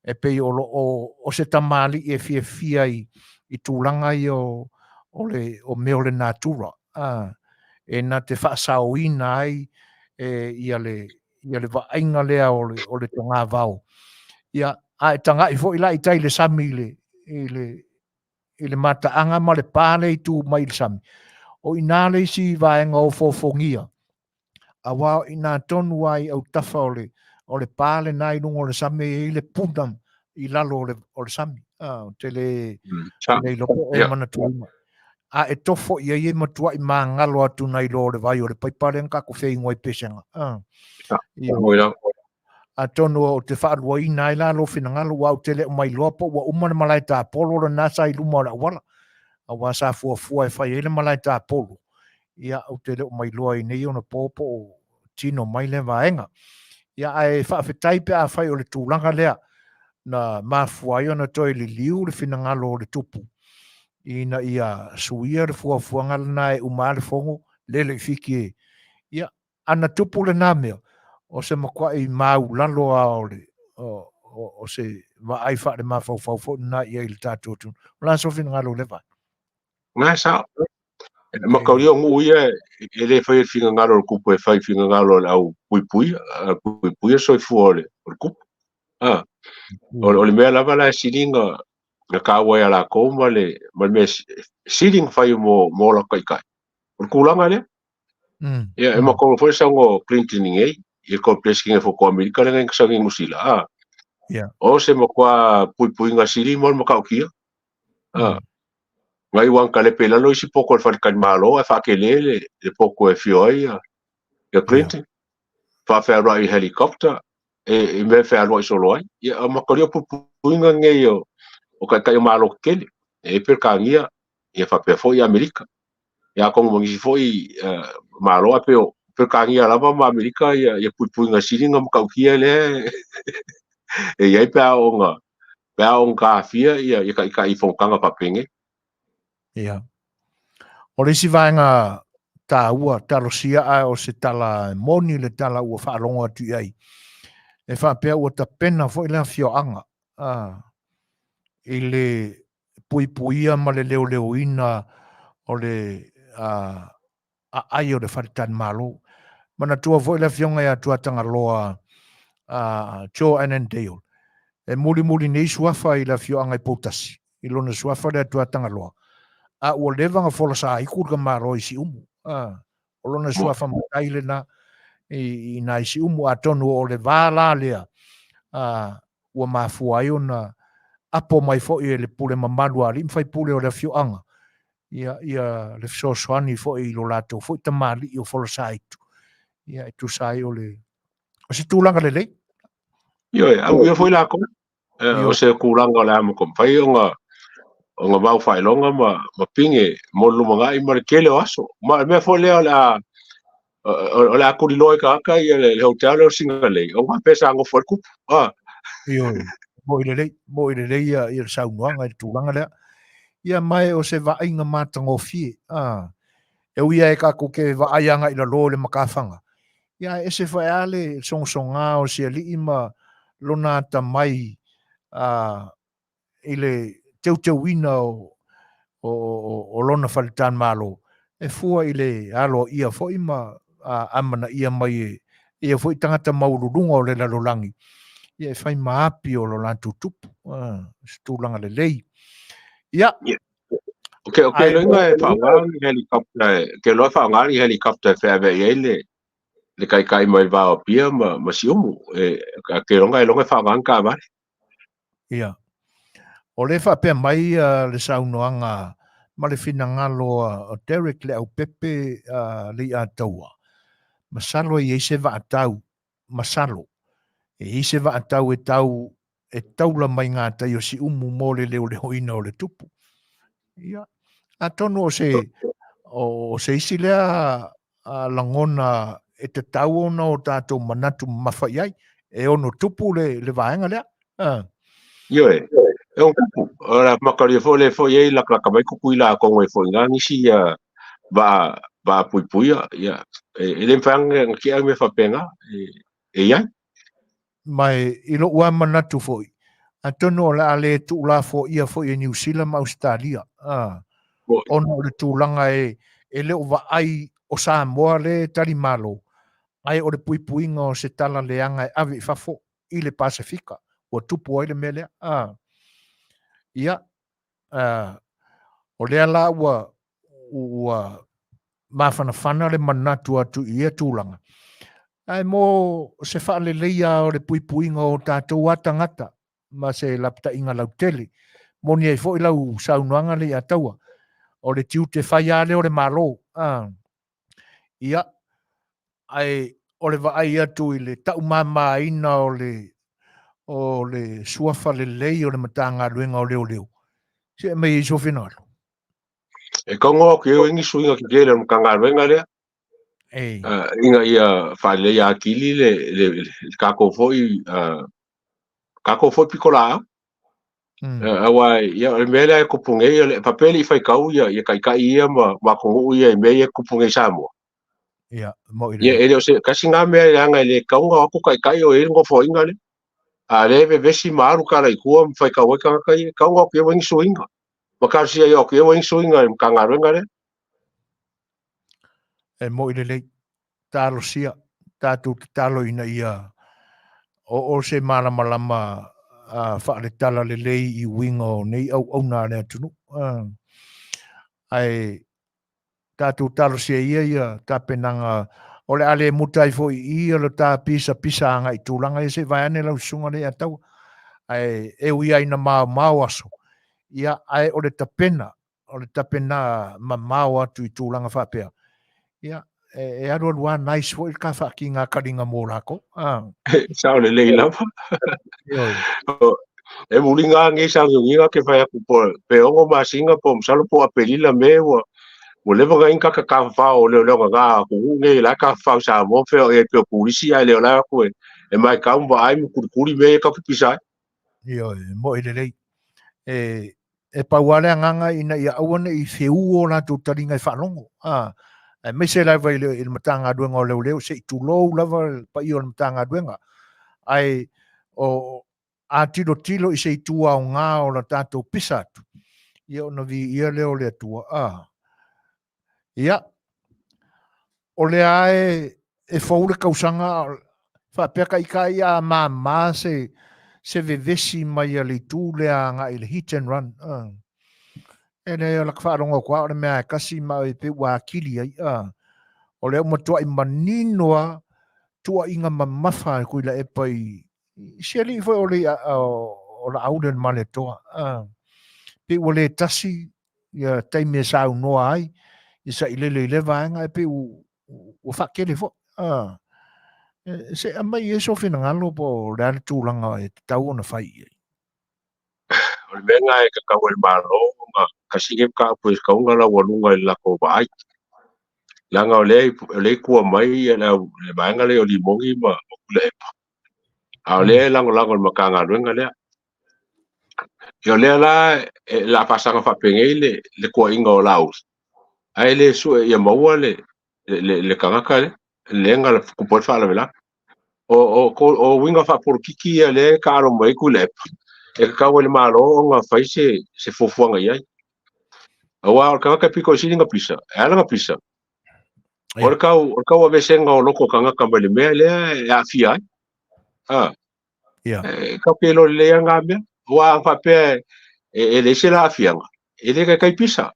E pei o se tamali e fia i tūlanga i o meo le natura. E na te whaasau ina ai ia le vainga lea o le tonga vau. Ia ai tanga i fo ila i tai le sami i le mataanga ma le pāle i tū mai le sami. O ina le si vaenga o fofongia. A wao ina tonu ai au tafa o le pāle nai lungo le sami i le punam i lalo o le sami. Te le loko e mana tuima. A e tofo ia i matua i maa ngalo atu nai lo le vai o le paiparen ka ko fei ngoi pesenga. A tonu o te whaarua i nai la lo fina ngalo wau tele o mai lopo wa umana malai ta polo le nasa i luma o la wala. A wa sa fua e whai ele malai ta polo. Ia au tele o mai loa i nei o na popo o tino mai le vaenga. Ia ai whaafetai pe a whai o le tūlanga lea na mafuai o na toi li liu le fina ngalo o le tupu. Ina ia suia le fuafuanga lana e umare fongo lele fiki e. Ia ana tupu le namea o se makua i mau lalo a o se vaai wha le mafau na ia i le tātou tunu. Ola so fina ngalo le vai. Ngā sao. Makauria ngu ia e le whai finga ngalo le kupu e whai finga ngalo le au puipuia soi fua o le kupu. O le mea lava la siringa na kāwai ala kou ma le mea siringa whai mo la kai. O le kulanga le. Ia e makauria whai sango clean cleaning ei. ia complex kinga fo ko Amerika le ngai sangi musila Yeah. o se mo kwa pui nga siri mo makaukia ngai wang kale pela lo si poko fa kan malo fa kelele le poko e fioi ya Clinton fa fa rai helicopter e me fa rai solo ia makoria pui nga ngai o kai malo kele e per kangia ia fa pe foi Amerika ia ko mo ngi foi malo apeo per kangia lava ma Amerika ia pui nga siri nga makaukia le e ia pa onga fia ia kai fongkanga papenge Ia. O le si vaenga tā ua talosia ai o se tala moni le tala ua whaalonga atu ai. E whapea ua ta pena fo i lea fioanga. I le puipuia ma le leo ina o le ai o le wharitan malo. Mana tua fo i lea fionga ia tua tanga loa Joe Annandale. E muli nei suafa i lea fioanga i potasi. I lona suafa lea tua tanga loa. Ua levanga fola sa iku ka maro i si umu. O lona suafa mataile na i na i si umu atonu o le vala lea. Ua mafua ai ona apo mai fo i le pule mamalu ali mwhai pule o le fioanga. Ia le fisosoani fo i lo lato fo i tamali i o fola sa itu. Ia itu sai o le o si tūlanga le lei. Ia fo i lako. O se kūlanga le amo kompai o nga mau whailonga ma pinge mo lumanga i marekele o aso. Me fo leo o le akuri loe ka aka i le hotel o Singalei. O nga pesa ango fo kupu. Mo i le lei i le saunuanga i tūlanga lea. Ia mai o se vainga mātango fie. E uia e kako ke vaaianga i la lo le makawhanga. Ia e se whae ale songa o se ali ima lona ta mai i le teu ina o lona whalitan malo. E fua i le alo ia fo ima amana ia mai ia fo i tangata maururunga o le lalolangi. Ia e whai maapi o lo lantu tupu. Stūlanga le lei. Ia. Okay, lo inga e whaangali helicopter, ke loa whaangali helicopter whaewe i le kai mai wao pia ma si umu. Ke longa e longa whaangali ka mare. Ia. O le whapea mai le saunoanga ma le finangalo o Derek le au pepe Lei'ataua. Masalo i eise vaatau. Masalo. E eise vaatau e taula mai ngātai o si umu mo le leo le hoina o le tupu. Ia. A tonu o se isi lea langona e te tau ona o tātou manatu mawhai ai. E ono tupu le vaenga lea. Ia e on kupu. Ora makaria fo le fo iei laka mai kupu i la kongo e fo ingani si ba puipuia. Ia. E le mwhanga kia me whapenga. E iai. Mai ilo ua manatu foi. A tonu o la ale tu la fo ia fo i New Zealand ma Australia. Ono le tūlanga e leo wa ai o Samoa le tari malo. Ai o le puipuinga o se tala leanga e avi fafo i le Pasifika. O tupu ai le melea. Ia. O lea la ua mawhanawhana le manatu atu i e tūlanga. Ai mo se wha le leia o le puipuinga o tātou atangata. Ma se lapta inga lautele. Moni ai fo i lau saunuanga Lei'ataua. O le tiu te whai ale o le malo. Ia. Ai o le vaai atu i le tau mama ina o le suafa le lei o le matanga luenga o leo. Se mai iso whenalo. E kongo ki o ingi suinga ki kele mkanga luenga lea. Inga ia whale ia kili le kako foi pikola. Awa ia le mele e kupunge ia papeli fai kau ia kai ia ma kongo ia e mea kupunge Samoa. Ia, mo i le. Ia ele o se kasi ngā mea leanga le kaunga aku kai o e ngofo inga le. A le vesi maru kala i kua fai kau e kai kaunga o kia wengi suinga. Makarsia ia o kia wengi suinga mkanga luenga le. E mo i le talo sia, tātou te talo ina ia o se malama whaare tala le lei i winga o nei au nā rea tunu. Ai tātou talo sia ia tā penanga O le ale mutai fo I o le tā pisa anga I tūlanga I se vai ane lau sunga le atau. Ai e ui ai na mau aso. Ia ai o le tapena mau atu I tūlanga whapea. Ia e aro lua nice fo I ka whaki ngā karinga mō lako. Sao le lei lava. E mulinga nge sa nginga ke fai aku po pe ongo masinga po msalo po apelila mewa. Mo le vanga inka ka fa o le nga ku nge la ka fa sa mo fe e pe polisi ai le la ku e mai ka mba ai mu kuri me ka pisa. Yo mo ile lei. E pauale nganga ina ia awana I feu la tu taringa I whanongo. E me se lava I le matanga duenga o leo se tu lou lava pa I o matanga duenga. Ai o a tilo I se tua o ngā o la tātou pisa atu. Ia o na vi ia leo le atua. Ia. O le ae e faule kausanga whapeka I ka ia mā se vevesi mai a le tū lea ngā I le hit and run. E ne la whaarongo kua o le mea kasi mai pe wā kili ai. O le umatua I maninoa tua inga mamafa kui la e pai. Se li foi o le o la auden ma le toa. Pe o le tasi ia taime sa noa ai. Isa I le vaenga e pe u whakele fo. Se amai e so fina ngalo po le ane tūlanga e tau ona whai ai. O le menga e ka kawe maro ka sige ka po ka unga la walunga I lako vai. Langa o le kua mai e le vaenga le o limongi ma o le epa. A o le lango makanga ruenga lea. Yo le la pasanga whapengei le kua inga o laus. Ai le su ia maua le kangaka le nga le kupoi whala vela. O winga whaporo kiki le ka aro mai ku le e ka kawa le malo o ngā whai se fofuanga iai. Awa o kangaka piko I siringa pisa, e alanga pisa. O le kau a vesenga o loko kangaka mai le mea lea e Afiafi. Ka pelo le anga mea, wa whapea e le se la Afianga. E le kai pisa.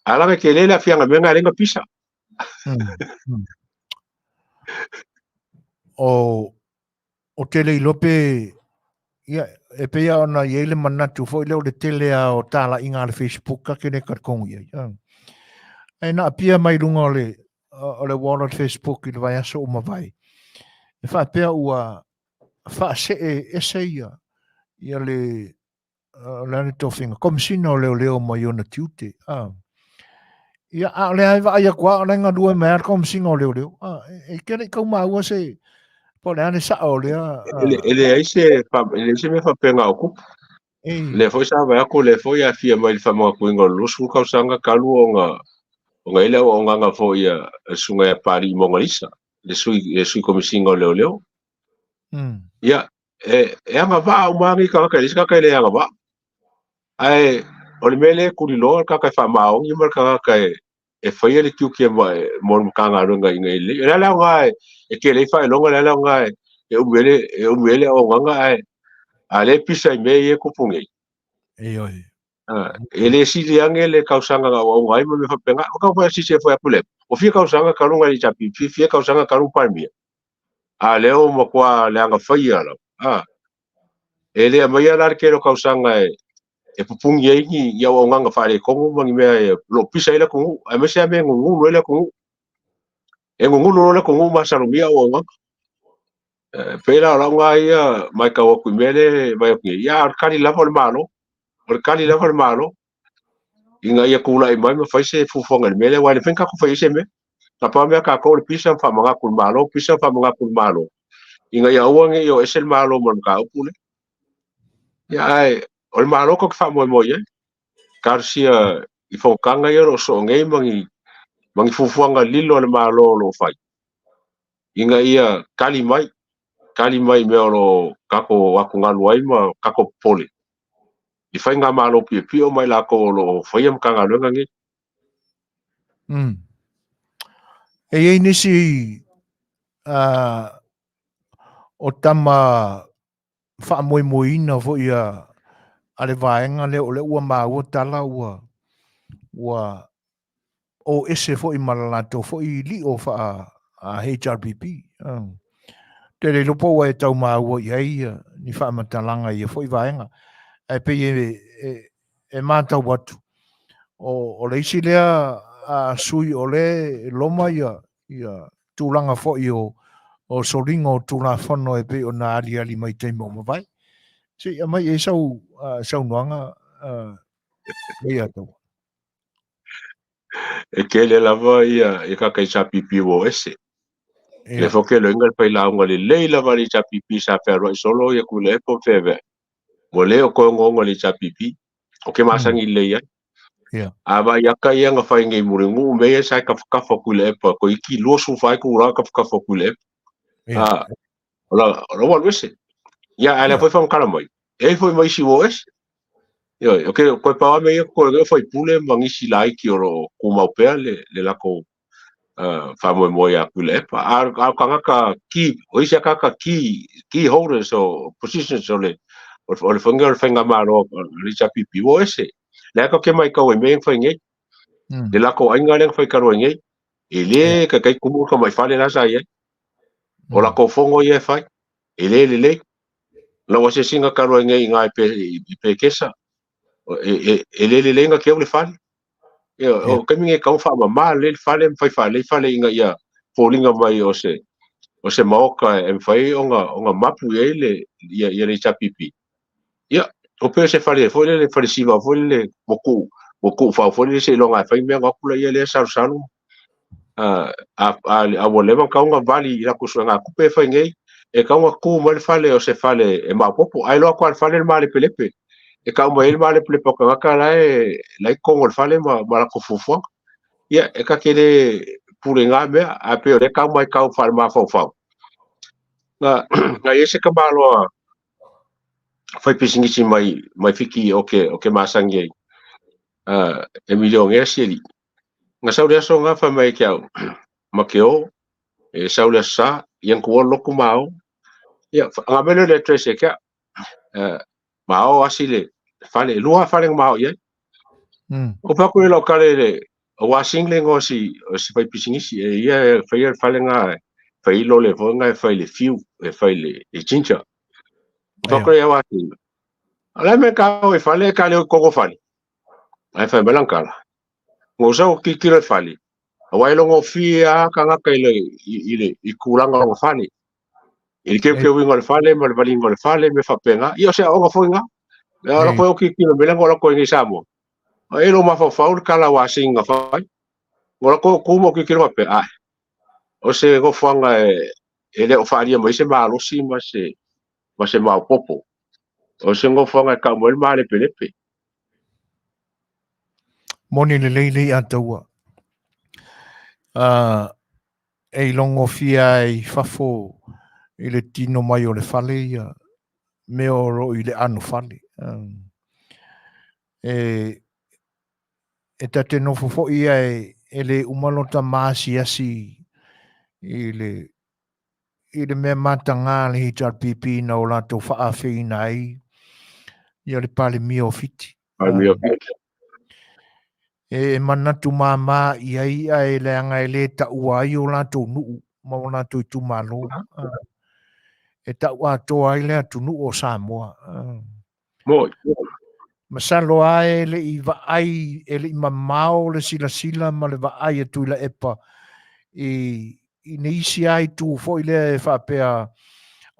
Alanga ke le Afianga mea ngā renga pisa. O tele I lope ia e pe ia ona I le manatu fo I leo le tele o tala inga le Facebook ka kene karkongu ia. E na pia mai runga o le wallet Facebook I le vai aso o mawai. E wha pia ua wha se e se ia le ane tofinga. Komisina o leo mai ona tiute. Ia a le ai vai a kua renga dua mea komisina o leo. E kene kau maua se po le ane sa o lea. Ele ai se me whapea ngā oku. Le foi sa vai ako le foi a fia mai le whamua kuinga lusu kausanga kalu o ngā ele o nganga foi a sunga e pari monga isa. Le sui komisina o leo. Ia, e anga vaa umangi kaka elisa kaka ele anga vaa. Ai, o le mele kurilo kaka whamao, ima kaka e whaia le tiu kia mo mkanga runga inga ele. E lala ngai, e ke le whai longa lala ngai, e umele o nganga ai, a le pisa I mei e kupungei. E le sili ange le kausanga o ngai ma me whapenga, o kau whai sisi e whai apule. O fia kausanga karunga I chapi, fia kausanga karung palmia. A leo makua le anga whaia lau. E le mai ala kero kausanga e pupungi ai ni ia o nganga whare kongu mangi mea lo pisa ila kongu. Ai mese ame ngungu lo ila kongu. E ngungu lo ila kongu masarumia o nganga. Pela o launga ia mai ka waku mele mai o kia. Ia arkari lava le malo. Arkari lava le malo. Inga ia kula I mai ma whaise fufonga le mele. Wai le whenka ku whaise me. Ta pa mea ka kou le pisa whamanga kul malo. Pisa whamanga kul malo. Inga ia uange I o esel malo man ka upule. Ia ai, o le maloko ke whamoe ai. Karsia I whokanga ia ro so ngei mangi fufuanga lilo le malo lo whai. Inga ia kali mai mea lo kako waku ngalu ai ma kako pole. I whai ngā malo pio mai lako lo whai am ka ngalu ngangi. E ei nisi o tama whaamoemoina fo ia ale vaenga le o le ua maa tala ua o ese fo I malalato fo I li o wha HRPP. Te le lopo e tau maua i ai ni whamatalanga i a fwoi vaenga. E pe e mātau watu. O le isi lea sui o le loma ia tūlanga fwoi o soringa o tūlanga whano e pe o nā ali mai teimo mawai. Si, mai e sau noanga Lei'ataualetaua. E ke le lava ia e ka kai sa pipi wo ese. Le foke lo ingal pai launga le lava li sa pipi sa ferro solo ia ku le po feve. Mo le o ko ngonga li sa pipi. O ke masangi le ia. Ava ia ka ia nga fai ngai muringu me e sa ka ku le po ko iki lo su fai ku ra ka ku le. Ola wa wese. Ia ala foi fam kala mai. E foi mai si wo ese. Yo, okay, ko pa me ko foi pule mangisi lai ki oro ku mau pe le la ko fa mo ya pule pa a ka ki o isa ka ki holders o positions so le o le finga malo le chapi pivo ese le ka ke mai ka o me foi ngai le la ko ainga le foi ka ro ngai ele ka kai ku ka mai fale la sa ye o la ko fongo ye fai ele lo wa se singa ka ro ngai ngai pe kesa ele nga ke o le fale o kemi ka fa ma le fale fale inga ia polinga mai o se maoka e fai onga mapu ele ia le chapipi ia o pe se fale foi le fale siva foi le boku fa foi le se longa fai me nga kula ia le salu a volema ka unga vali la kusuanga ku pe fai ngai e ka unga ku mal fale o se fale e ma popo ai lo kwa fale mal pelepe e ka mo el mal pelepe ka la ko fale ma ko fufu ia e ka kele purenga me a pe o le ka mai ka fa ma fa na ese ka malo fai pisingisi mai fiki o ke masangi Emilio ngeseli nga sauria so nga fa mai kia makeo e sauria sa yang ko loku mau ia nga mele le trese kia mau asile fale lua fale mau ia o pa ko lo kale le washing le ngosi fai pisingisi e ia fai nga fai lo le vonga fai le fiu e fai le chincha pa ko ia wati ala me ka o fale ka le ko fale ai fai balankala ngo sa o ki le fale wai lo ngo fia ka nga kai le i kulanga ngo fale il ke winga le fale mal balingo le fale me fa penga io se o ngo foinga ala ko ki le belango la ko ngi samo ai lo ma fa faul kala washing nga fai ngora ko mo ki ma pe ai o se go fanga ele o faria mai se malo si ma se ma popo o se go fanga ka mo el male pelepe moni le Lei'ataua e longo fia i fafo i le tino mai o le fale ia me o ro i le anu fale e tate no fofo ia e le umalota maasi asi i le mea matanga le HRPP na o lato Faafi nai ia le pale mio fiti e manatu mama ia e le anga e le taua i o lato nuu ma o lato i tumalo e taua atoa i le atu nuu o Samoa masalo ai le i vaai e le i mamao le sila ma le vaai e tuila epa i ne isi ai tu fo i le whapea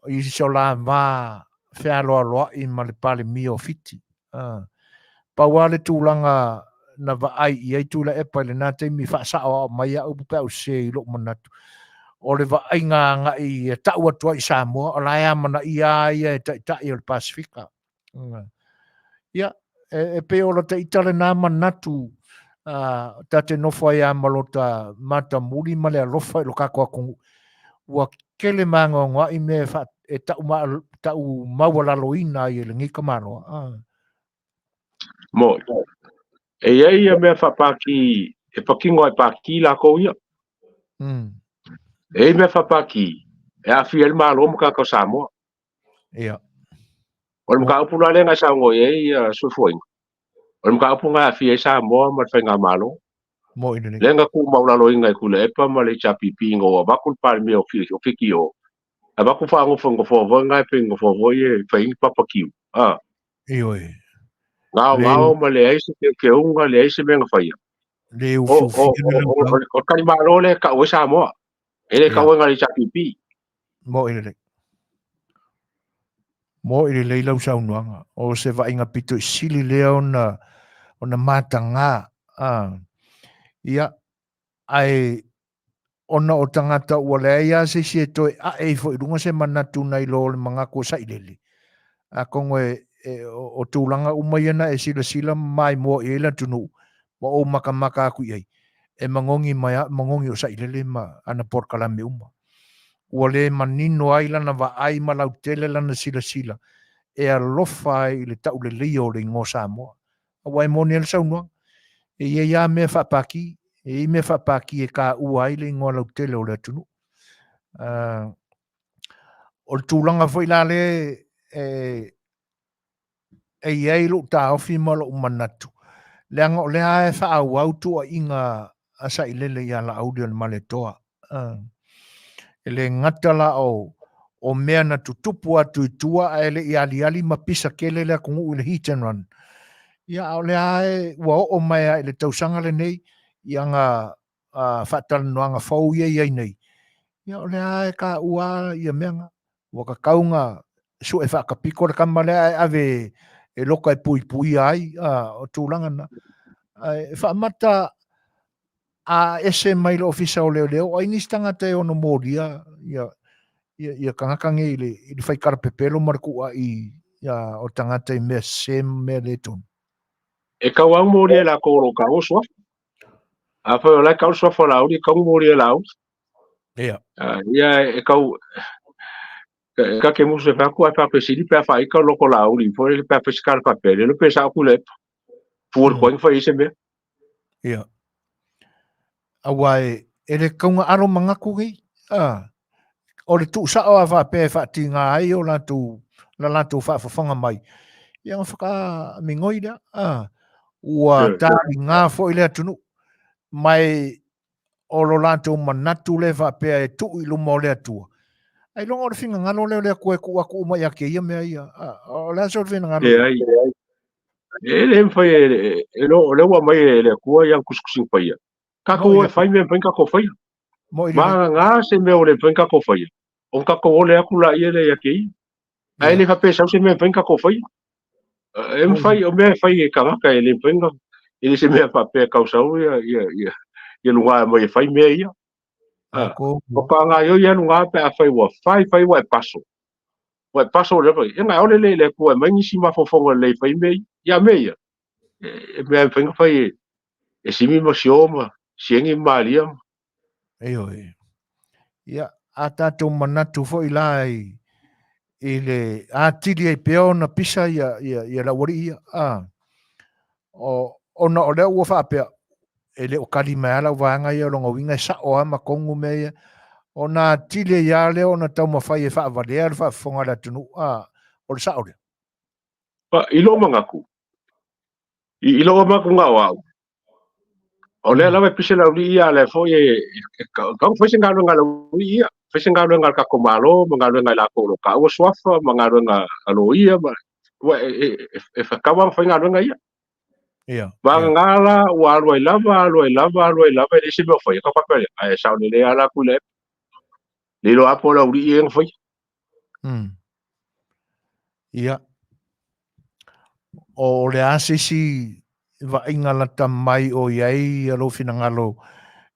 i so la ma fea loa i ma le pale mio fiti paua le tūlanga na vaai i ai tuila epa le nā teimi whaasa o mai a upu pēu se i lo manatu o le vaai ngā i tau atua i Samoa o lai amana i ai e tai o le Pasifika ia e pe o te itale nā manatu tate nofo ai amalota mata muri ma le alofa i lo kako aku ua kele mangonga i me e tau mawalaloina i le ngika manoa mo e ia me fa paki e pakingo ai paki la ko ia e me fa paki e a fiel malo mo ka Samoa ia o le ka pula le nga sa ngo e su foi o le ka punga fi Samoa ma fa nga malo Mo ina le nga ku maulalo inga ku le pa ma le chapipi ngo ba ku pa mi o fiki o ba ku fa ngo fongo fo nga pe ngo fo ye fa in papa kiu Ioi. ngao ma le ai se ke unga le ai se menga fa ia Le o ufiu o o o ka ma lo le ka o Samoa ele ka nga le chapipi mo ina mo i le lau saunoanga o se vainga pito sili leo na matanga ia ai ona o tangata ua lea ia se toi a e fo i runga se manatu nei lo le mga ko sa ileli a kongoe o tūlanga umayana e sila mai mo i ela tunu mo o maka aku iai e mangongi mangongi o sa ileli ma ana Polokalame uma ua le manino ai lana va ai malau tele lana sila e alofa ai le tau le leo le ngō Samoa. A wai moni ele saunua. E ia mea whapaki. E i mea whapaki e ka ua ai le ngō lau tele o le atunu. O le tūlanga fwoi la le e iei lo ta ofi ma lo manatu. Le anga o le ae wha au autu a inga asa i lele i ala audio le male toa. E le ngatala o mea na tutupu atu i tua a ele i ali ma pisa kele le kungu i le hit and run. Ia o le ae ua o mai a le Tausaga le nei i anga Faatalanoaga fau ia nei. Ia o le ae ka ua ia meanga. Ua ka kaunga su e whakapiko le kama le ae ave e loka e pui ai o tūlanga na. E whaamata a ese mai lo ofisa o leo ai nistanga te ono moria ia kangakange i le whaikara pepelo markua i o tangata i mea sem mea le tonu. E kau au mori e la koro ka o soa. A fa o la kau soa fa la uri kau mori e la o. Ia. Ia e kau ka ke musu fa ku fa pe sili pe fa i ka loko la uri fo le pe fiskal pa pe le pe sa ku le. Pour ko fa i se me. Ia. Awai e le kaunga aro mangaku gi. O le tu sa o fa pe fa tinga ai o la tu fa fonga mai. Ia whaka mingoi da. Ua tāri ngā fo i lea tunu. Mai o lo lātou manatu le wha pēa e tu i luma o lea tua. Ai longa o le whinga ngalo lea koe ku aku umai a ke ia mea ia. O lea so le whinga ngalo. E le mwhai e lo le ua mai e le kua iang kuskusing whai. Kako e whai mea mwhai kako whai. Ma ngā se mea o le mwhai kako whai. O kako o le aku la ia le ia ke ia. Ai le wha pēa sau se mea mwhai kako whai. E mwhai o mea whai e kangaka e le mwhai. E le se mea wha pēa kausau ia lunga mai e whai mea ia. O ka ngā ioi ia lunga pe a whai wa e paso. Wa e paso le whai. E ngā ole le kua mai nisi mafofonga le whai mea ia mea ia. E mea whai whai e simi ma sioma, siengi maalia. Eoi. Ia, a tātou manatu fo i lai i le ātiri e peo na pisa ia la wari ia. O na o lea ua whaapea. E le o kari mai ala wanga ia longa winga e sa o ama kongu mea. O na tile ia leo na tau mawhai e wha valea le wha fonga la tunu. O le sa o lea. Ilo mangaku. Ilo mangaku ngā wau. O lea lawa pise la uri ia le fo e kau fese ngā runga la uri ia. Fese ngā runga ka komalo, ngā runga la koro ka ua swafa, ngā runga alo ia. E whakawang whai ngā runga ia. Wa ngala wa aloi lava le se mo foi ka pa ai sa le ala ku le lo apo la uri en foi ia o le asisi va ingala tamai o iai alo finangalo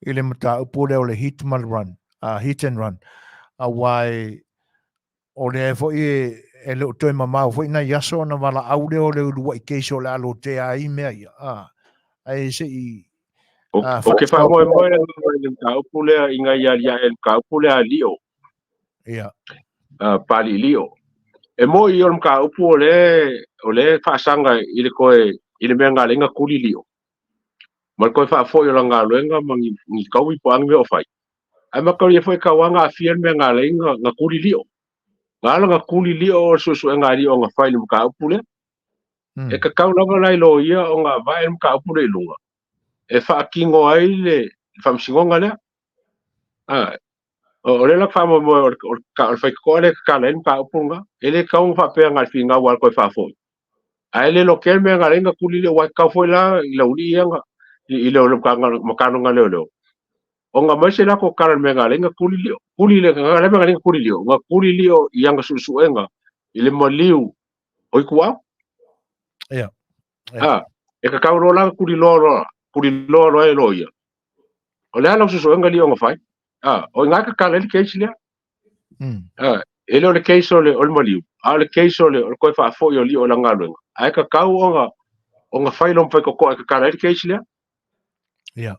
ile mata upole o le hit and run a wai o le foi e le toi mama foi na yaso na wala aude o le ua keso le alo te ai mea ia ai se i o ke fa mo le ka upole inga ia el ka upole alio ia pali lio e mo i on ka upole o le fa sanga ile koe ile menga lenga kuli lio mal koe fa foi o nga lenga mangi ni kawi pang me o fai ai ma ko ye foi ka wanga fiel menga lenga nga kuli lio ngala nga kuli lio o susu nga lio nga fai ka upole e ka kau lava lai lo ia o nga vai ka upole lunga e whaakingo ai le whamsingonga lea. O le la whamo mo o whaikoa le kalain ka upunga, e le kaung whapea ngai whinga wal koe whafoi. Ai le lo kel mea ngā renga kuli le wai kawhoi la i la uri ianga, i leo le makanonga leo leo. O ngā maise la ko karan mea ngā renga kuli le ngā renga kuli leo, ngā kuli leo ianga susuenga, i le maliu, oi kuau? Ia. E ka kauro la kuli loro e loia. O le ala susuenga leo ngā whai. O ngā ka kala le keisi lea. E leo le keisi o le maliu. Le keisi o le koe whaafoi o li o la ngā luenga. Ai ka kau o ngā whailom whai koko e ka kala le keisi lea. Ia.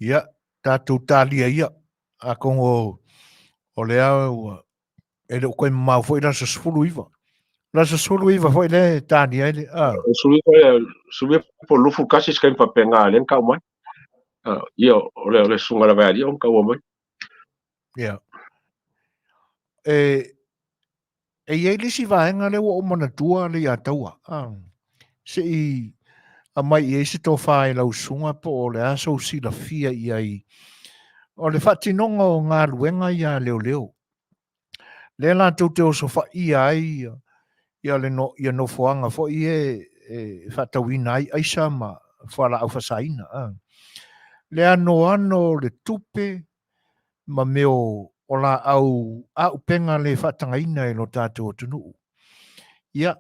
Ia, tātou tālia ia. A kongo o le au e le koe mau foi la sasfulu iwa. La sasfulu iwa foi le tālia ele. Subi po lufu kasi skai papenga le kau mai. Ia o le sunga la vai o kau mai. Ia. E iei lisi vaenga le o manatua Lei'ataua. Se i a mai i se tō whae lau sunga po o le aso si la fia i ai. O le whatinonga o ngā luenga i a leo leo. Le la tau te oso wha i ai i a le no foanga fo i e whatawina ai aisa ma whala au whasaina. Le ano le tupe ma meo o la au penga le whatangaina e no tātou o tunu. Ia,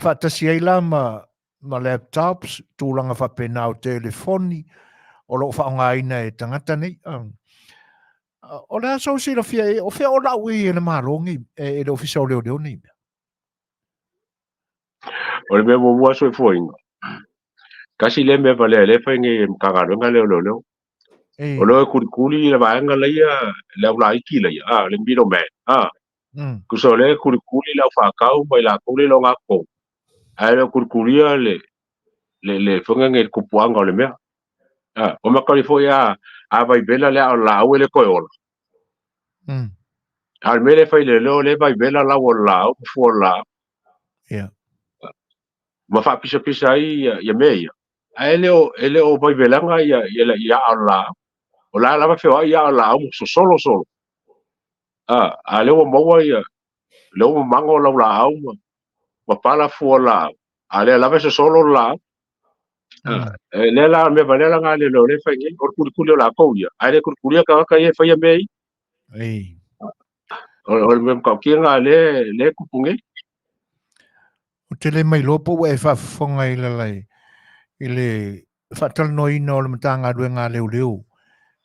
whatasi ai la ma laptops, tūlanga whapena o telefoni, o lo whaongaina e tangata nei. O le aso si la fia o fea o lau e le marongi e le ofisa o leo leo nei. O le mea mua so e fuainga. Kasi le mea vale le whainge kangaronga leo leo. O lo e kurikuri le vaenga leia le au laiki leia. Le mbiro me. Kuso le kurikuri le au whakau mai la kule lo ngako. Ai le kurikuria le whunga nge kupuanga o le mea. O makari fo ia a vai bela le au lau e le koe ola. Al mele fai le leo le vai bela lau o lau fu o lau. Ma fa pisa ia meia. Ai le o vai belanga ia au lau. O la lava feo ia au lau solo. A le o maua ia le o mango lau lau ma pala fu o lau. A le lava solo lau. Le la me valela ngā le lo le fai ngi o kurikuri o la kou ia. Ai le kurikuri ka ia fai mei. O le mem kau kia ngā le kupunge. O te le mai lopo e whafonga i le lai. I le Faatalanoaga o le matanga ruenga leo.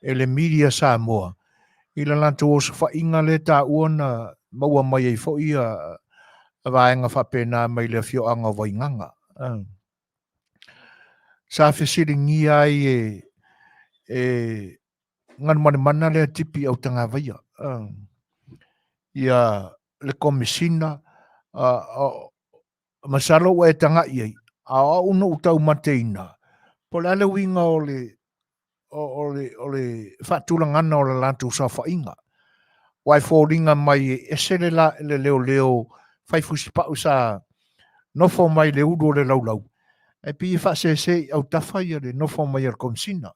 E le media Samoa. I le lanto o sa whainga le tā uana maua mai ei fo ia a vaenga whapena mai le fioanga o wainganga. Sa whesiri ngi ai e ngan mana le tipi au tanga vaia. Ia le komisina masalo e tanga iei. A uno utau mateina. Po le ale winga o le whatulangana o le lantu sa whainga. Wai fōringa mai ese le leo whaifusi pau sa nofo mai le udo le laulau. E pi whasese au tawhai le nofo mai al komisina.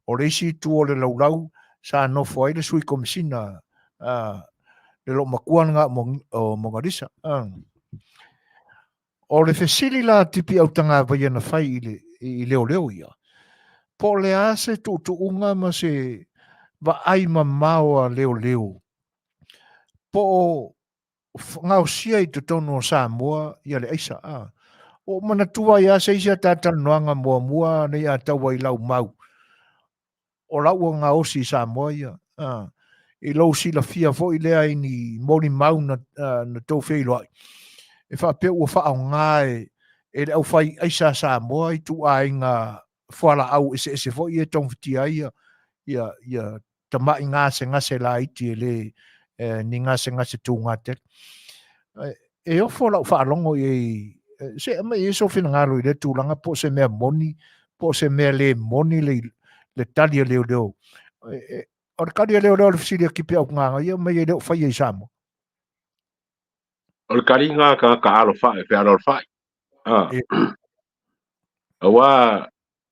O le isi tu o le laulau sa nofo ai le sui komisina le lo makuanga o mongarisa. O le fesili la tipi au tanga vai na whai i leo ia. Po le ase tu unga ma se va ai maua leo. Po ngau sia i tu tono Samoa ia le aisa. O manatua ia se isa Faatautanoaga mua nei a taua i lau mau. O lau o ngā osi Samoa ia. I lau sila fia fo i lea i ni moni mau na tau wheiloai. E whapea ua wha au ngā e le au whai aisa Samoa i tu a inga whala au ese fo i e tongwhiti ai ia tamai ngase la iti e le ni ngase tu ngate. E ofo lau whaalongo i se ama e so fina ngaro i le tūlanga po se mea moni, po se mea le moni le talia leo. O le kalia leo le fisilia ki pia nganga ia mai e leo whai e Samoa. O le karinga ka alo whae, pe alo whae. Awa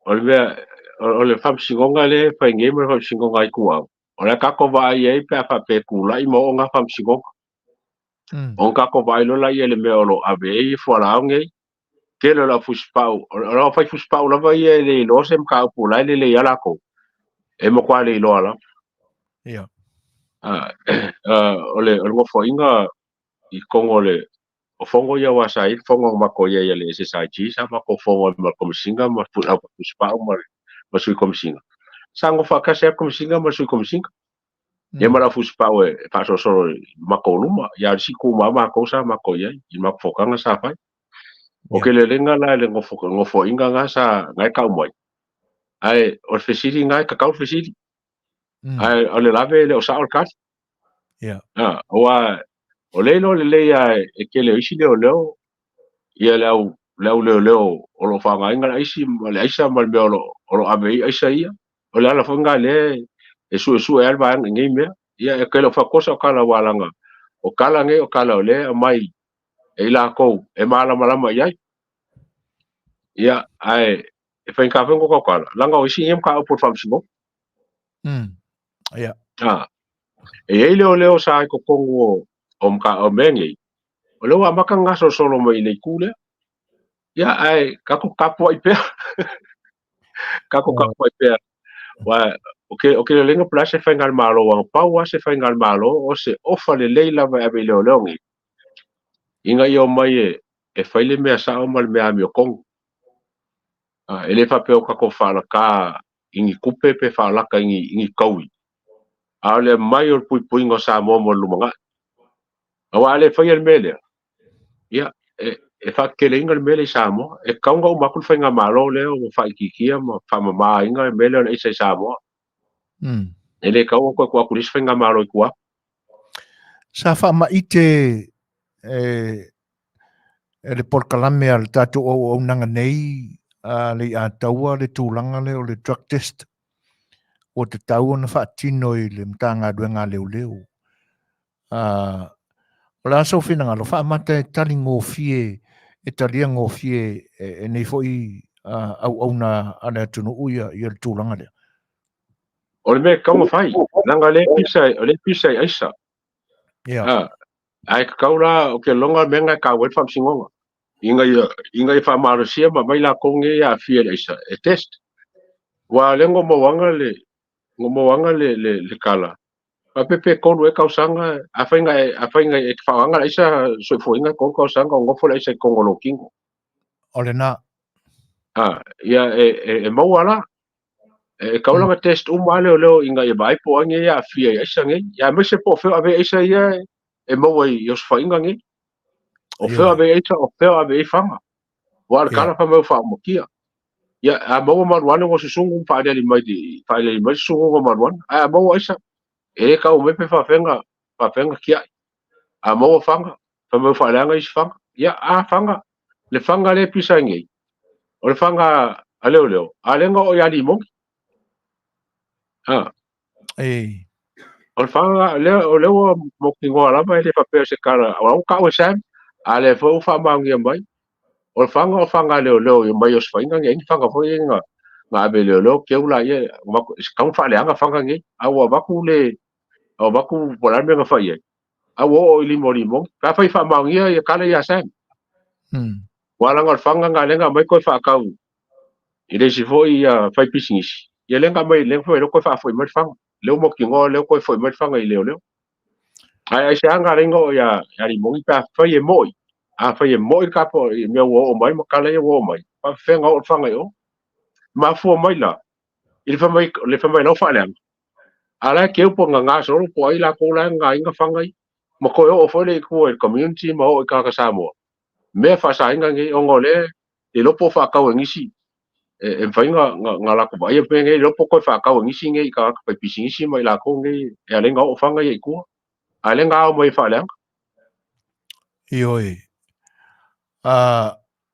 o le whamsingonga le whainge mo whamsingonga I kuau. O le kako vai e pe a pe kula I mo o ngā whamsingonga. O kako vai lola I le mea olo ave I fuala ngai. Ke le la fuspau. O la whai fuspau lava I le ilo se mka upu lai le ala ko. E mo kwa le ilo ala. Ia. O le ngofo inga I kongo le o fongo ia wasa I fongo mako ia le SSIG sa mako fongo ma komisinga ma fuspau ma sui komisinga. Sango whakase a komisinga ma sui komisinga. Ia mara fuspau e whasosoro mako luma. Ia siku mako sa mako ia I mako fokanga sa whai. O ke le lenga la le ngofo inga nga sa ngai kau mai. Ai o fesiri ngai kakau fesiri. Ai o le lave le o sa o kat. Ia. O le ia e ke le isi leo leo. Ia leo o lo whanga inga la isi le aisa mal me o lo ave aisa ia. O le ala whanga le e su e alba ngai mea. Ia e ke le whakosa o kala walanga. O kala ngai o kala o le mai. E la kou e malama iai. Ia ai e whain ka whengo kakala. Langa o isi iam ka upur whamsingo. Ia. E ei leo sa ai ko kongo o mka o mengi. O leo amaka ngaso solo mai nei kule. Ia ai kako kapo ai pea. Kako kapo ai pea. Wa o ke le lenga pla se whaingal malo wang pau se whaingal malo o se ofa le leila vai ave leo ngi. Inga I o mai e whaile mea sa o mal mea mi o kongo. E le whapeo kako whalaka ingi kupe pe whalaka ingi kaui. A le mai o pui ngo Samoa mo lumanga. Awa le whai al mele. Ia, e whakele inga le mele I Samoa. E kaunga o makul whainga malo leo o whaikikia ma whamama inga le mele o Eisa I Samoa. E le kaunga koe kua kuris whainga malo I kua. Sa whama ite le Polokalame al tatu o nanga nei Lei'ataua le tūlanga leo le drug test. O te tau na whaatino I le mtanga duenga leo. O la so fina ngalo whaamata e tali ngōwhie, e talia ngōwhie e nei foi au na ana tunu uia I le tūlanga leo. O le me kaunga whai, nanga le pisa I aisa. Ia. Ai kaura o ke longa menga ka wet whamsingonga. Inga I whamarosia ma mai la konge ia Afia le aisa. E test. Wa le ngomawanga le kala. Pa pepe konu e kausanga a whainga e whaanga aisa soifoinga kon kausanga o ngofo le aisa I kongo lo kingo. O le nā. Ia e mauala. E kaulanga test umale leo inga e vai po ange ia Afia I aisa nge. Ia mese po feo ave aisa ia e maua I os whainga nge. O feo ave aisa o feo ave I whanga. Wa le kala pa mau whaamokia. Ia a maua maruane o susungu whaadeli mai susungu o maruane. A maua aisa. E ka o mepe whawhenga kia. A maua whanga. Pa mau whaaleanga isi whanga. Ia a whanga. Le whanga le pisa ngei. O le whanga a leo. A lenga o iari mongi. O le whanga o leo moki ngoa lama e le whapea se kara. O au kau e sam. A le whau whamaungia mai. O le whanga leo I mai os whainga ngei. Whanga fo inga. Ngā abe leo ke ula ia. Kau whaaleanga whanga ngei. A ua waku le. O waku polame nga whai ai. A ua o limo. Ka whai whamaungia ia kala ia sam. Walanga o whanga ngā lenga mai koe whakau. I reisi fo I whai pisingisi. Ia lenga mai lenga fo leo koe whafoi mai whanga. Leo moki ngoa leo koe foi mai whanga I leo. Ai se anga ringa o ia rimongi pa whai e moi. A whai e moi ka po mea ua o mai makala ia ua o mai. Pa whenga o whanga I o. Ma fua mai la. I le whamai lau whaaleanga. Ala ke upo ngā soro po ai la ko la ngā inga whanga I. Ma koe o whole I kua I community ma o I kaka Samoa. Mea whasa inga ngi o ngole. I lopo whakau ngisi. E whainga ngā lako vai e penge I lopo koe whakau ngisi ngi I kaka pai pisi ngisi mai la ko ngi. E alenga o whanga I kua. Alenga o mai whaaleanga. Ioi.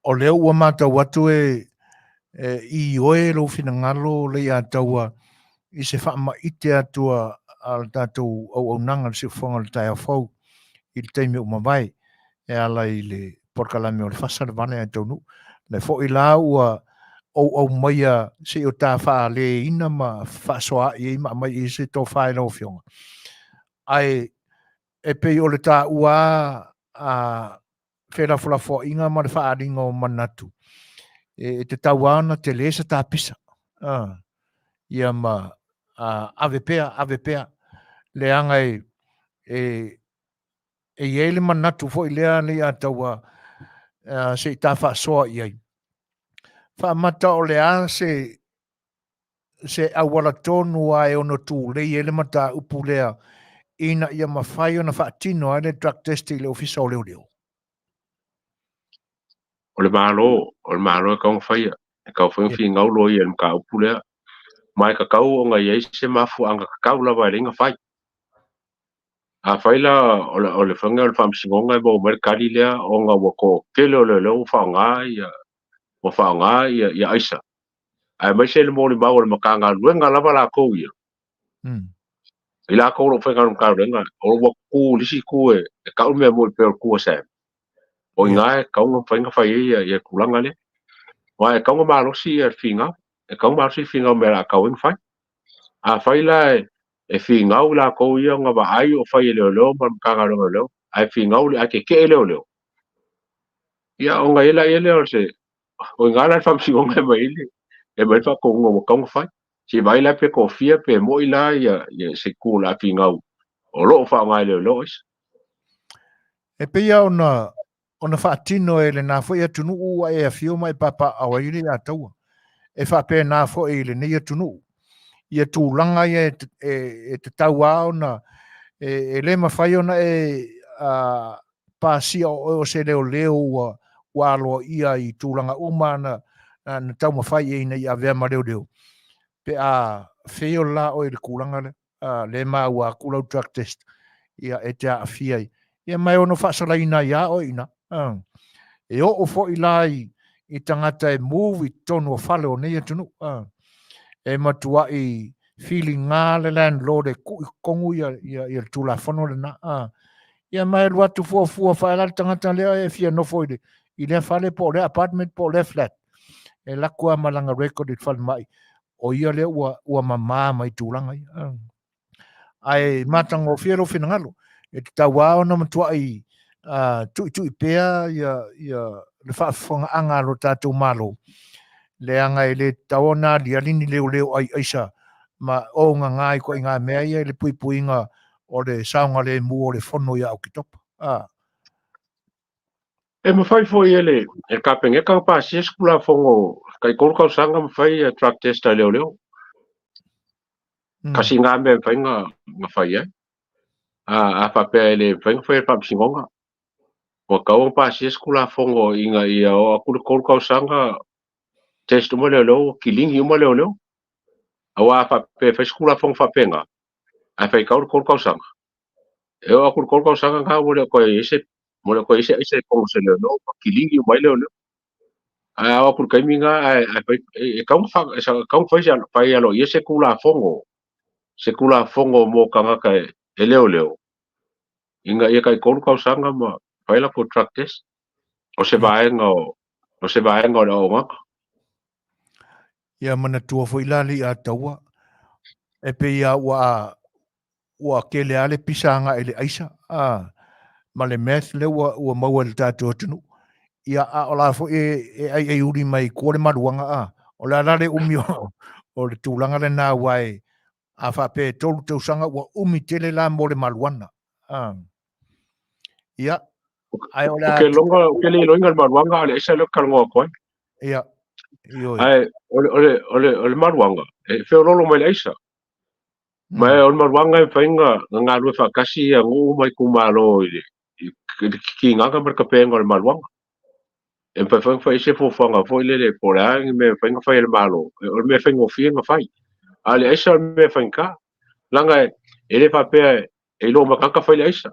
O leo ua mata watu I oe lo fina ngalo Lei'ataua I se whaama ite atua al tātou au nanga le se whanga le tai awhau I le teime umawai e ala I le Polokalame o le whasa le vane a taunu. Le fo I la ua o maia se o tā wha le ina ma whasoa i ma mai i se tō whae no fionga. Ai, e pei o le tā ua a whera fo inga ma le wha aringa o manatu. E te tau ana te lesa tā pisa. Ia ma ave pea. Le angai e iele manatu fo i lea Lei'ataua se i tā whasoa i ai. Whaamata o lea se awala tonu ai ono tū le ele mata upu lea ina ia mawhai o na whaatino ai le drug test i le ofisa o leo leo. O le malo e kaunga whaia. E kau whainga whi ngau loi e mka upu lea. Mai ka kau o ngai eise mafu anga ka kau lawa e ringa whai. A whaila o le whanga o le whamsingonga e mo merkari lea o ngā wako kele o le leo whaonga ia aisa. Ai mai se le mōni mau o le makanga luenga lava la kou ia. I la kou lo whainga o mka luenga. O wako lisi ku e kau mea mo i peo kua sam. O inga e kaunga whainga whai ia kulanga le. Wa e kaunga marosi e whinga. E kaunga marosi whinga o mera kau ing whai. A whaila e whingau la kou ia ngā wa ai o whai e leo ma mkanga leo. Ai whingau le ake ke leo. Ia o ngā ela o se. O ngā la whamsingonga e mai ele. E mai whakonga o kaunga whai. Si vai la pe kofia pe mo ila ia se ku la whingau. O loo whaonga leo is. E peia ona whaatino e le nā fwoi atunu ua e a whio mai papa awa i Lei'ataua. E whape nā fwoi e le nei atunu. Ia tūlanga ia e te tau ao na e le mawhai ona pāsia o se leo ua aloa ia i tūlanga uma na tau mawhai e ina i a vea ma leo. Pe a wheo la o e le kūlanga le ua kulau drug test ia e te a whiai. Ia mai ono whaasala ina ia o ina. E o fo i lai i tangata e move i tonu o whale o nei atunu. E matua i feeling ngā le landlord e kongu ia tūla whano le na. Ia mai lua tu fua whaelari tangata lea e fia nofo i lea whale po le apartment po le flat. E lakua malanga record i whale mai. O ia lea ua mamā mai tūlanga i. Ai matango whiero whinangalo. E te tau ao na matua i tui pēa ia le whaafonga anga ro tātou malo. Le anga i le taona li alini leo ai aisa ma o ngā ko i ngā mea ia le puipuinga o le saunga le mu o le whono ia au ki topa. E mawhai fo i ele, e kapeng e kau pāsi e skula whongo, kai kolu kau sanga mawhai track test a leo. Kasi ngā mea mawhai ngā whai e. A whapea ele whai e papisingonga. Wa kau pāsi e skula whongo i ngā ia o akule kolu kau sanga test uma leo, kilingi uma leo. Awa whapea whai skula whongo whapenga. A whai kau kau sanga. E o akule kolu kau sanga ngā mole koe ese mole ko ise ko se le no kilingi mai le no a por kaiminga e kaung fa ja fa ya lo ise kula fongo mo kanga ka e leo inga e kai ko ka sanga ma fa la ko track test o se va en o ma ia mana tua fo ila Lei'ataua e pe ia wa kele ale pisanga ele aisa ma le meth le ua maua le tātou atunu. Ia o la fo e uri mai kore maruanga o la rare umi o le tūlanga le nā wai a whape tolu tausanga ua umi tele la mo le maruana. Ia. Ai o la... Ke le loinga maruanga ale isa le kalonga koe. Ia. Ai o le maruanga e feo lolo mai le isa. Mai o le maruanga e whainga ngā rue whakasi a ngu mai kumaro i ki nganga marka penga le maluanga e pa fa ise fo fanga fo ile por ang me fa fa el malo o me fa ngo fi nga fai ale esa me fa ka langa ele fa pe e lo ma ka fa ile esa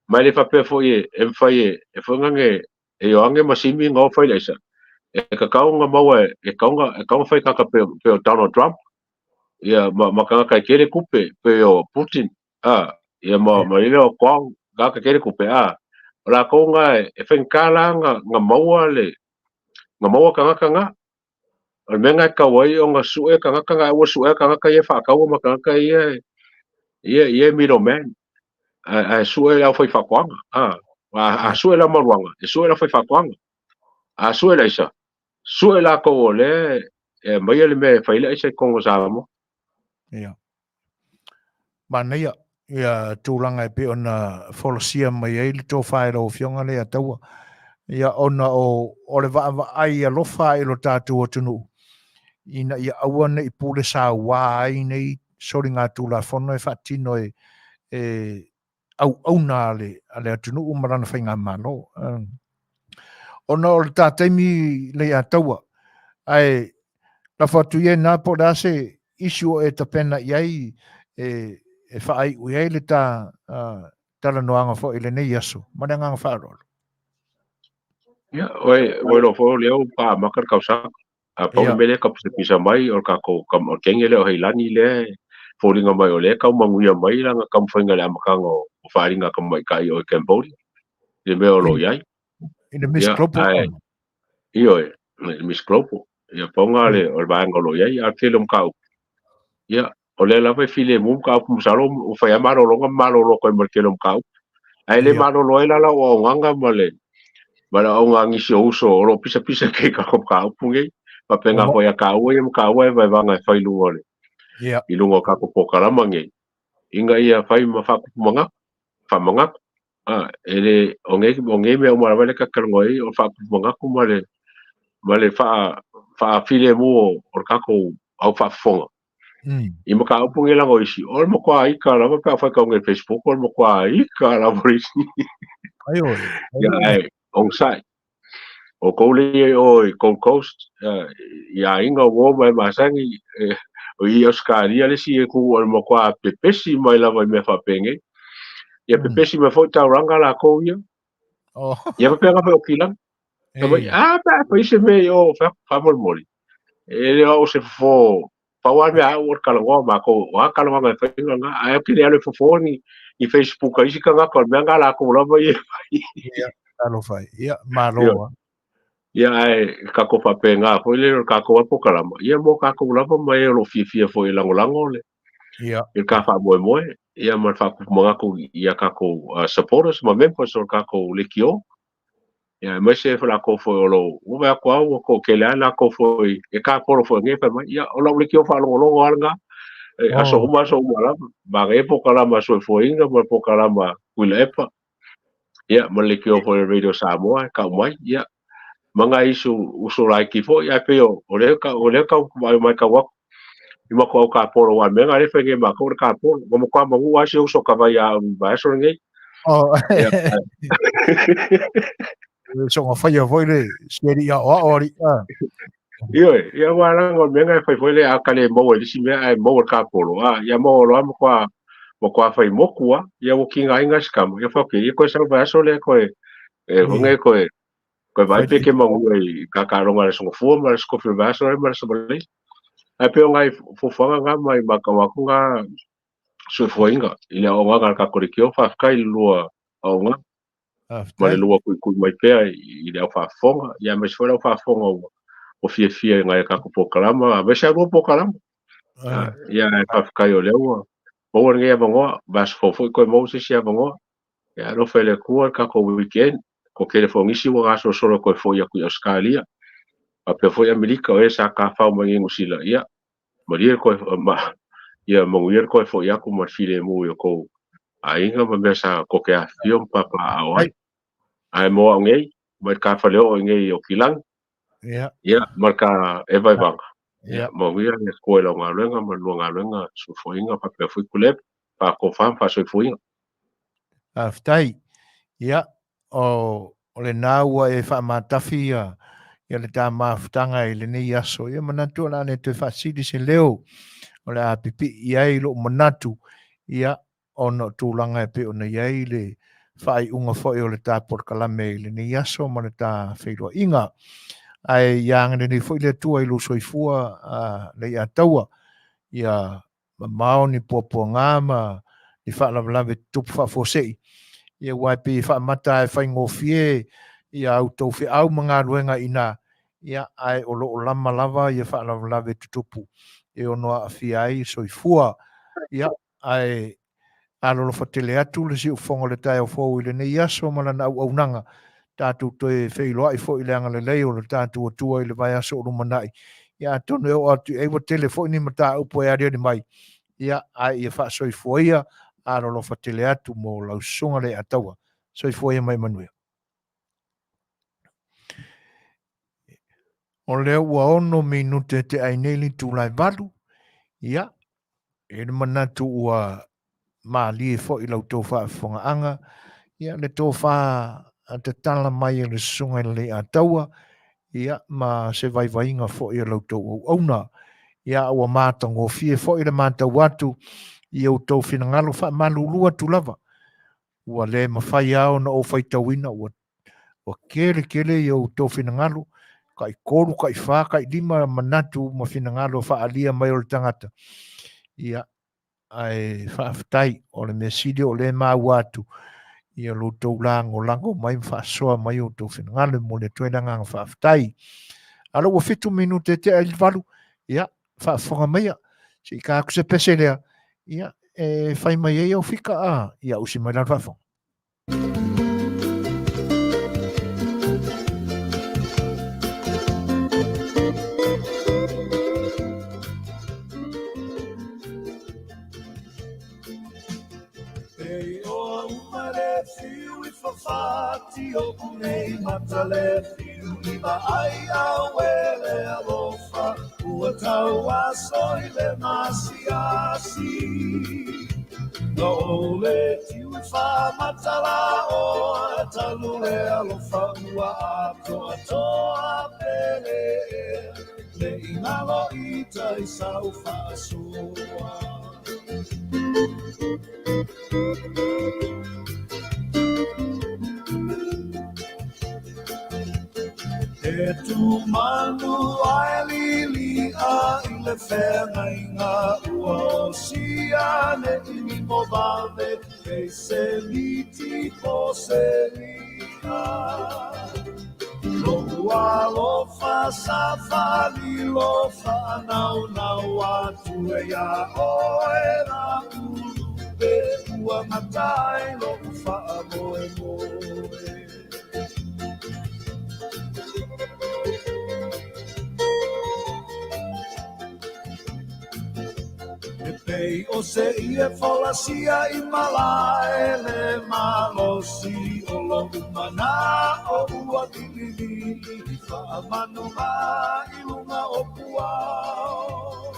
mai le fa pe fo e fa e fo nge e o ange masimi ngo fa ile esa e ka ka nga mawa e ka fa ka pe Donald Trump ia ma ka kere kupe pe o Putin ia ma ile o kwang ga ka kere kupe la konga e whenkala nga maua kanga o menga ka wai o nga su e ka nga o su e ka nga ye fa ka o ma ka ye middleman a su e la foi fa kwanga a su e la maruanga e su e la foi fa kwanga a su e la isa su e la ko le e mai le me fa ile isa ko sa mo ia Manaya ia tūlanga e pe ona folosia mai ai le tō whaero fionga Lei'ataua. Ia ona o le wa ai a lofa e lo tātou atunu. Ina ia awana i pūle sā wā ai nei sori ngā tūla whono e whatino au nā ale atunu umarana whai ngā malo. Ona o le tātaimi Lei'ataua. Ai, la whatu ie nā po rase isu e tapena iai e whaai uiai le tā talanoanga fo i le nei aso. Mana ngā whaarolo. ia oi lo fo leo pa makar kausa a pa mele ka pisa mai o ka ko kam o kenge le o heilani le fo ringa mai o le ka Manuia mai la ka mfinga le amakango o faringa ka mai kai o Cambodia le me o lo iai In the Miss Global. io Miss Global ia pa nga le o ba ngolo iai a film ka ia o le la fe file mum ka pu salo o fa ya maro lo ko mo film ka ai le maro lo ela la o nganga male Mara o ngangi si uso o lo pisa ke ka upungi pa penga ho ya ka ue vai vanga fai lungo le i lungo ka ko Polokalame nge inga ia fai ma fa ku manga ele o nge me o mara vale ka ngoi o fa ku manga ku male fa file mu o ka ko au fa fonga i mo ka upungi la ngoi si o mo kwa i ka la pa fa ka nge Facebook o mo kwa i ka la bori Ayo. ya on site o koule o Gold Coast ia inga wo mai Masani o i Australia le si e ku o mo kwa pepesi mai la vai me fa penge ia pepesi me fo tauranga la ko ia ia pe nga o kilang mai pa ise me o fa moli ele o se fo pa wa me o kalongo ma ko wa kalongo me fa nga ai ke le fo ni i Facebook ai si ka nga ko me nga la ko la vai ia alo fai ia malo ia ka ko fa penga foi le ka ko Polokalame ia mo ka ko lava mai lo fifia foi lango le ia ka fa mo ia ma fa ko mo ko ia ka ko supporters ma même pas ka ko le kio ia ma se fa ko foi lo o va ko ke la ko foi e ka ko foi nge fa ia o lo le kio fa lo anga aso uma la ba e Polokalame so foi inga ma Polokalame kuilepa ia ma le kio foi radio Samoa ka mai ia manga isu uso lai ki fo ia pe o le ka mai ka wa i ma ko ka polo wa me ngare fe ma ko ka polo mo ko ma wa se uso ka vai a ba so ngai so nga fai foi le seri ia ori ia wa la ngo me ngai foi le a ka le mo le si me ai mo ka polo ia mo lo mo ko fai mo ku ia wo ki ngai ngai skam ia fo ki ko sa ba so le ko ngai ko vai pe ke Manuia ka ronga le so fo ma sko fi va so ma so le ai pe ngai fo fanga nga mai ma ka wa nga so fo inga ile o nga ka ko ki o fa kai lua o nga ma le lua ku mai pe ile o fa fonga ia me so fa fonga o fie ngai ka ko Polokalame a me sa ro Polokalame ia fa kai o le o o ngai ba ngo ba so fo ko mo se sia ba ngo ia no fe le ku ka ko weekend ko ke le fongisi wa so solo ko fo ia ku Australia a pe fo Amerika o sa ka fa mo ngi usila ia maria ko ma ia Manuia ko fo ia ku ma file mo yo ko ainga ma mesa ko ke a fiom papa ai mo ngai ma ka fa le o ngai o kilang ia marka e vai bang ia Manuia le ko la ngalenga ma lo ngalenga so fo inga pa pe fo ku le pa ko fa so fo inga aftai ia o le naua e fa matafi ia le tā mafutanga i le nei aso ia manatu ana te fasidi se leo o le apipi iai lo manatu ia ono tūlanga e pe ona iai le whai unga foi o le tā Polokalame i le nei aso ma le tā whairua inga ai ianga nei foi le tua i lo soifua Lei'ataua ia mao ni popo ngama ni whaalawalawe tupu whaafosei ia waipi whaamata e whaingofie ia au tau whi au mga ruenga ina ia ai o loo lama lava ia fa'alavalava tutupu e ono a'afia ai soifua ia ai alolofa tele atu le si ufonga le tae o fōu i le nei aso ma lana au aunaga tātou toe whailoai fo i le anga le leo le tātou atua i le vai aso o rumanai ia tonu e o atu e wa tele fo ni mata upo e aria ni mai ia ai ia wha soifua ia alolofa tele atu mo lausunga le ataua soifua ia mai Manuia. O leo ua ono minute te aineli tūlai valu, ia, e le manatu ua maali e fo i lau tō whaafonga anga, ia le tō wha te tala mai e le sunga le ataua, ia ma se vai vainga fo i lau tō auna, ia ua mātango fie fo i le mātau atu, i au tō whina wha malulua tu lava, ua le mawhai au na o whaitawina, ua kele i au tō whina kai koru, kai wha, kai lima manatu ma whina ngalo wha alia mai o le tangata. Ia, ai whaafatai o le mesidi o le mau atu. Ia lo tau lango mai whaasoa mai o tō whina ngalo mo le tuenanga whaafatai. Alo ua fitu minute te alivalu. Ia, whaafonga mai. Si ka akuse pese lea. Ia, whai mai e au whika ia usi mai lan whaafonga. Fati o kunei matale fiu I ba ai a wele alofa ua tau aso I le masiasi no ole tiu fa matala o talu le alofa ua ato a pele le inalo ita I sau fa soa E tu manu ai lili a I le whenga I ngā ua o sia ne ini mo vave e se liti po se lia. Lo alo fa sa fa li lo fa nau atu e a o e la ulu be ua matai lo fa moe moe. Pei o se ia folasia I mala e le malosi o lo umana o ua dilili fa manu mai lunga o puao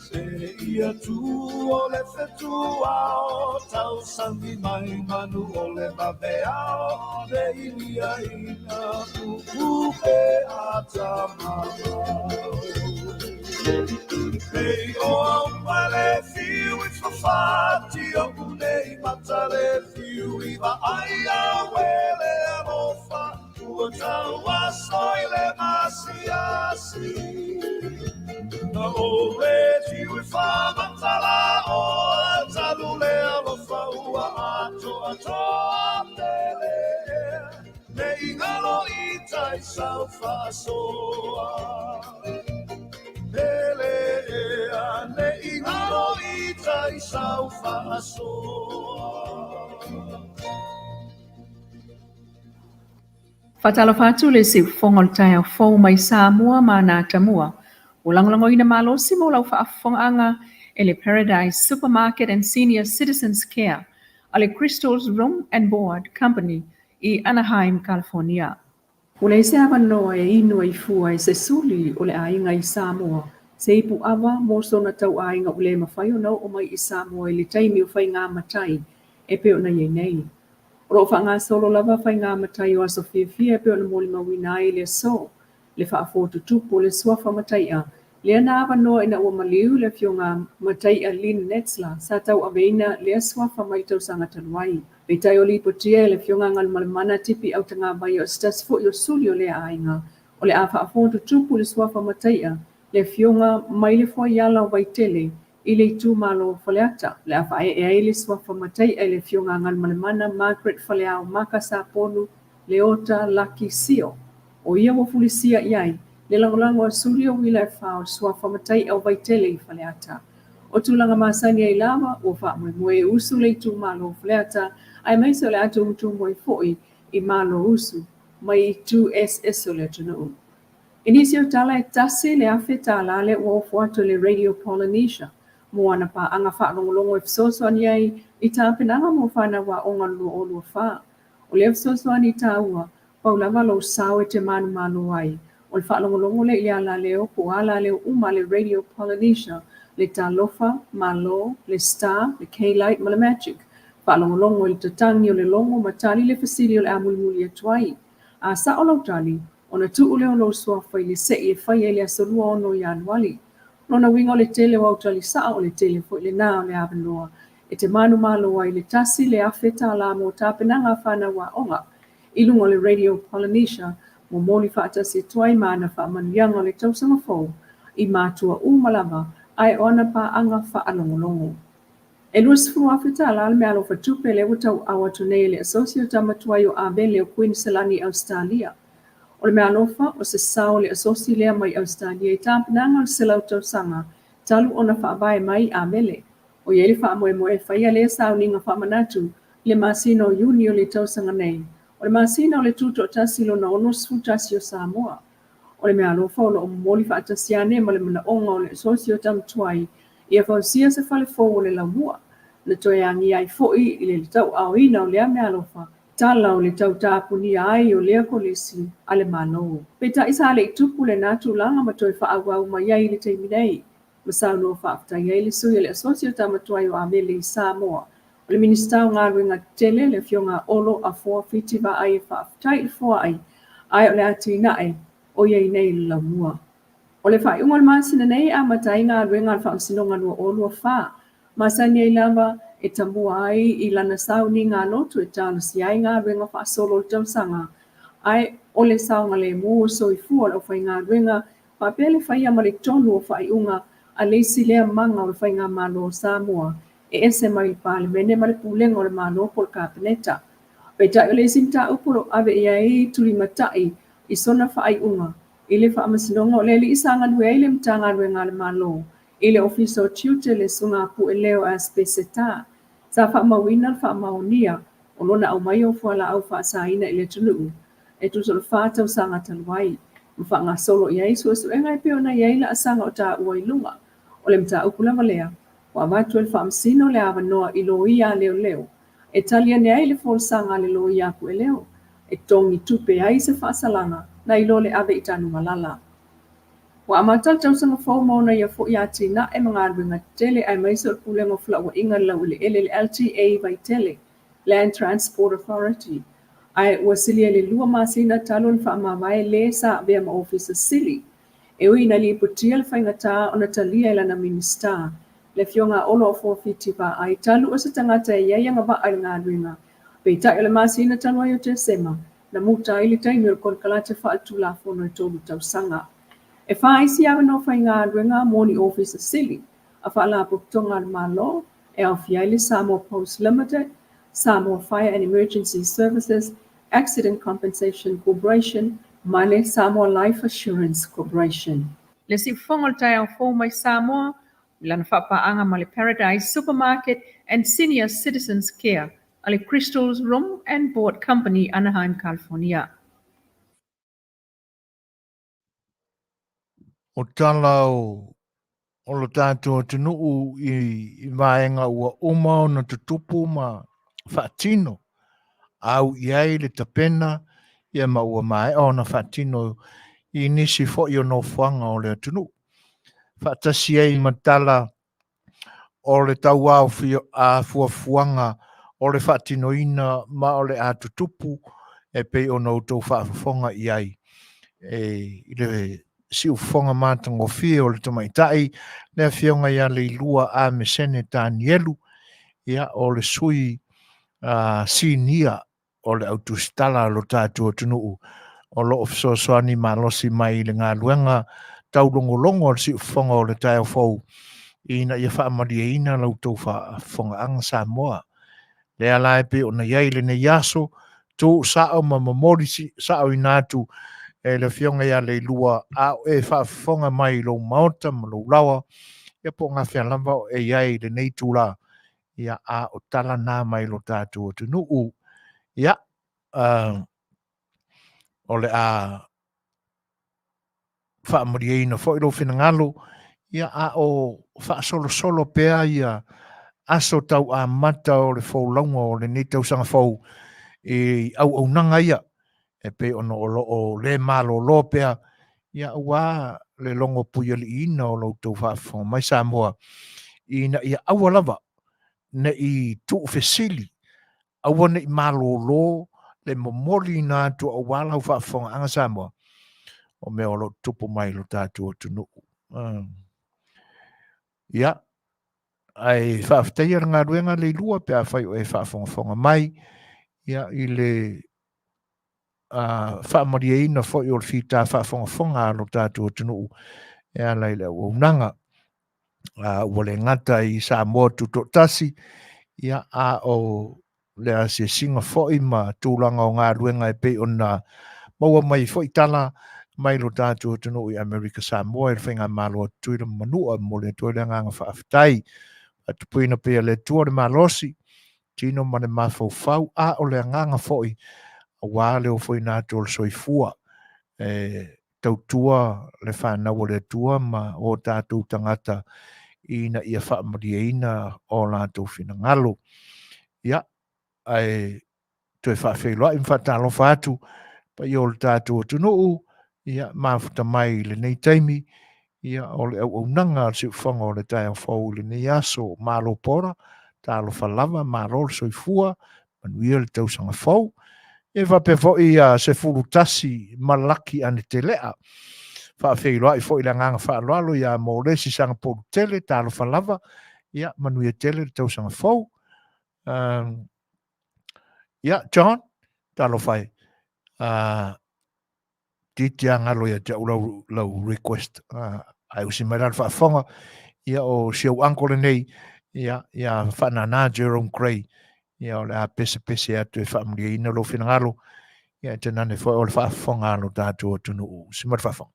se ia tu o le fetua o tausangi mai manu o le babeao le ilia ina upe atamao Pei o male fiu I whawhati o unei matale fiu I wa ai a wele alofa ua tau aso I le masiasi Na ole tiu I whamatala o talu le alofa ua ato a pele Me ingalo I tai sau whasoa Ele ea ne ingalo I tai sau whaasoa. Whatalawhatu le si whongoltai au whau mai Samoa ma nā tamua. O langolango ina malo si mo lau whaafonganga e le Paradise Supermarket and Senior Citizens Care a le Crystal's Room and Board Company I Anaheim, California. O le se awa noa e inu ai fua e se suli o le ainga I Samoa. Se ipu awa mo sona tau ainga o le mawhai o nau o mai I Samoa I le taimi o whai ngā matai e peo na iei nei. Ro fa ngā solo lava whai ngā matai o aso fia peo na moli mawina ai le so. Le wha afotu tupu le suafa matai a. Le ana awa noa ina ua maliu le fio ngā matai a Lynn Netzler sa tau aveina le suafa mai Tausaga taluai. Pei tai o lipo tia le fio ngā ngal malamana tipi au tanga mai o stas fo i o suli o le ainga. O le a wha afotu tupu le suafa matai a. Le fio ngā mai le fua iala o waitele I le tu malo faleata. Le a wha e le suafa matai a le fio ngā ngal malamana Margaret Faleao Maka sa ponu Leota Laki Sio. O ia wa fulisia iai, le langolango a suri o wila e whao sua whamatai au vaitele I whaleata. O tūlanga Masani ai lava, o wha moe usu le tū malo whaleata, ai maisa le ato utu moe foi I malo usu, mai I 2SS o le tunu. Inisio tala e tasi le afetala le o fuato le Radio Polynesia, moana pa anga whaanongolongo e fsosoani ai I tā penanga mo whana wa onga lua o lua wha. O le fsosoani tā ua, paulama lo sao e te manu malo ai. O le whaanongolongo le ia la leo, po ala leo uma le Radio Polynesia, le tā lofa, malo, le star, le K-light, ma le magic. Whaanongolongo le tatangi o le longo, matali le fasili o le amulimuli atuai. A sa o lautali, ona tuu leo lo sua fai le se e fai ele asolua ono I anuali. Lona winga o le tele wa utali saa o le tele fo le nā o le avanoa. E te manu malo ai le tasi le afeta la mo tāpenanga whana wa onga. Ilunga le Radio Polynesia, mo moli whaatasi tuai mana wha manuianga o le Tausaga fau, I mātua umalama, ai ona pa anga whaalongolongo. E luas fu afeta la me alo fatupe le watau awatu nei le asosio tamatuai o abele o Queenslandi Australia. O le mea alofa o se sao le asosi lea mai Australia I tāpenanga o se lau Tausaga, talu ona whaabae mai a mele. O ieli whaamoe moe whaia le sao ninga whaamanatu, le masino uni o le Tausaga nei. O le masino o le tuto tasilo na ono sfutasi o Samoa. O le mea alofa o lo moli whaatasiane ma le mana onga o le asosi o tamtuai, ia whausia se whale fo o le laumua. Na toe angi ai foi I le tau au ina o lea mea alofa, tala o le tau tāpuni ai o lea kolesi a le malo. Peta isa le itupu le natu langa ma toe whaawau mai ai le teimi nei. Masau no whaaftai ai le sui le asosio tamatuai o amele I Samoa. O le ministau ngā ruenga tele le fionga olo a fua fitiwa ai whaaftai le fua ai o le ati nae o iei nei le laumua. O le whaiunga le masina nei a matai ngā ruenga le whaamsinonga nua olo a wha. Masani ai lava e tambua ai I lana sau ni ngā lotu e tāna si ai ngā ruenga whaasolo le Tausaga. Ai o le sau ngā le mua so I fua le o whai ngā ruenga whapele whai ama le tonu o whaiunga a leisi lea manga o le whai ngā malo o Samoa e ese mai pāle mene ma le pūlenga o le malo Polokalame. Peta o le sinta upolo ave ia I tuli matai I sona whaiunga I le whaamasinonga o le li isanga nue ai le mtanga ruenga le malo. I le ofiso tiute le sunga pu e leo a speseta. Sa whaamawina le whaamaonia o lona au mai o fuala au whaasaina I le tunu. E tu solo Faatautaia taluai. Mwhanga solo iai Suasua ngai peo na iai la asanga o tā ua I lunga. O le mta upulama lea. Wa matu el whaamsino le avanoa I lo ia leo leo. E talia ne ai le folsanga le lo ia pu e leo. E tongi tupe ai se whaasalanga na I lo le ave I tanu malala. Wa amatal Tausaga fau mauna ia fo ia tina e mga ruenga tele ai maisa o pulenga flaua inga lau le LTA vai tele, Land Transport Authority. Ai wasilia le lua masina talon whaamawai le sa vea ma ofisa sili. E ui na li putia le whaingata o na talia ila na minista. Le fionga olo o fōwhitiwa ai talu o sa tangata e iaianga ba ai ngā ruenga. Peita ile masina talua yo te sema, na muta ili taimi o kon kalate whaatula fono e tolu Tausaga. E whaisi awa no whai ngā ruenga moni office sili, a whaala putonga al malo, e au fiaile Samoa Post Limited, Samoa Fire and Emergency Services, Accident Compensation Corporation, Male Samoa Life Assurance Corporation. Le si whongol tai au fō mai Samoa, lana whapaanga ma le Paradise Supermarket and Senior Citizens Care, a le Crystal's Room and Board Company, Anaheim, California. O tala o lo tātua tunuu I vaenga ua umao na tutupu ma whaatino. Au iai le tapena ia ma ua mai o na whaatino I nisi fo I no whanga o le tunu. Whaatasi ei matala o le tau au a fuafuanga o le whaatino ina ma o le a tutupu e pei o no tau whaafonga iai. I le si ufonga mātango fie o le tamaitai, lea fionga ia le ilua a mesene tā nielu, ia o le sui sinia o le autustala lo tātua tunuu, o lo ofsosoani malosi mai le ngā luenga taulongolongo o le si ufonga o le tae fau, ina ia whaamaria ina lau tau whafonga anga Samoa. Lea lai pe o na iai le ne yaso, tō sao ma mamori sao inatu, e le fionga ia le lua a e whaafonga mai lo maota ma lo lawa ia po ngā whialamba o e iai le nei tūla ia a o tala nā mai lo tātua tu nuu ia o le a whaamuriaina fo i lo whinangalo ia a o whaasolo pea ia aso tau a mata o le fōlaunga o le nei tausanga fōu e au nanga ia e pe ono o le malo lo pea ia ua le longo puia li ina o lo tau whaafo mai Samoa ina ia aua lava ne i tuu fesili aua ne i malo lo le momoli na tu o wala whaafo anga Samoa o mea o lo tupu mai lo tātua tunu ia ai whaaftaia ngā ruenga le lua pea whai o e whaafonga mai ia i le whaamariaina fo i o le whita whaafonga lo tātua tunu ea lai le unanga ua le ngata i Samoa tuto tasi ia a o le ase singa fo i ma tūlanga o ngā ruenga e pe o na maua mai fo i tala mai lo tātua tunu i Amerika Samoa e whainga malo tuira manua mo le tuira nganga whaafitai atu puina pia le tua le malosi tino mane mafau a o le nganga fo i a wā leo fo i nātua le soifua tautua le whanau le tua ma o tātou tangata ina ia whaamariaina o lātou whina ngalo. Ia, ai toi whaawhiloa i mwhatalo whātu, pa i o le tātou tunuu, ia mafuta mai le nei taimi, ia o le au nanga si whanga o le tai au whau le nei aso malo pora, tālo whalava, malo le soifua, Manuia le tausanga whau, e whape fwoi se furu tasi malaki ane te lea, whaawhiloa i fwoi la nganga whaaloalo ia mō resi sanga polu tele, tālo whalava, ia Manuia tele le tausanga whau, ia John, tālo whai, titi angalo ia te lau request, ai usi mai rana whaafonga, ia o siau ankole nei, ia whanana Jerome Gray, ia o le a pese atu e whaamuri ina lo whinangalo, ia te nane fwoi o le whaafonga alo tātua tunu u, simar whaafonga.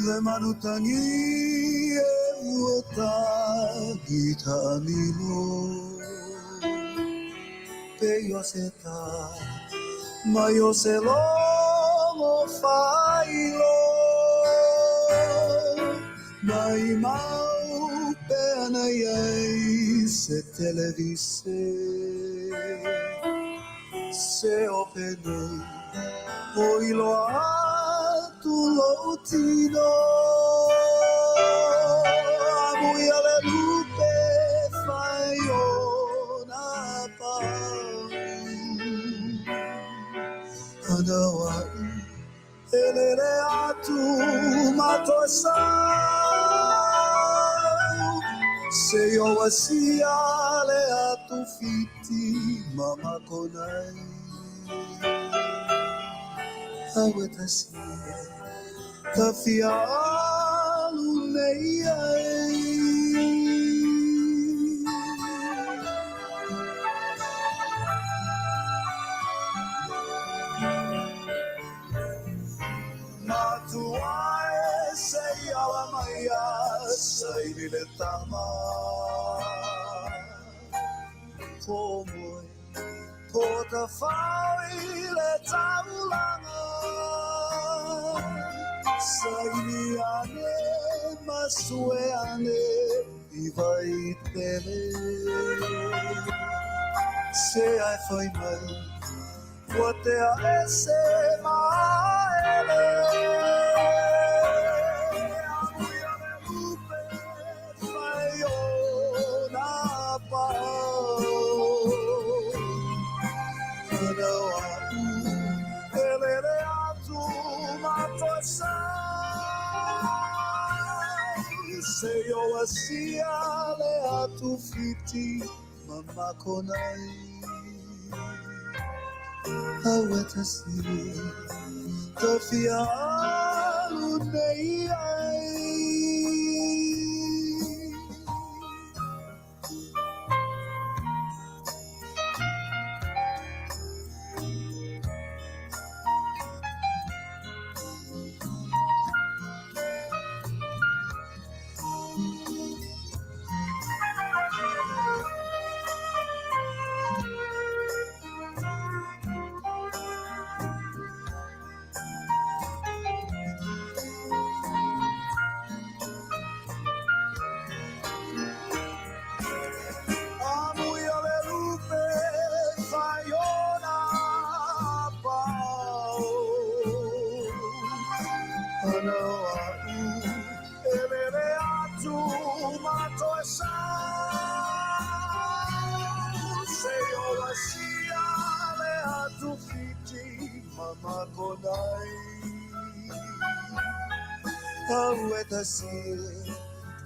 Le manutangi e uota gita amino pe yo seta ma yo se longo failo mai mau pena yai se televise se opene oilo lo tino amuia le lupe faiona pa anawa elele atu matosa se yo wasia le atu fiti mama konai awetasi Tafialu nei Matuae sei ala maia sei le tama Pomoi Pota fai le taulanga Saini ane, masue ane, ivai tele. Se ai foi mai, poate a ese maele. Amuia me lupe, fai o na pao. Anawa elele atu matosa. Se yo asia le atu fiti mama konai Awetasi Tafialu nei ai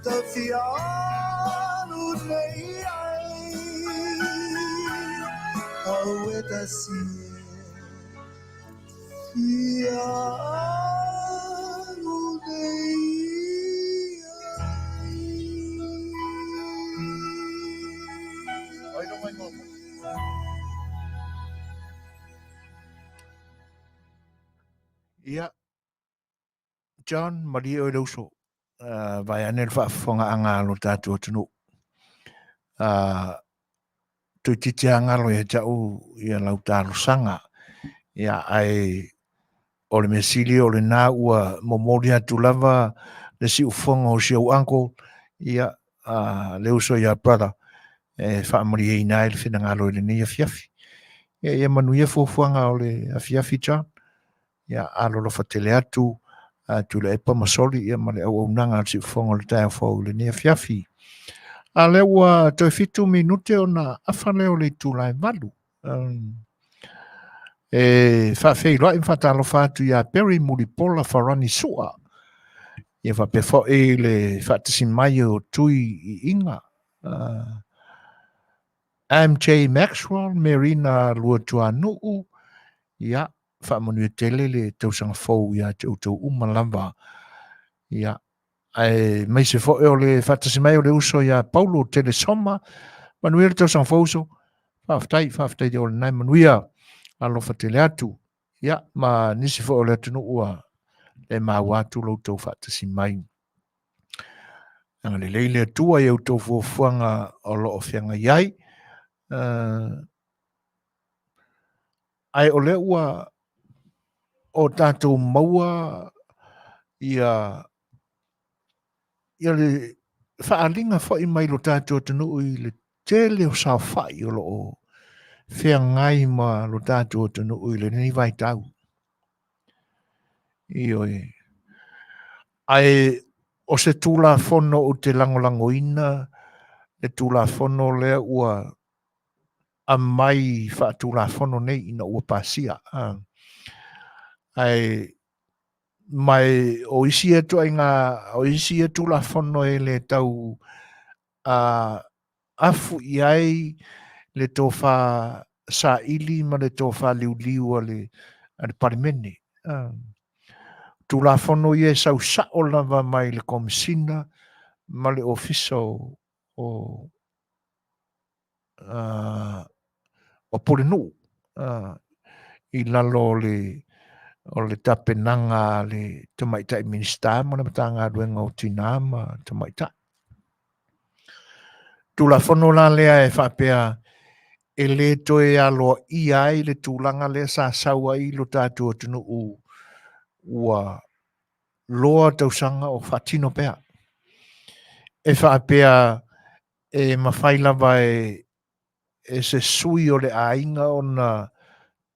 Tafialu nei ai Awetasi Tafialu nei ai. Ai no mai ngoma. Ia, John, mari o rauso. Vai anel whaafonga anga lo tātua tunu. Tui titi angalo ia jau ia lau tālo sanga. Ia ai o le mesili o le nā ua momori atu lava le si ufonga o si au anko. Ia le uso ia brother. Whaamari e ina ele whina ngalo le ni Afiafi. Ia Manuia fuafuanga o le Afiafi John. Ia alo lo whatele atu. Tu le epa masoli ia ma le au nanga si ufonga le tai au le ni Afiafi. A le ua toi fitu minute o na awhaneo le tūlai malu. Whawhei roi whatalo whātu ia peri muri pola wharani sua. Ia whapefo e le whatasi mai o tui I inga. MJ Maxwell, Merina Luatua Nuu. Ia whamanui tele le tausanga fau ia te utau umalamba. Ia ai mai se fo o le whatasi mai o le uso ia Paulo Telesoma. Manuia le tausanga fauso. Whaftai o le nai Manuia. Alo whatele atu. Ia, ma nisi fo o le atunu ua. Le ma watu lo tau whatasi mai. Anga le leile atua iau tau fuanga o lo o whianga iai. Ai o le ua o tātou maua ia le whaalinga whai mai lo tātou atunu I le tele o sa whai o lo o whiangai ma lo tātou atunu I le ni vai tau. Ioi. Ai o se tūla whono o te langolango ina, le tūla whono lea ua a mai whaatūla whono nei ina ua pasia. Ai mai o isi e tūla whono e le tau afu iai le tō wha sa ili ma le tō wha liu ale parimene. Tūla whono i e sau sao lava mai le komisina ma le ofiso o Polinu. I lalo o le tapenanga le tamaitai minista ma na matanga duenga o tina ma tamaitai. Tūla whono la lea e whapea e le toe aloa I ai le tūlanga lea sa saua I lo tātua tunu ua loa tausanga o whatino pea. E whapea e mawhailava e se sui o le ainga o na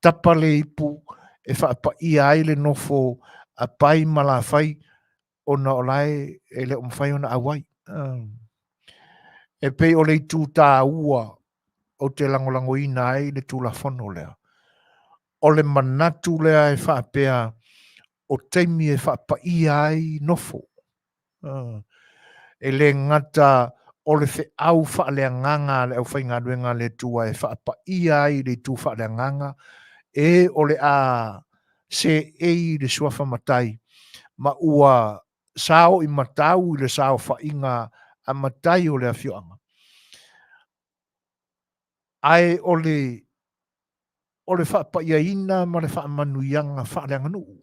tapale ipu e whaapa I ai le nofo a pai malawhai o na olai e le umwhai o na awai. E pei o le tū tā ua o te langolango ina ai le tūla whono lea. O le manatu lea e whaapea o teimi e whaapa I ai nofo. E le ngata o le au wha le nganga le au whainga duenga le tua e whaapa I ai le tū wha le nganga e o le a se e le suafa matai ma ua sao i matau i le sao whainga a matai o le awhioanga. Ai o le whapaiaina ma le whaamanuianga whaaleanga nuu.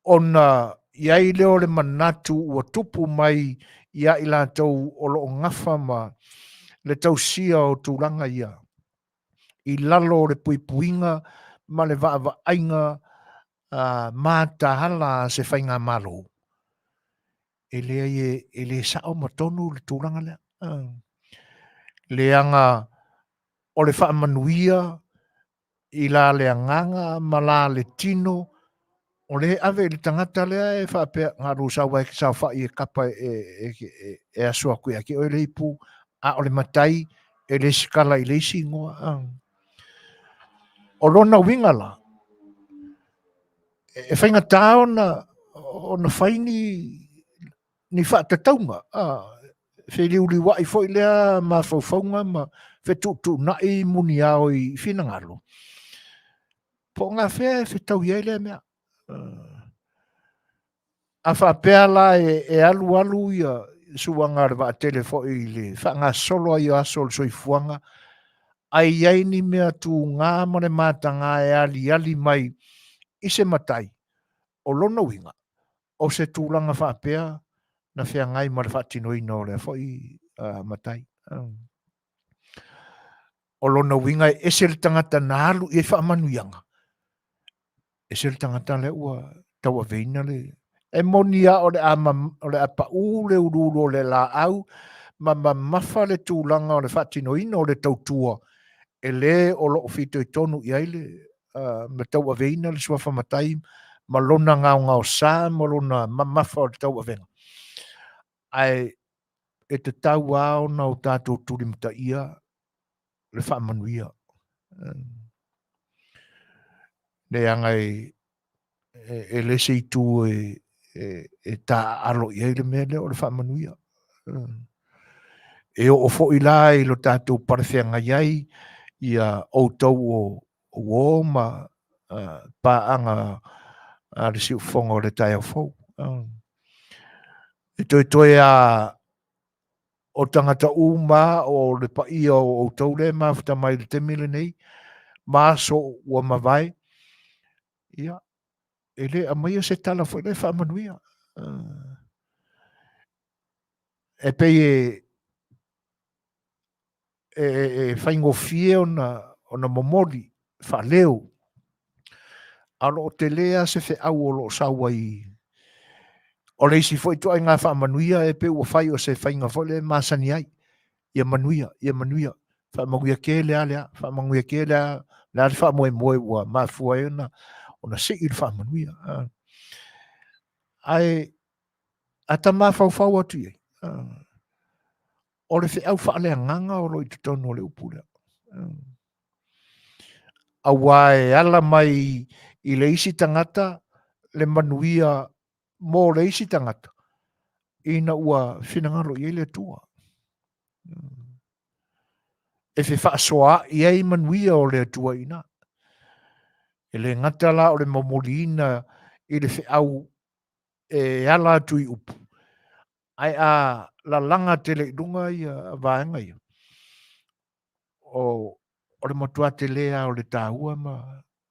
Ona iai leo le manatu ua tupu mai ia i lātou o loo ngafa ma le tausia o tūranga ia. I lalo le puipuinga ma le vaavaainga mātahala se whainga malo. E le sao matonu le tūranga lea. Leanga o le whaamanuia i la le anganga ma la le tino o le ave le tangata lea e whaapea ngā rūsawa e kisau whai e kapa e asua koe ake o le ipu a o le matai e le skala i le singoa. O lona wingala e whainga tāo na whaini ni whaatataunga. Whiliuri wai fwoi lea ma whauwhaunga ma whetutu nai muni au i whinangalo. Po ngā whea e whetau iei lea mea. A whapea la e alu ia suanga re wa tele fwoi le whanga solo ai o asol soifuanga. Ai iei ni mea tu ngā mone mātanga e ali mai i se matai o lona winga o se tūlanga whapea na whea ngai ma le whaatino ino le fwoi matai. O lona winga e se le tangata nālu i e whaamanuianga. E se le tangata le ua taua veina le. E monia o le apa u le ururo le la au ma mafa le tūlanga o le whaatino ino o le tautua e le o lo fito i tonu i aile ma taua veina le suafa matai ma lona ngao sā ma lona mafa o le taua venga. Ai e te tau au na o tātou turi mta ia le whaamanuia. Le angai e le se tu e tā alo i le mea leo le whaamanuia. E o fo i la i lo tātou parewhenga iai ia outou o ma paanga a le siu whonga o le tai au fau. E toi a o tangata uma o le paia o outou le mawhita mai le temile nei ma so ua mawai ia e le a mai se tala fo le whaamanuia. E pei e whaingofie ona momoli whaleo alo o te lea se whi au o lo saua i o leisi fo i toa ngā whaamanuia e pe ua whai o se whainga fo le Masani ai ia Manuia whaamanuia ke lea whaamanuia ke lea le whaamoe ua mafua e ona se i le whaamanuia ai ata mawhau atu iei o le whi au whaalea nganga o lo i tutonu o le upura a wae ala mai i le isi tangata le Manuia mō le isi tangata ina ua whinangalo i le tua. E whi whaasoa i ei Manuia o le tua ina. E le ngatala o le mamolina i le whi au e ala atu i upu. Ai a la langa te le dunga i a vaenga i. O le matua te lea o le tāua ma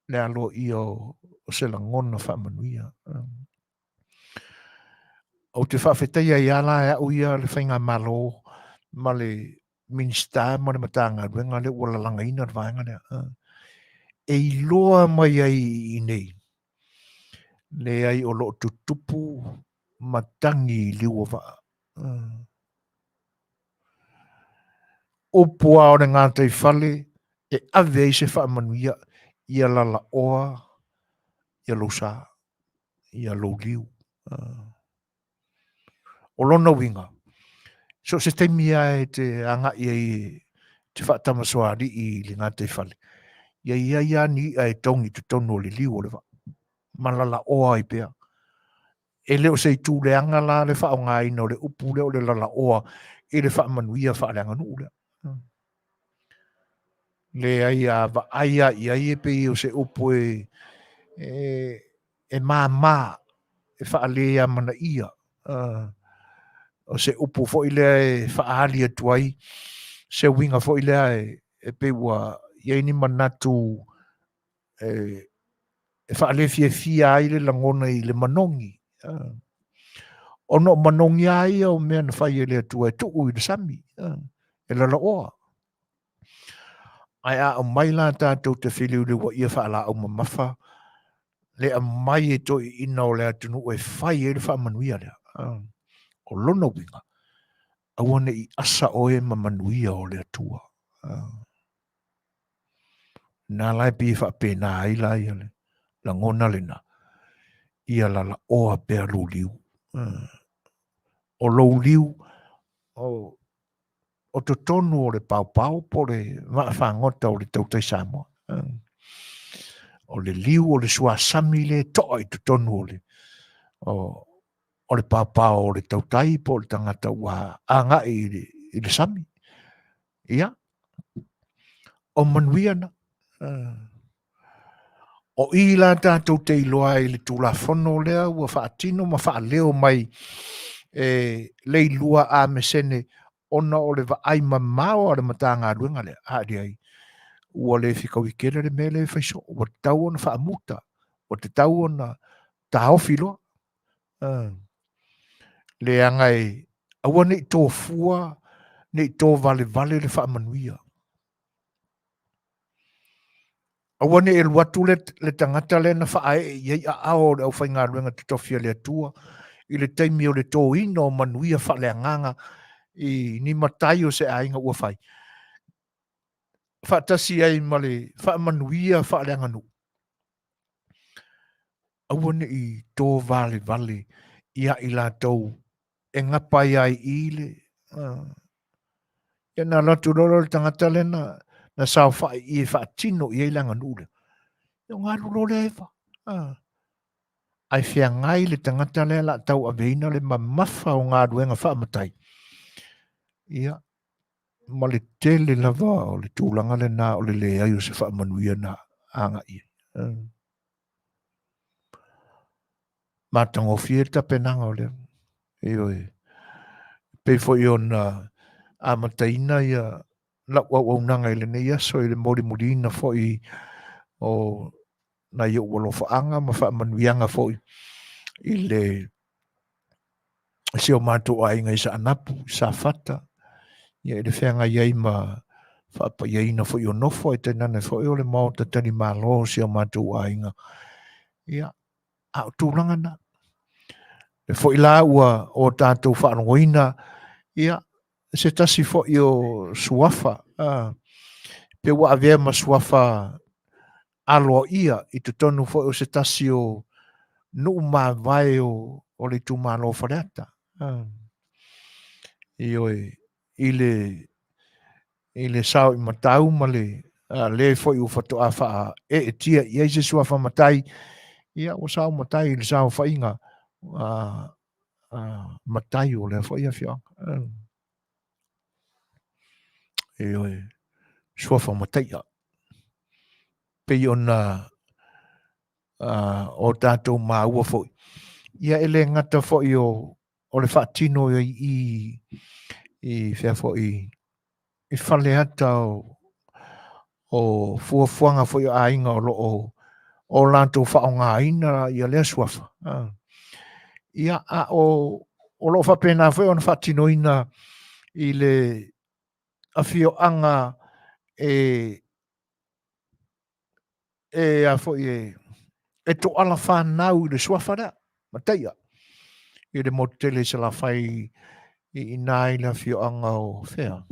le alo i o se la ngona whaamanuia. O te whawhetaia i ala e au ia le whainga malo ma le minsta ma le matanga ruenga le ua langa ina le vaenga lea. E iloa mai ai i nei. Le ai o lo tutupu matangi liua vaa. Opua o le ngātai whale e ave i se whaamanuia ia lala oa, ia lo sa, ia lo liu. O lona winga. So se te mia e te anga i te whaatamasoari i le ngātai whale. Ia ni ai tongi te tono le liu o le wa. Malala oa i pea. E leo se i tū le anga la le wha o ngā ina o le upu leo le lala oa i le wha manuia wha le anga nuu le. le ai a va aia ia pe o se upo e mama e whaalea mana ia. O se upo fo i lea e whaali atu ai, se winga fo i lea e peua iei ni manatu e whaale fia ai le langona i le manongi. Ono manongi ai o mea na whai e lea tu e tuu i le sami. E lala oa. Ai a o mai la tātou te whiliu le wa ia whaala o mamafa. Le a mai e toi ina o lea tunu e whai e le wha manuia lea. O lona winga. Awane i asa oe ma manuia o lea tua. Nā lai pi wha pēnā ai lai ale. La ngona lena. Ia lala oa pēr lo liu. O lo liu. O to tonu o le pau po le maa whangota o le tautai Samoa. O le liu o le suasami le toa i to tonu o le. O le pau o le tautai po le tangata ua anga i le sami. Ia. O manuia na. O ila tātou te iloa i le tūla whono lea ua whaatino ma whaaleo mai le ilua a mesene ona o le vaai mamao a le matanga aduenga lea. Haari ai. Ua le whikau i kere le mele whaiso. Ua tau ona whaamuta. Ua te tau ona taofi loa. Le angai. Aua nei tō fua. Nei tō vale le whaamanuia. Aua nei el watu le tangata le na whaae. Iei a ao le au whainga aduenga te tofia le atua. I le taimi o le tō ino o manuia whaale anganga. I ni matai o se ainga ua whai. Whaatasi ai male whaamanuia whaale anganu. Awane i tō vale ia i la tau e ngapai ai i le. Ia nā latu lolo le tangata le na sao whai i e whaatino i e langa nule. Ia ngā lolo le ewa. Ai whia ngai le tangata le la tau aveina le mamafa o ngā ruenga whaamatai. Ia ma le tele lava o le tūlanga le nā o le lea i o se whaamanuia na anga i. Mātango fieta penanga o le. Eoi. Pefo i ona amataina ia lakwa waunanga i le nei aso i le mori fo i o na i o walofaanga ma whaamanuianga fo i le si o mātou a inga i sa anapu, sa fata. Ia i le whenga iei ma whaapa ieina fo i o nofo i te nane fo i o le mao tatani mālo si o mātou a inga. Ia. A o tūranga na. E fo i la ua o tātou whaangoina. Ia. Se tasi fo i o suafa. Pe wa avea ma suafa alo ia i te tonu fo i o se tasi o nuu mā vai o le tu mālo whareata. Ioi. I le sao i matau ma le fo i o whato a wha e tia i eise suafa matai. Ia o sao matai i le sao whainga matai o le fo i a whianga. Ioi. Suafa matai a. Pei ona o tātou māua fo. Ia ele ngata fo i o le whaatino i whea fo i whale ata o fuafuanga fo i a inga o lantou whaonga ina i a lea suafa. Ia a o lo whapena fo i ona whaatino ina i le Afioanga a fo i to ala whanau i le suafa rea. Mataia. I le motele se la whai i nai la Afioanga o whea.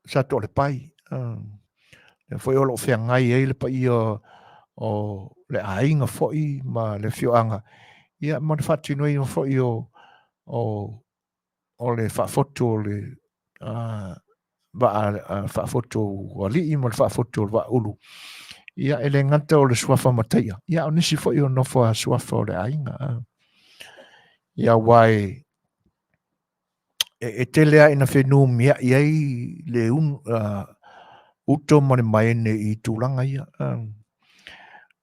Sa to le pai. Fo i o lo whea ngai e le pai o le ainga fo i ma le Afioanga. Ia ma le whaatino i fo i o le whaafoto le whaafoto wa li ma le whaafoto wa ulu. Ia ele ngata o le suafa mataia. Ia o nisi fo i o nofo a suafa o le ainga. Ia wai e te lea ina whenua mea iai le uto mane maene I tūlanga ia.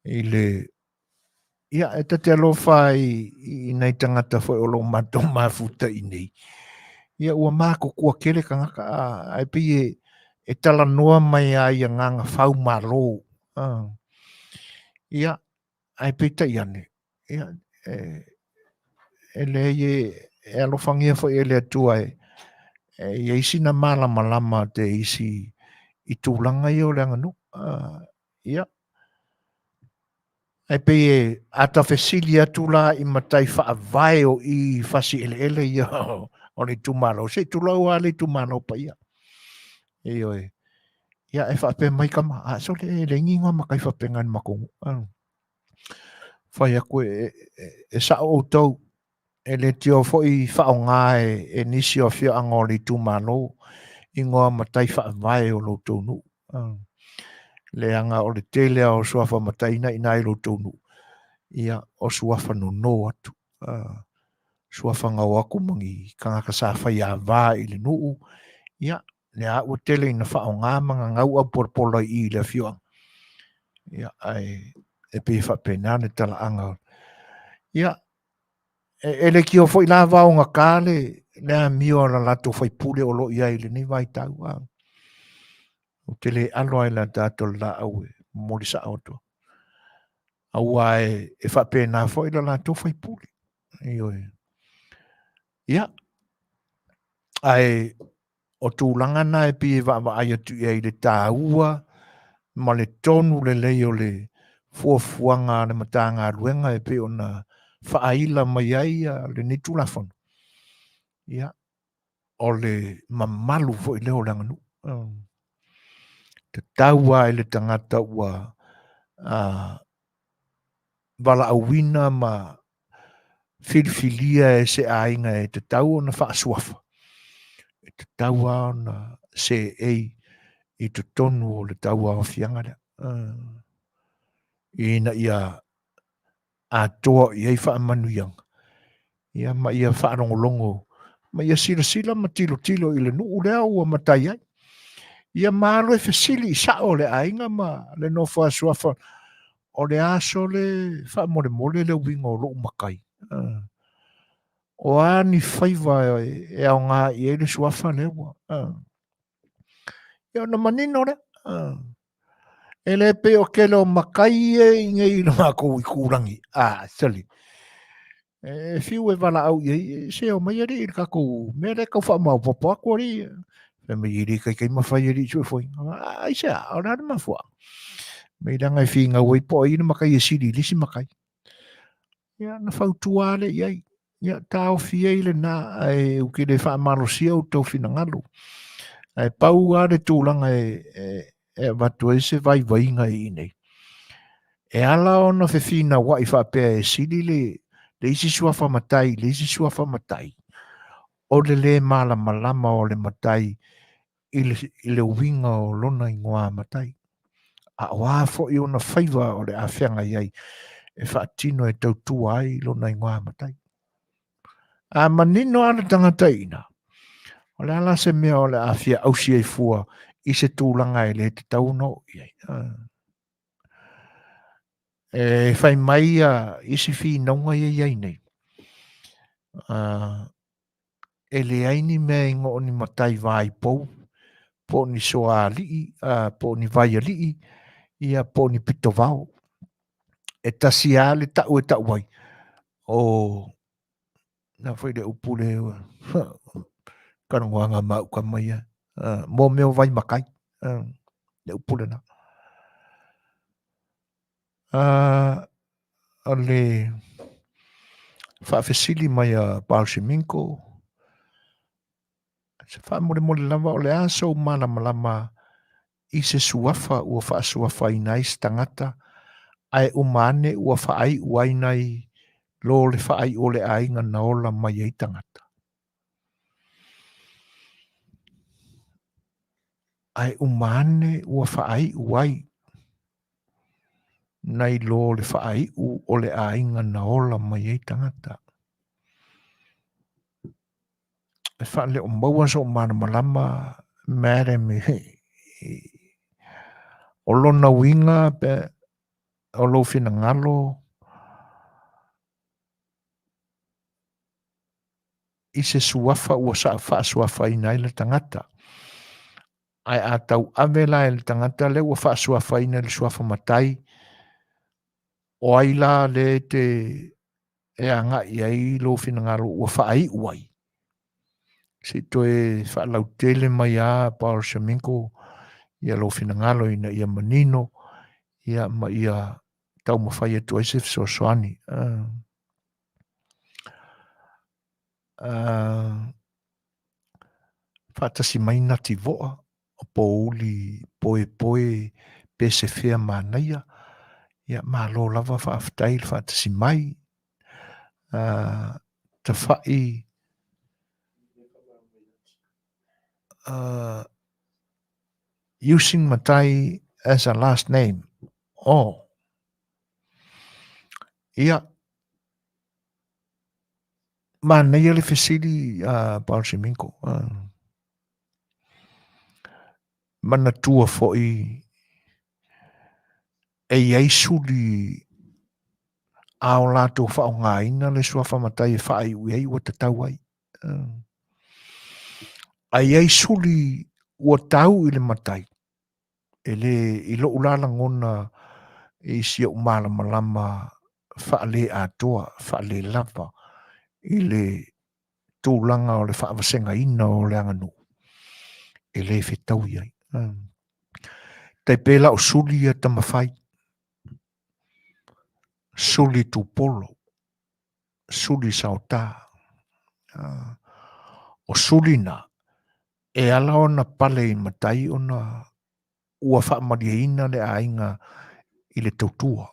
I le ia e te alofa I nei tangata whai o lo mato mafuta I nei. Ia ua māko kua kele kangaka ai pi e tala noa mai ai a nganga whau malo. Ia ai pi ta iane. Ia e le e alofangia whai e le atua e isina malama lama te isi I tūlanga I o le anganu. Ia. Ai pe ata fesili atu la I matai whaavae o I fasi ele ia o le tumalo. Se tulau a le tumalo pa ia. E oi. Ia e whaape mai kama. So le nginga makai whapengan makongu. Whai aku e sa o tau. E le tio foi whaonga e nisi o fia anga o le tumalo. Ingoa matai whaavae o lo tonu. Le anga o le tele o suafa mataina ina I lo tonu. Ia o suafa no atu. Suafa ngau aku mangi kangaka sa whai a vā I le nuu. Ia, le a ua tele ina whao ngā manga ngau a porpola I le fioang. Ia, ai e pe whapenane tala anga. Ia, e le ki o fwoi la vāo ngā kāle, le a mio la lato whai pule o lo ia I le ni vai tau. O tele aloa I la dato la au e morisa auto. Au ai e whapena fwoi la lato whai pule. Ia, ai o tūlanga na e pi wa ai atu I le tāua, ma le tonu le leo le fuafuanga le matanga ruenga e pe ona whaaila mai ai le ni tūlafon. Ia, o le mamalu fo I leo langanu. Te taua le tangata ua wala awina ma filfilia e se ainga e te tau ona whaasuafa. E te taua ona se I te tonu o le taua o fianga lea. Ina ia atoa I ei wha manuianga. Ia ma ia wha longo. Ma ia sila ma tilo I le nuu lea ua matai ai. Ia malo e fesili I sao le ainga ma le no whaasuafa o le aso le wha mole le winga o loo makai. O ani whaiva e au ngā I e le suafa lewa. Ia na manino le. E le pe o kelo makai e inge I na mako I kurangi. Sali. E fiu e wala au I se o mai ari I kako me le kau wha mau popo ako ari. E me iri kai mawhai ari sui foi. Ai se a, o nana mawhua. Me ranga I whinga ui po I na makai e siri lisi makai. Ia na whautua le iai. Ia tau fia I le na e uke le wha marosia o tau whina ngalo. E pau a le tūlanga e watu e se vai vainga I nei. E ala ona whina wa I whapea e siri le isi suafa matai, le isi suafa matai. O le malama o le matai I le winga o lona I ngoa matai. A wafo I ona whaiva o le awhianga iai e whaatino e tautua ai lona I ngoa matai. A manino ana tangata ina. O le ala se mea o le awhia ausi e fua I se tūlanga e le te tauno iai. E whai mai isi whi naunga iai nei. E le aini mea ingo ni matai vai pou. Po ni soa lii, po ni vai lii, ia po ni pito vau. E tasi a le tau e tau wai. O, na whai le upule, karanguanga mau ka mai. Mō meo vai makai. Le upule na. A le whaafesili mai a Balsiminko. Se whaamore lava o le aso malama I se suafa ua whaasuafa I nai stangata ai umane ua whaai uai nai lo le whaai o le ainga na ola mai ei tangata. Ai umane ua whaai uai nai lo le whaai o le ainga na ola mai ei tangata. e whaale o maua so mana malama mere me o lona winga pe o lo fina ngalo i se suafa ua sa wha suafa ina i le tangata. Ai a tau avela i le tangata le ua wha suafa ina le suafa matai o ai la le te e anga i ai lo fina ngalo ua wha ai uai. Si to e wha lau tele mai a Paul Shaminko ia lo fina ngalo ina ia manino ia ma ia tau mawhai atu aisef so soani. Whaatasi mai nati voa o po uli poe pe se whea Manuia ia ma lo lava whaaftai whaatasi mai ta whai using Matai as a last name. Ia Manuia le fesili Paul Siminko. Mana tua foi e iai suli ao lato whaongaina le sua whamatai e whaai uiei ua tatau ai. A iai suli ua tau i le matai. E le i lo ulala ngona e sia umala malama whaale atoa, whaale lava i le tūlanga o le whaawasenga ina o le anganu. E le whetau iai. Tai pēla o suli a tamawhai. Suli tupolo. Suli sauta. O suli na. E ala o na pale i matai o na ua whaamaria ina le ainga i le tautua.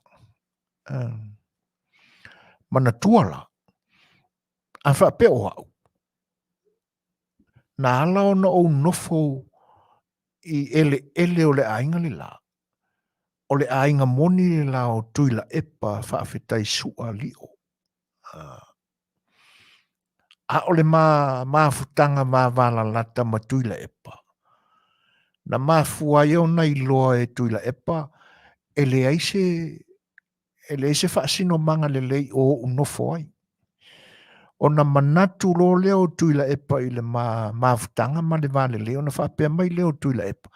Mana tuala. A whapeo au. Na ala o na o nofo i ele o le ainga le la. O le ainga moni le la o tuila epa whaafetai sua lio. A o le maafutanga maavala lata ma tuila epa. Na maafua iau na iloa e tuila epa, ele aise whaasino manga le lei o unofo ai. O na manatu lo leo tuila epa i le maafutanga ma le vale leo na whaapea mai leo tuila epa.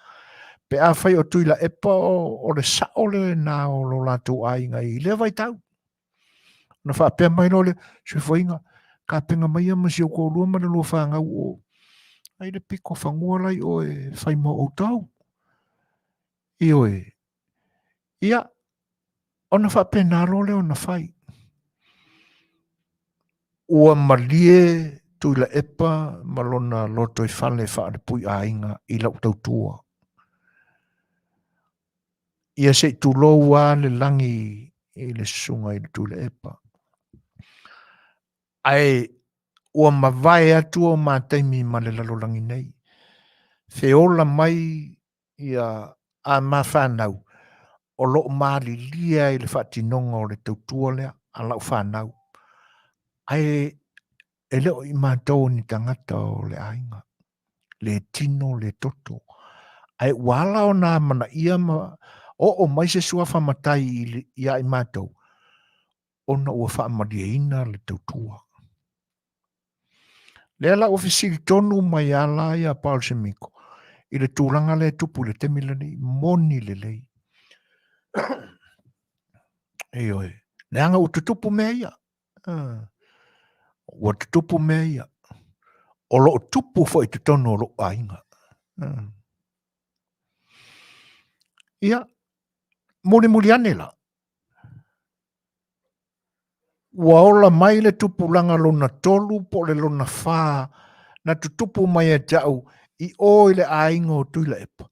Pe a whai o tuila epa o le sao le na o lo lato ainga i le vai tau. Na whaapea mai lo le sui whainga. Ka penga mai ama si o ko lua ma le lo whaanga o. Ai le piko whangua lai o e whai mo o tau. I o e. Ia. O na whaapea nā lo le o na whai. Ua malie tuila epa malona loto i whale whaare pui ainga i lau tautua. Ia se tu lo wa le langi i le sunga i le tuila epa. Ai ua mawai atu o mātaimi ma le lalolangi nei. Feola mai ia a mawhanau o loo maali lia i le whatinonga o le tautua lea a lau whanau. Ai e leo i mātou ni tangata o le ainga. Le tino, le toto. Ai wala o nā mana ia ma o mai se sua whamatai ia i mātou. Ona ua whaamaria ina le tautua. Lea la ofisiri tonu mai ala ia Paul Semiko. I le tūranga le tupu le temila nei, moni le lei. E oe. Le anga u tutupu mea ia. Ua tutupu mea ia. O lo tupu fo i tutonu o lo ainga. Ia. Muli ane la. Ua ola mai le tupu langa lona tolu po le lona wha na tutupu mai a jau i o le ainga o tuila epa.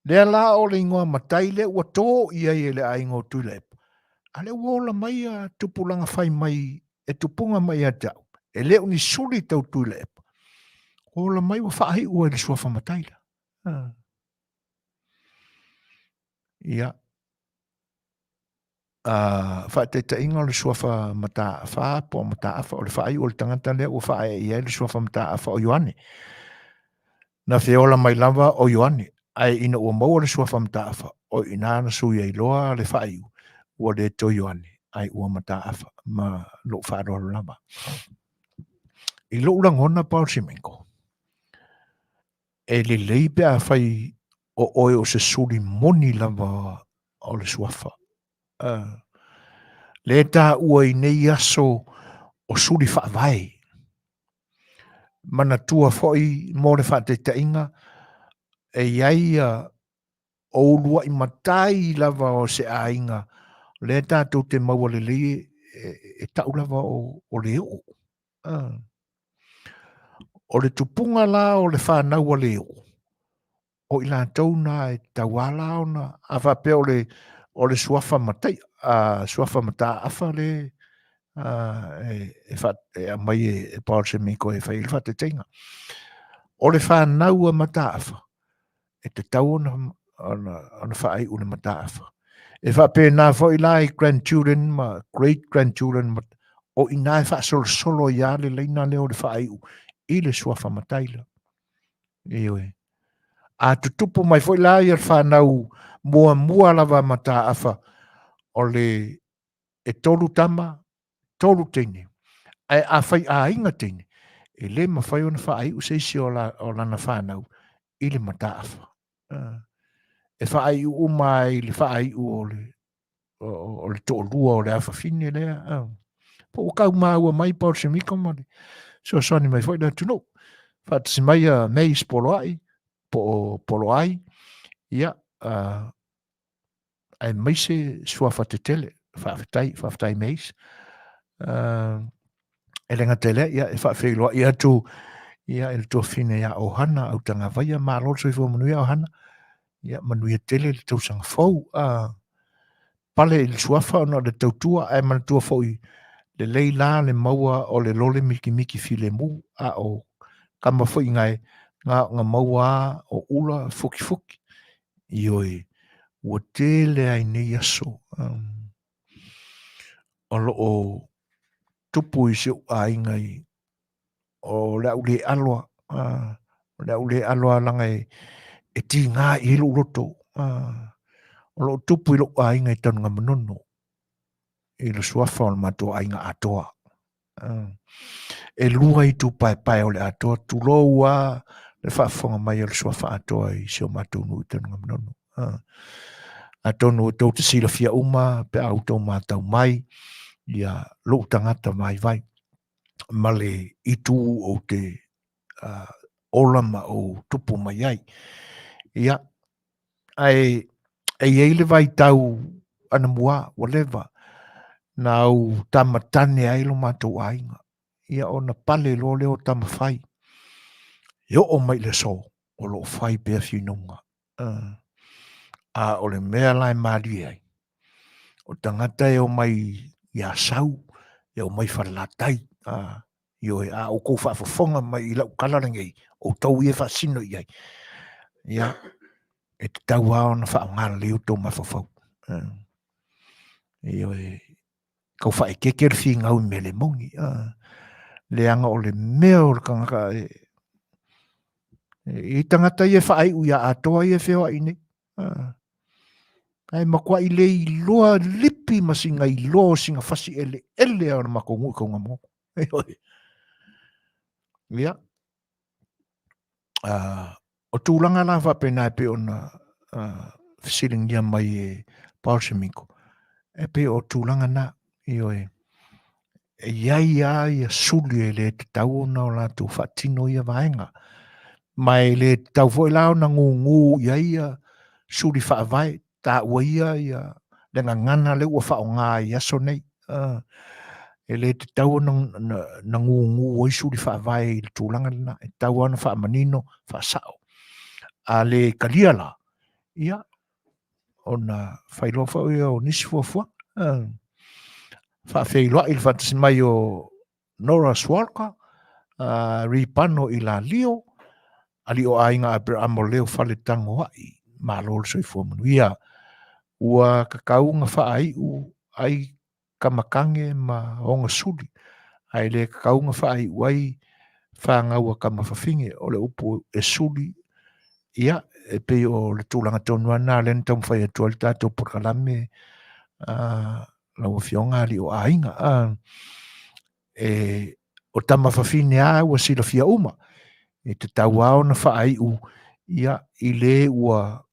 Lea la o le ingoa matai le ua tō ia i le ainga o tuila epa. A le ua ola mai a tupu langa whai mai e tupunga mai a jau. E leo ni suri tau tuila epa. Ola mai ua whaahi ua le sua whamatai la. Ia. Faatautainga o le suafa mataafa po mataafa o le whaai o le tangata lea ua whae ia le suafa mataafa o Ioane. Na whiola mai lava o Ioane, ai ina ua maua le suafa mataafa o ina na sui ai loa le whaai ua le to Ioane, ai ua mataafa ma lo whaarolo lava. I lo ulangona Paul Simenko. E le leipe a whai o oe o se suri moni lava o le suafa. Le tā ua i nei aso o suri whaavai. Mana tua foi mo le whaatetainga e iaia o ulua i matai lava o se ainga. Le tātou te maua le lei e tau lava o le o. O le tupunga la o le whanau o le o. O i lātou na e tauala ona a whape o le suafa matai. Suafa mata afa le e mai e Paul Semiko e whai ilfa te tenga. O le whanau a mata afa e te tau ona whaai una mata afa. E whape nā fwoi la i grandchildren ma great grandchildren ma o i nā e wha solo ia le leina leo le whaai u i le suafa mataila. Iwe. A tutupu mai fwoi la i ar whanau mua lava mata afa o le e tolu tama, tolu teine. Ai a whai a inga teine. E le ma whai ona whaai u seisi o lana whanau i le mataafa. E whaai u mai le whaai u o le tōlua o le awha fine lea. Po o kau māua mai Paul Semiko mani. So soni mai whai na tuno. Whatasi mai a meis poloai, poloai. Ia, ai meise suafa te tele. Whawhetai meis. E lenga tele, ia, e whawheilua, ia tu, ia, e tu fine ia o hana, au tanga vaia, maa lotso i fo Manuia o hana. Ia, Manuia tele, le tausanga fau, pale il suafa, no, le tautua, ai manatua fau i, le leila, le maua, o le lole miki file mu, o, kama fau i ngai, ngā maua, o ula, fuki. Ioi, ua tele ai nei aso, o lo o tupu i se a ingai o le ule aloa langa e ti ngā i lo roto o lo tupu i lo a ingai tanu ngā manono i lo suafa o le mato a inga atoa e lua i tu pai o le atoa tu loa le whaafonga mai o le suafa atoa i se o mato nui tanu ngā manono atonu tau te sila fia uma pe au tau mātau mai ia lo tangata mai vai male itu o te olama o tupu mai ai ia ai le vai tau ana mua whatever na au tamatane ai lo mātou ainga ia o na pale lo leo tamawhai ia o mai le so o lo whai pēr whinunga o le mea lai maari ai o tangata e o mai ia sau e o mai whalatai io o kou whaafafonga mai i lau kalarangi o tau i e whaasino i ai ia e te tau ao na whaangara leo tō mawhafau io kau whae keker whi ngau me le mongi le anga o le mea o le kangaka i tangata i e whaai uia atoa i e whewa i nei ai makua i le i loa lipi masinga i loa singa whasi ele o na makongu i kaunga mō ia o tūlanga la whapena e pe o na fisiling ia mai e Paul Semiko e pe o tūlanga na e iai ai a suli e le te tau na o la tu whatino ia vaenga mai le tau foi lao na ngu iai a suli whaavai ta ua ia le ngana le ua whao ngā i aso nei e le te tau na ngu o isu li whaavai i le tūlanga lina e tau ana wha manino wha sao a le kaliala ia o na whailoa whao ia o nisi fuafua wha whailoa i le whatasi mai o Nora Swalka ripano i la lio ali o ainga a mo leo whale tango ai ma lol soi fua Manuia ua kakaunga wha ai ai kamakange ma onga suli. Ai le kaunga whaai wai whaangaua kamawhawhinge o le upu e suli. Ia, e pe o le tūlanga tonua nā len tamu whai atua le tātou Polokalame lau fionga li o ainga. O tama whawhine a ua sila fia uma. E te tau ao na whaai u ia i le ua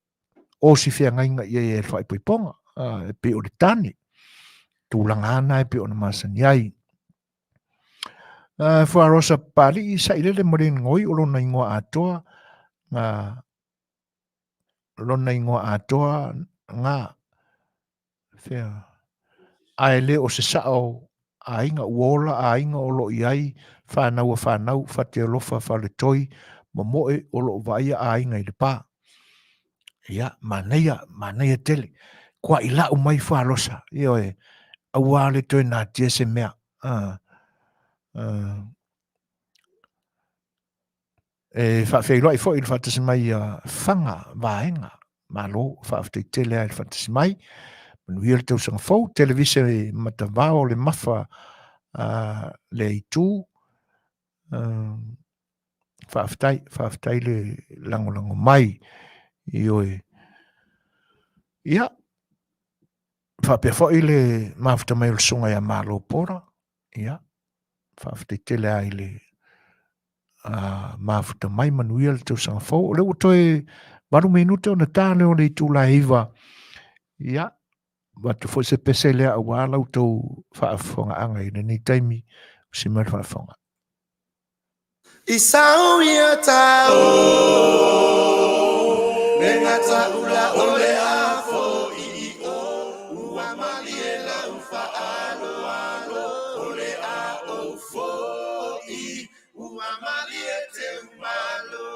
o si fia ngainga ia e whai poiponga. E pe o le tani. Tūlanga ana e pe o na Masani ai. Wharosa pali i sa ilele mo le ngoi o lona ingoa atoa. Lona ingoa atoa ngā whea. Ai le o se sao a inga uola a inga o lo iai whanau whate alofa whale toi ma moe o lo vaia a inga i le pā. Ia, Manuia tele. Kua i lau mai wharosa. Io e aua le toi nā tia se mea. E whawheiloa i fo i le whatasi mai whanga vaenga. Malo, whawhtei tele ai le whatasi mai. Manuia le Tausaga fou, televise matavao le mafa le itu. Whawhtai le langolango mai. Ioe. Ia. Whapea fo i le mawhta mai o le sunga ia malo pora. Ia. Whawhtei tele ai le mawhta mai Manuia le Tausaga fou. Le utoe waru minute o na tāne o le itu la iwa. Ia. Watu fo se pese lea a wala u tau whaafonga anga i ni taimi si mai whaafonga. I sau ia tau Nenga taula ole a fo i o Ua mali e lau whaaloalo Ole a o fo i Ua mali e te umalo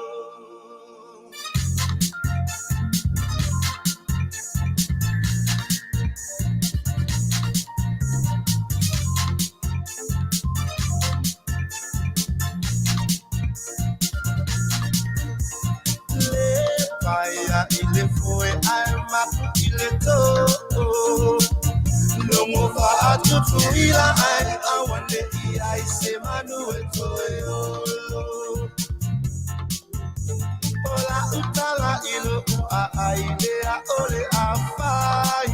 Paia ile foi ai mapu ile to Longo fa atutu ila ai awane I ai se Manufui Ola utala ilo ua ai lea ole a fai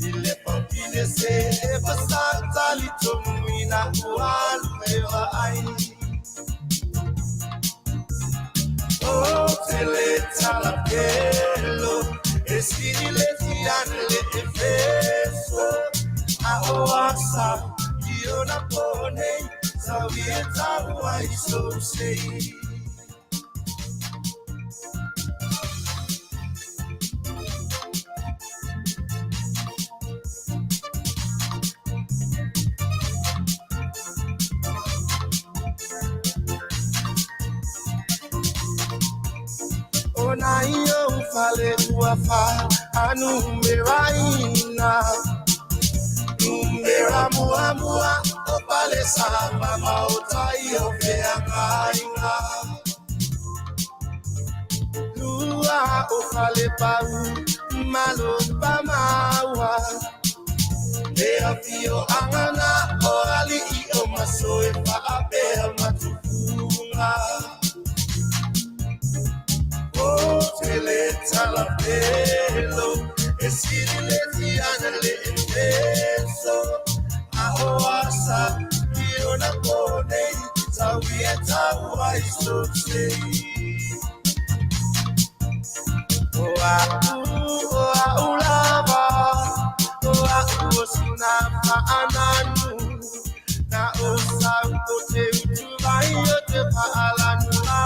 Ile popile se e pasata li tomuina ualu mewa ai Oh, teletala-pelo, esile-tianele efeso, aoasa, io-na-pone, sawietauai-so-sei. Na iyo ufale uafa anumeraina Numera mua opale samba mauta iyo feangainga Lua ufale pau malo pamawa Lea fio angana orali iyo masoe pa apea matukunga Teletala-pelo, esile-tianele efeso, aoasa, io-na-pone, sawietauai-so-sei. Oa-ulava, oa-uosinapa-ananu, na-osa-ukote-utuvaio-te-pa-alanua.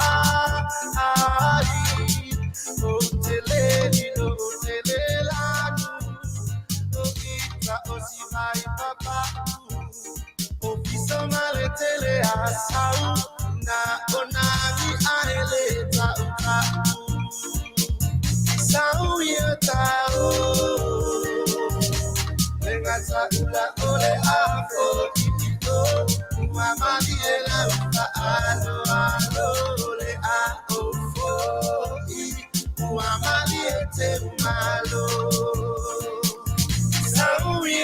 Malo, Samoa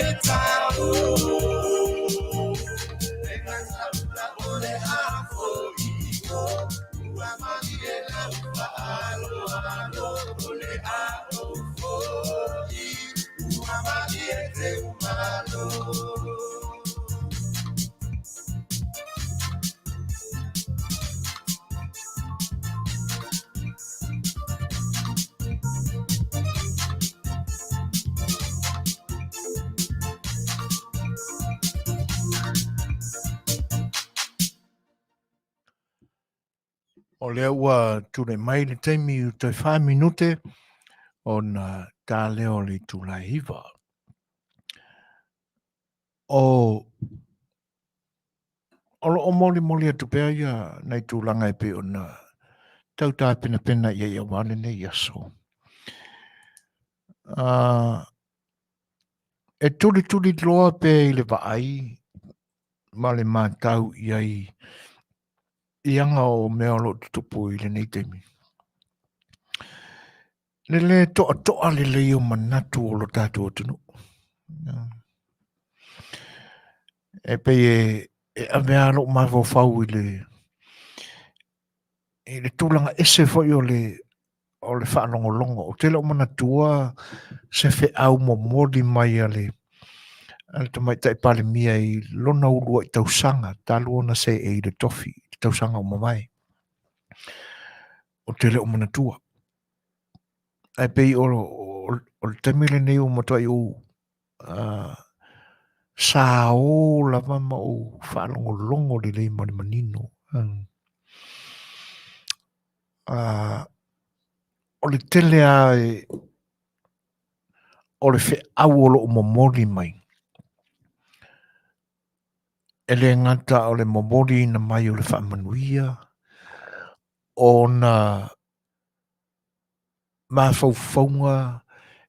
O lea ua tule mai le taimi u te 5 minute o na tā leo le tūlai hiva. O lo moli atu pēr ia nei tūlanga e pe o na tautā pena ia ia wane nei aso. E tuli loa pe i le vaai ma le mātau iai ianga o mea lo tutupu i le nei teimi. Le toa le leo manatu o lo tātou tunu. E pe e avea lo mawau i le tūlanga ese foi o le whanongolongo. O te lo manatua se fe au mo mori mai ale tamai tai pale mia i lona urua i Tausaga, taluona se e i le tofi, i Tausaga o mamai. O te leo manatua. Ai pei o le tamile nei o matai o sa o la mama o whanongolongo le lei mani manino. O le tele a o le fe au o lo momori mai. E le ngata o le momori na mai o le wha Manuia, o na mawhauwhaunga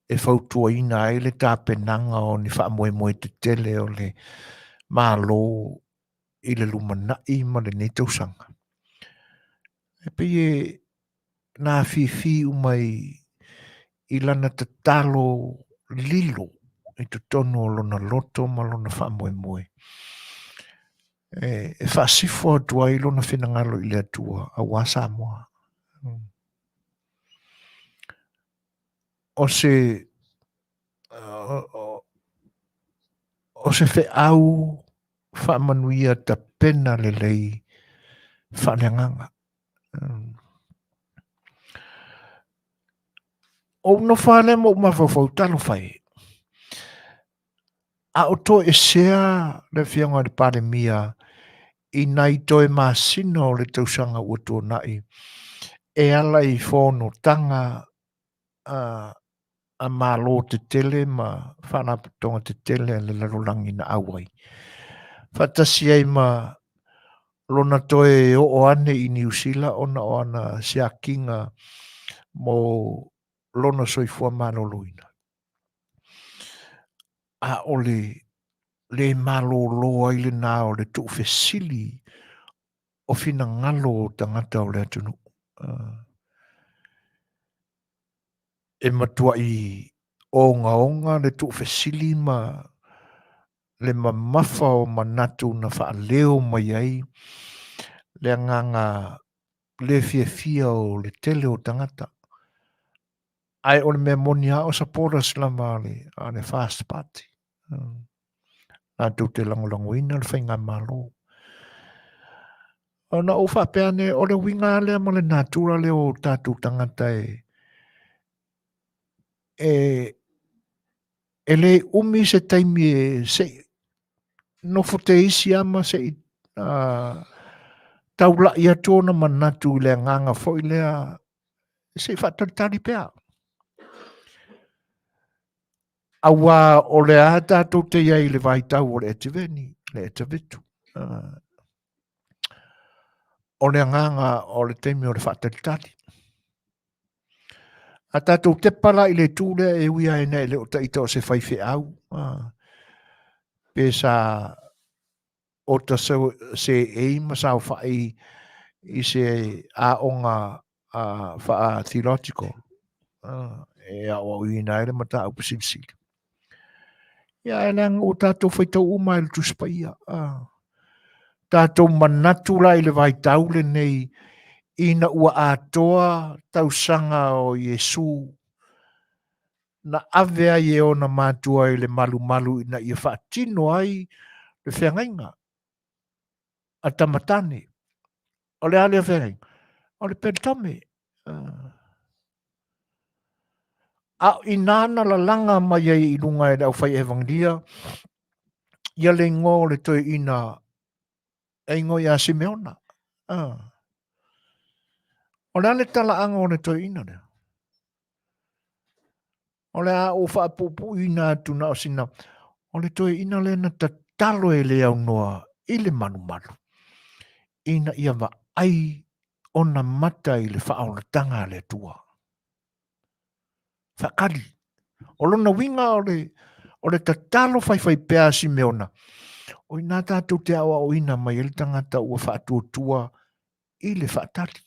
e whautua ina e le tāpenanga o ni wha moe te tele o le mālo i le lumanai ma le nei Tausaga. E pe e nā whiwhi umai i lana te talo lilo i te tono o lona loto ma lona wha moe. E whaasifo atua i lona whenangalo i le atua a wā Samoa. O se fe au wha Manuia ta pena le lei whaneanganga. O no whane mo mawhawhau talo whai. A o to e sea le whianga le pare mia i nai toi masino le Tausaga ua tō nai. E ala i whono tanga a malo te tele ma whanapatonga te tele le larolangi na awai. Whatasi ai ma lona toe o ane i New Zealand ona o ana siakinga mo lona soifua maloloina. A ole le malolo ai le nā o le tuk fesili o fina ngalo tangata o le atunu. E matua i onga le tuk fesili ma le mamafa o manatu na wha leo mai ai le anganga le fia o le tele o tangata. Ai o le mea monia o sapora slama le fast party. Nā tū te langolangoina le whainga malo. O na o whapeane o le winga lea ma le nātura leo o tātou tangata e le umi se taimi e se no fote isi ama se taula ia tōna manatu le nganga fo i lea se whataritari pēr. Awa o le a tātou te iai le vaitau o le etiveni, le etavitu. O le nganga o le teimi o le whataritari. A tātou te pala i le tūle e uia e nei le o taita o se whaiwhi au. Pesa o ta se eima sao whai i se aonga wha theological. E a o uina ele mata au pasilisili. Ia elang o tātou whaitau uma il tuspaia. Tātou manatu la i le vai taule nei ina ua atoa tausanga o Yesu. Na avea ye o na mātua i le malu ina ia whaatino ai le whiangainga. A tamatane. O le ale a whiangainga. O le pentome. A inana la langa mai ai i lunga e au whai evangelia. Ia le ngō le toi ina e ngō ia Simeona. O le ale tala anga o le toi ina lea. O le a o whaapupu ina tuna o sina. O le toi ina le na ta talo e le au noa i le manu. Ina ia wa ai o na mata i le whaona tanga le tua. Whakari. O lona winga o le ta talo whai pēa Simeona. O ina tātou te awa o ina mai ele tangata ua whaatua i le whaatari.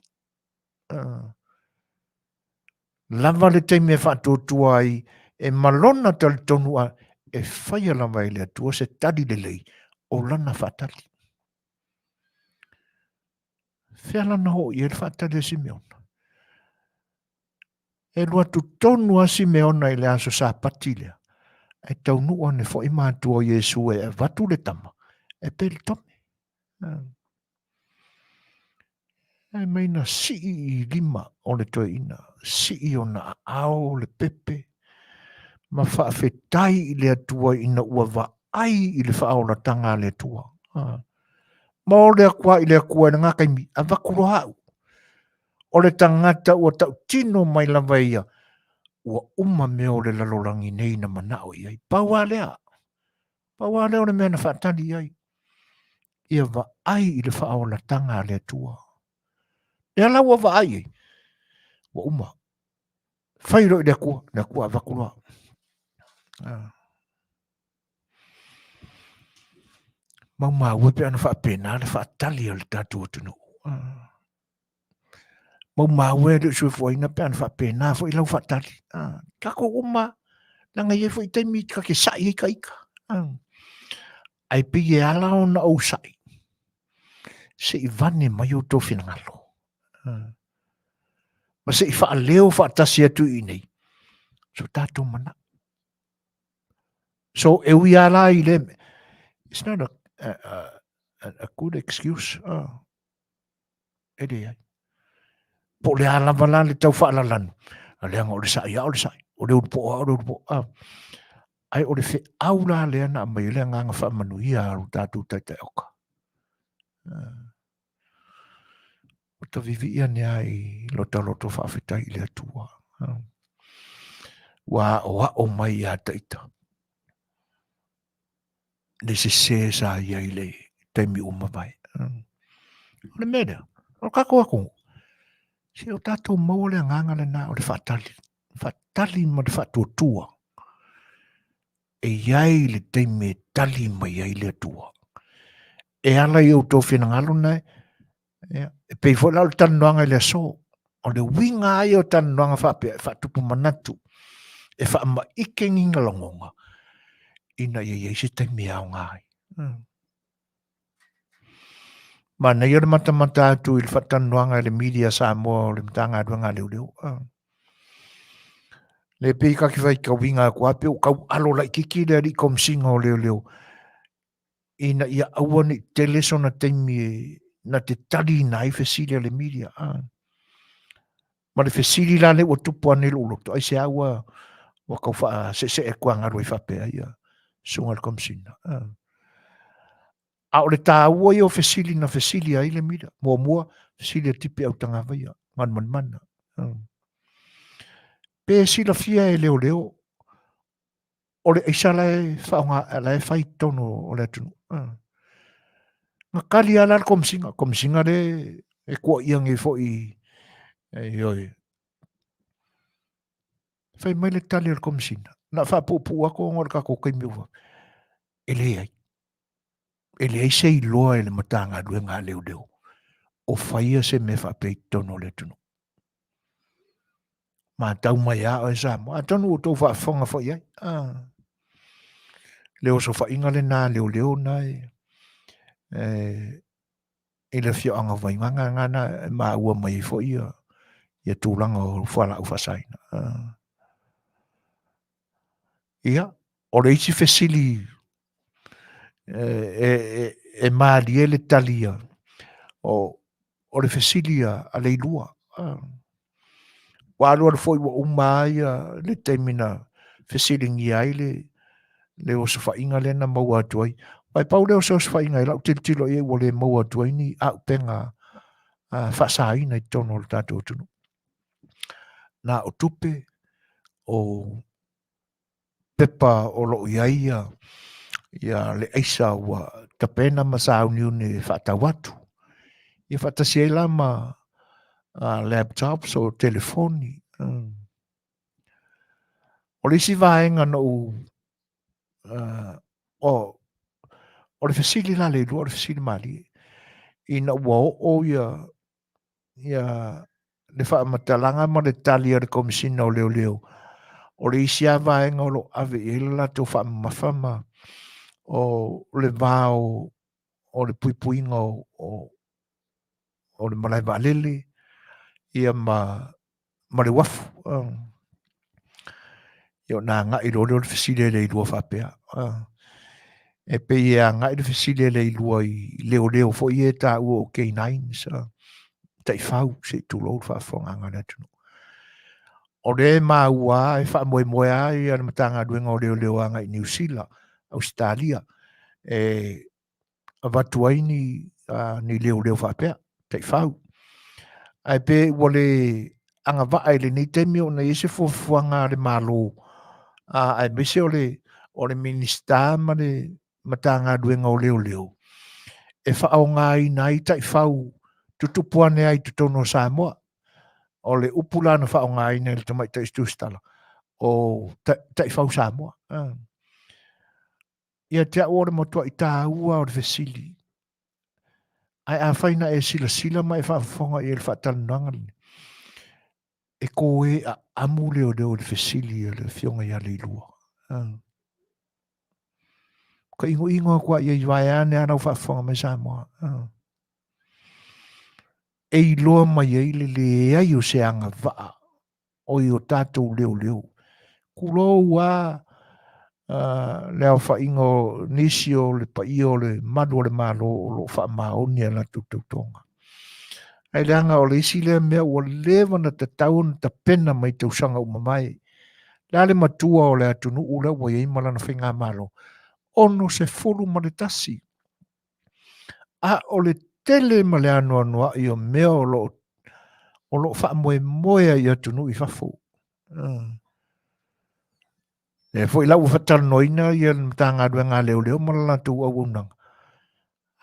Lava le teime whaatua ai e malona tali tonua e whaia lava i le atua se tari le lei o lana whaatari. Whialana ho i e le whaatari a Simeona. E lua tu tonua Simeona i le aso sa patilea. E tau nua ne fo i mātua o Yesu e vatu le tama. E peli tome. E meina i lima o le toi ina. I o na ao le pepe. Ma whaafetai i le atua ina ua wa ai i le whaola tanga le atua. Ma o le akua i le akua na ngā kaimi. A wakuro hau. O le tangata ua tau tino mai lava ia. Ua uma meo le lalorangi nei na manao iai. Paua lea. Paua lea o le mea na whaatani iai. Ia wa ai i le whaola tanga le atua. Ia la ua wa ai. Ua uma. Whairo i le akua a wakuro hau. Mau ua pe ana whaapena le whaatali o le tātua tunu. Mau ua le sui fuaina pe ana whaapena fo i lau whaatali. Kako uma langa ie fo i teimi ka ke sai i ka ika. Ai pi e ala o na au sai. Se i vane mai o tō whina ngalo. Ma se i wha leo whaatasi atu i nei. So tātou mana. So e ui ala i le. It's not a good excuse. E le ai. Po le ala wala le tau wha ala lanu. A leanga o le sai, o le sai. O le urupo. Ai o le whi aula le ana mai le nganga wha Manuia aru tātou taitai oka. O ta vivi ia ne ai loto whaafetai i le atua. Wa o mai a taita. Le se sa ia i le taimi umawai. O le mea, o kako ako. Si o tātou mau le nganga le nā o le whaatali. Whaatali ma le whaatuatua. E iai le teime tali mai ai le atua. E ala i o tō whina ngalo nei. E pei fo lau tanuanga i le aso. O le winga ai o tanuanga whaatupu manatu. E whaama ike nginga longonga. Ina iai se teime au ngai. Mana ia le mata atu i le whatanuanga i le media Samoa o le mtanga aduanga leo. Le pei kaki whai ka winga kua pe o kau alo la ikiki le ari komsinga o leo. Ina ia aua ni teleso na teimi na te tali na i whesili le media. Ma le whesili la le o tupu ane lo lokto. Ai se aua wa kau wha se e kua ngaru i whapea ia. Sunga le komsinga. A o le tā ua i o whesili na whesili ai le media. Mua whesili a tipi au tanga vaia. Man. Pe sila fia e leo. O le isala e whaonga la e whai tono o le atunu. Nga kali ala komsinga. Komsinga le e kua iang e fo i oi. Whai mai le tali al komsinga. Na whapupu ako ngor kako kaimi uwa. Ele ai se i loa e le matanga due ngā leo. O whaia se me whapei tono le atunu. Ma tau mai a o e Samoa. A tonu o tō whaafonga fo iai. leo so whainga le nā leo nai i le whioanga wainganga ngana mā ua mai fo ia tūlanga o whala u whasaina. Ia, o le isi fesili e maali le talia o le fesilia a le ilua. Wa alua le foi wa umaia le temina fesilingi ai le o se whainga le na maua atuai. Pai pau leo se o se whainga i lau tilo e wa le maua atuai ni au penga whasaina i tono le tātou tunu. Nā o tupe o pepa o lo iaia ia le aisa wa tapena masau niune whatawatu. Ia whatasia lama laptops o telefoni. O le si vaenga no o le fesili la le lua, o le fesili mali. Ina ua o ia le whamatalanga ma le talia le komisina o leo. O le isi a vaenga o lo ave e la to whamawhama o le vāo o le puipuinga o le malai valele ia ma le wafu. Ia nā ngai lo le fesile le ilua whapea. E pe ia ngai le fesile le ilua i leo fo i e tā ua o K9. Tai whau se tūlo whawhonga ngana tunu. O le mā ua e whamoe a i ana matanga duenga o leo anga i New Zealand, Australia. A watuai ni leo whapea, tai whau. Ai pe wale anga waa ele ni temi o na ese fuanga le malo. Ai mese o le minister ma le matanga duenga o leo. E whao ngai nai tai whau tutupuane ai tutono Samoa. O le upulana whao ngai nai le tamai tai stustala. O tai whau Samoa. Ia te ore motua i tā ua o le vesili. Ai a whaina e sila mai whaafonga i le Faatalanoaga. E koe a amu leo le vesili e le fionga ia le ilua. Ka ingo kua ia iwai ane ana u whaafonga mai Samoa. E iloa mai e le ai o se anga waa o i o tātou leo. Kulo ua leo whaingo nisi o le pai o le madu o le malo o lo wha maoni ala tutautonga. Ai leanga o le isi lea mea ua lewa na te tau na ta pena mai Tausaga umamai. Lea le matua o le atunu ula wa iei malana whainga malo. Ono se fulu ma le tasi. A o le tele ma le anoa i o mea o lo wha moe i atunu i whafo. E foi lau Fatalanoina ia matanga dua ngā leo malala tu au unang.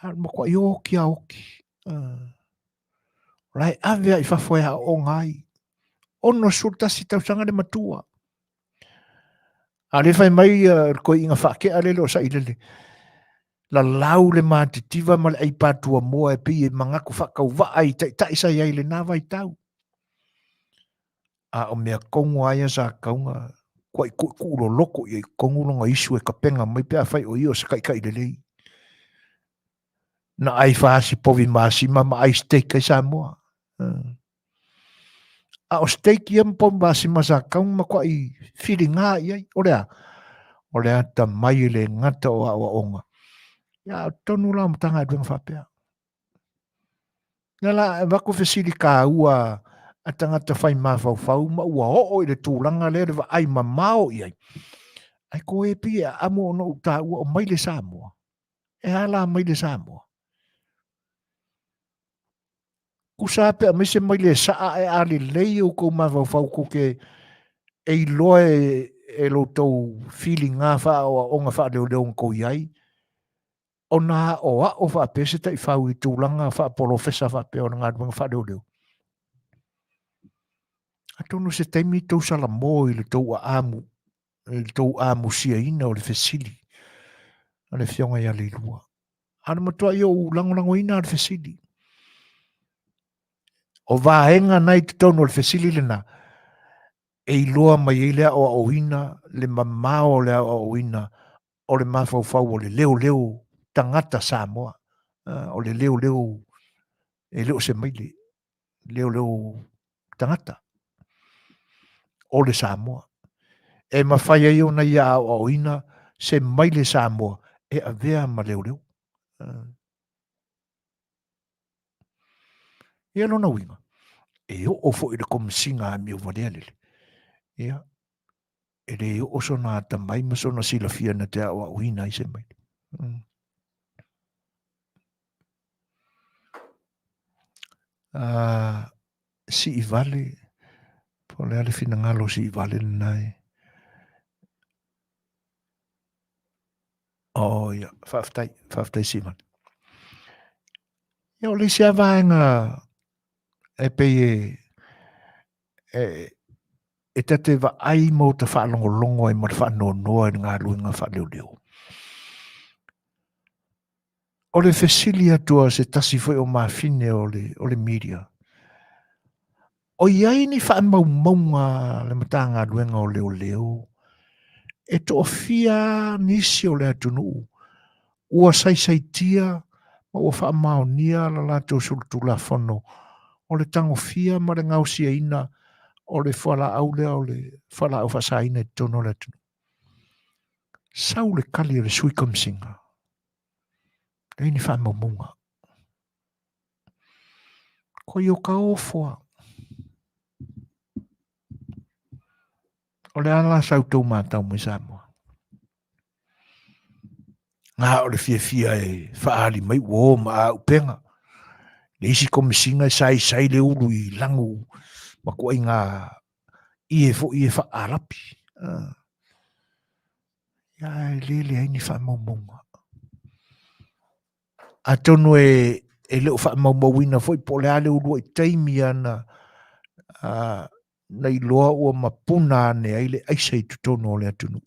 Ma kua i oki a oki. Rai avea i whafoea o ngai. Ono sultasi Tausaga le matua. A le whai mai koe inga whake a lelo sa ilele. La lau le mātitiva ma le aipatua moa e pi e mangaku whakau waai tai sa iai le nāwai tau. A o mea kongo aia sa kaunga. Kua i kuuro loko i kongulonga isu e kapenga mai pia whai o io sa kai lelei. Na ai whaasi povi maasima ma ai steak ai Samoa. A o steak ia mpovi maasima sa kaunga ma kua i whiri ngā iai. O lea ta mai le ngata o awa onga. Ia tonu la mtanga duenga whapea. Nala wako fesili ka ua a tangata whai mawhau ma ua o i le tūlanga le wa ai mamao iai. Ai ko e pia amo no ta ua o mai le Samoa. E ala mai le Samoa. Kusape a mise mai le saa e ali lei o kou mawhau ko ke e loe e lo tau feeling ngā wha o ngā wha leo ko iai. O nā o a o wha pese tai whau i tūlanga wha polofesa wha peo ngā duanga wha leo. A tonu se teimi tau sala mo i le tau amu sia ina o le fesili. A le fionga ia le lua. Ana matua i o lango ina o le fesili. O vaenga nai te tonu o le fesili le na. E iloa mai e lea o ina, le mamao lea o ina, o le mafaufau o le leo tangata Samoa. O le leo e leo se maile. Leo tangata. O le Samoa. E mawhai ai ona ia au ina se maile Samoa e avea ma leo. Ia lona winga. E o fo i le komisinga a mi o vadele. Ia. E le o sona ta mai ma sona sila fia na te au ina i se maile. Si i vale, po le ale fina ngalo si i vale nai. Ia, whaftai si man. Ia o le sia vaenga e pei e tate wa ai mo te whaalongolongo e ma te whaanonoa e ngā luinga whaaleo. O le fesilia tua se tasi foi o mawhine o le media. O iai ni whaamaunga le matanga luenga o leo. E to fia nisi o le atunu. Ua saisaitia, ma ua whaamaonia la lato sultula whono. O le tango fia ma le ngausia ina o le whala aule o le whala au whasaina e tono le atunu. Sau le kali le sui kamsinga. Nei ni whaamaumunga. Ko i o ka ofua. O le ala sau tau mātau mai Samoa. Ngā o le fia e whaali mai wo ma au penga. Le isi komisinga sai le ulu i langu. Ma kua i ngā i e whaarapi. Ia e lele ai ni whaamaumunga. A tonu e leo whaamaumauina foi po le ale ulu i teimi ana nei loa ua mapuna ane ai le aisei tutono o le atunu.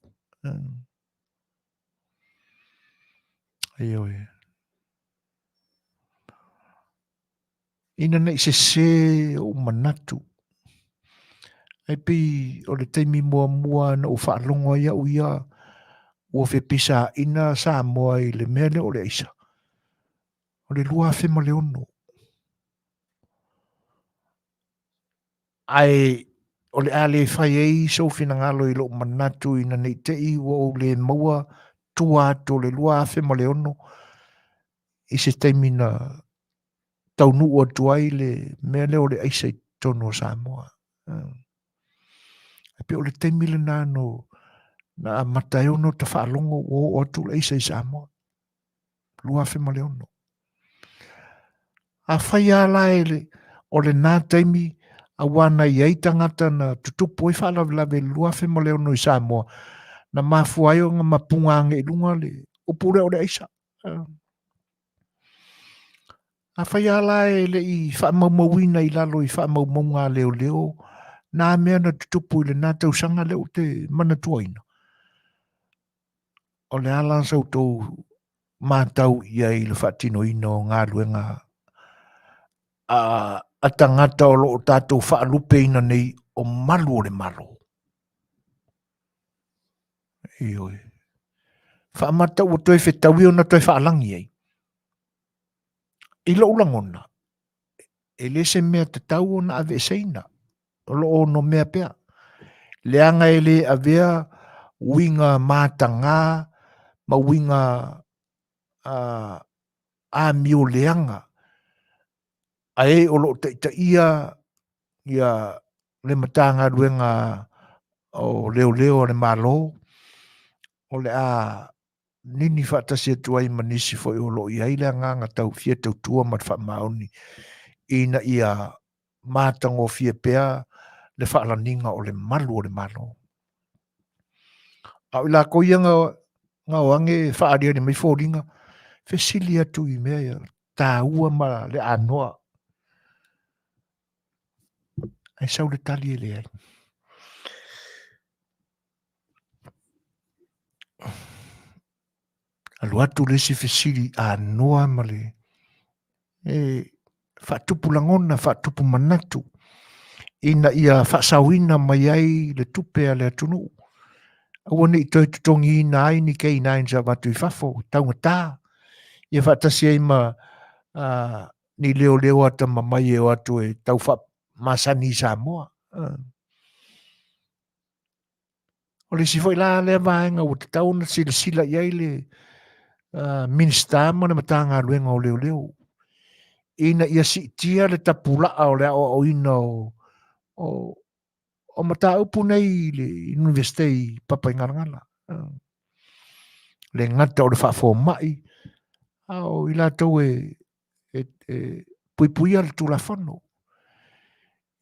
Aio e. Ina nei se o manatu. Ai pi o le teimi mua na o whaalongo ia o ia ua whepisa ina Samoa i le mele o le aisa. O le lua whema le ono. Ai o le A Le Fai'oa so fina ngalo i lo manatu ina nei te i o le maua tua to le lua whema le ono. I se teimi na taunu o tuai le mele o le aisa i tono Samoa. Pe o le teimi le nano na matai ono ta whaalongo o atu le aisa i Samoa. Lua whema le ono. A whai ala ele o le nā teimi a wana i eitangata na tutupo i whaalawe lua whema le ono i Samoa. Na mafuai o ngā mapunga ange i lunga le upure o le aisa. A whai ala ele i whaamaumauina i lalo i whaamaumaunga leo. Nā mea na tutupo i le nā Tausaga leo te manatuaina. O le ala sau tau mātau ia i le whaatino ino ngā luenga a tangata o lo o tātou whaalupe ina nei o malu o le malo. Ioi. Whaamata o toi whetawi o na toi whaalangi ei. I lo ulangona. E le se mea te tau o na ave seina. O lo o no mea pea. Leanga e le avea winga mātanga ma winga a mio leanga. Ai o lo te ia le matanga luenga o leo le malo. O le a nini whaatasi atua i manisi foi o lo i aile nganga tau fia tau tua mat whaamaoni. Ina ia mātango fia pea le whaalaninga o le malu o le malo. Au ila ko ia ngā wange whaaria ni mai fōringa. Fesili atu i mea ia. Tā ua ma le anoa. Ai sau le tali ele ai. Alu atu le si fesili anoa ma le. Whaatupu langona, whaatupu manatu. Ina ia whaasawina mai ai le tupe a le atunu. Awana I toi tutongi nai ni kei nai sa watu I fafo, taungata. Ia whatasi ai ma ni leo ata mamai e watu e tau wha Masani Samoa. O le si foi la le vaenga o te tau na sila iai le minista ma na matanga luenga o leo. Ina ia si tia le tapula o le o ina o mata upu nei le universitei papa ingarangala. Le ngata o le whafo mai. Au ila tau pui al tula whano.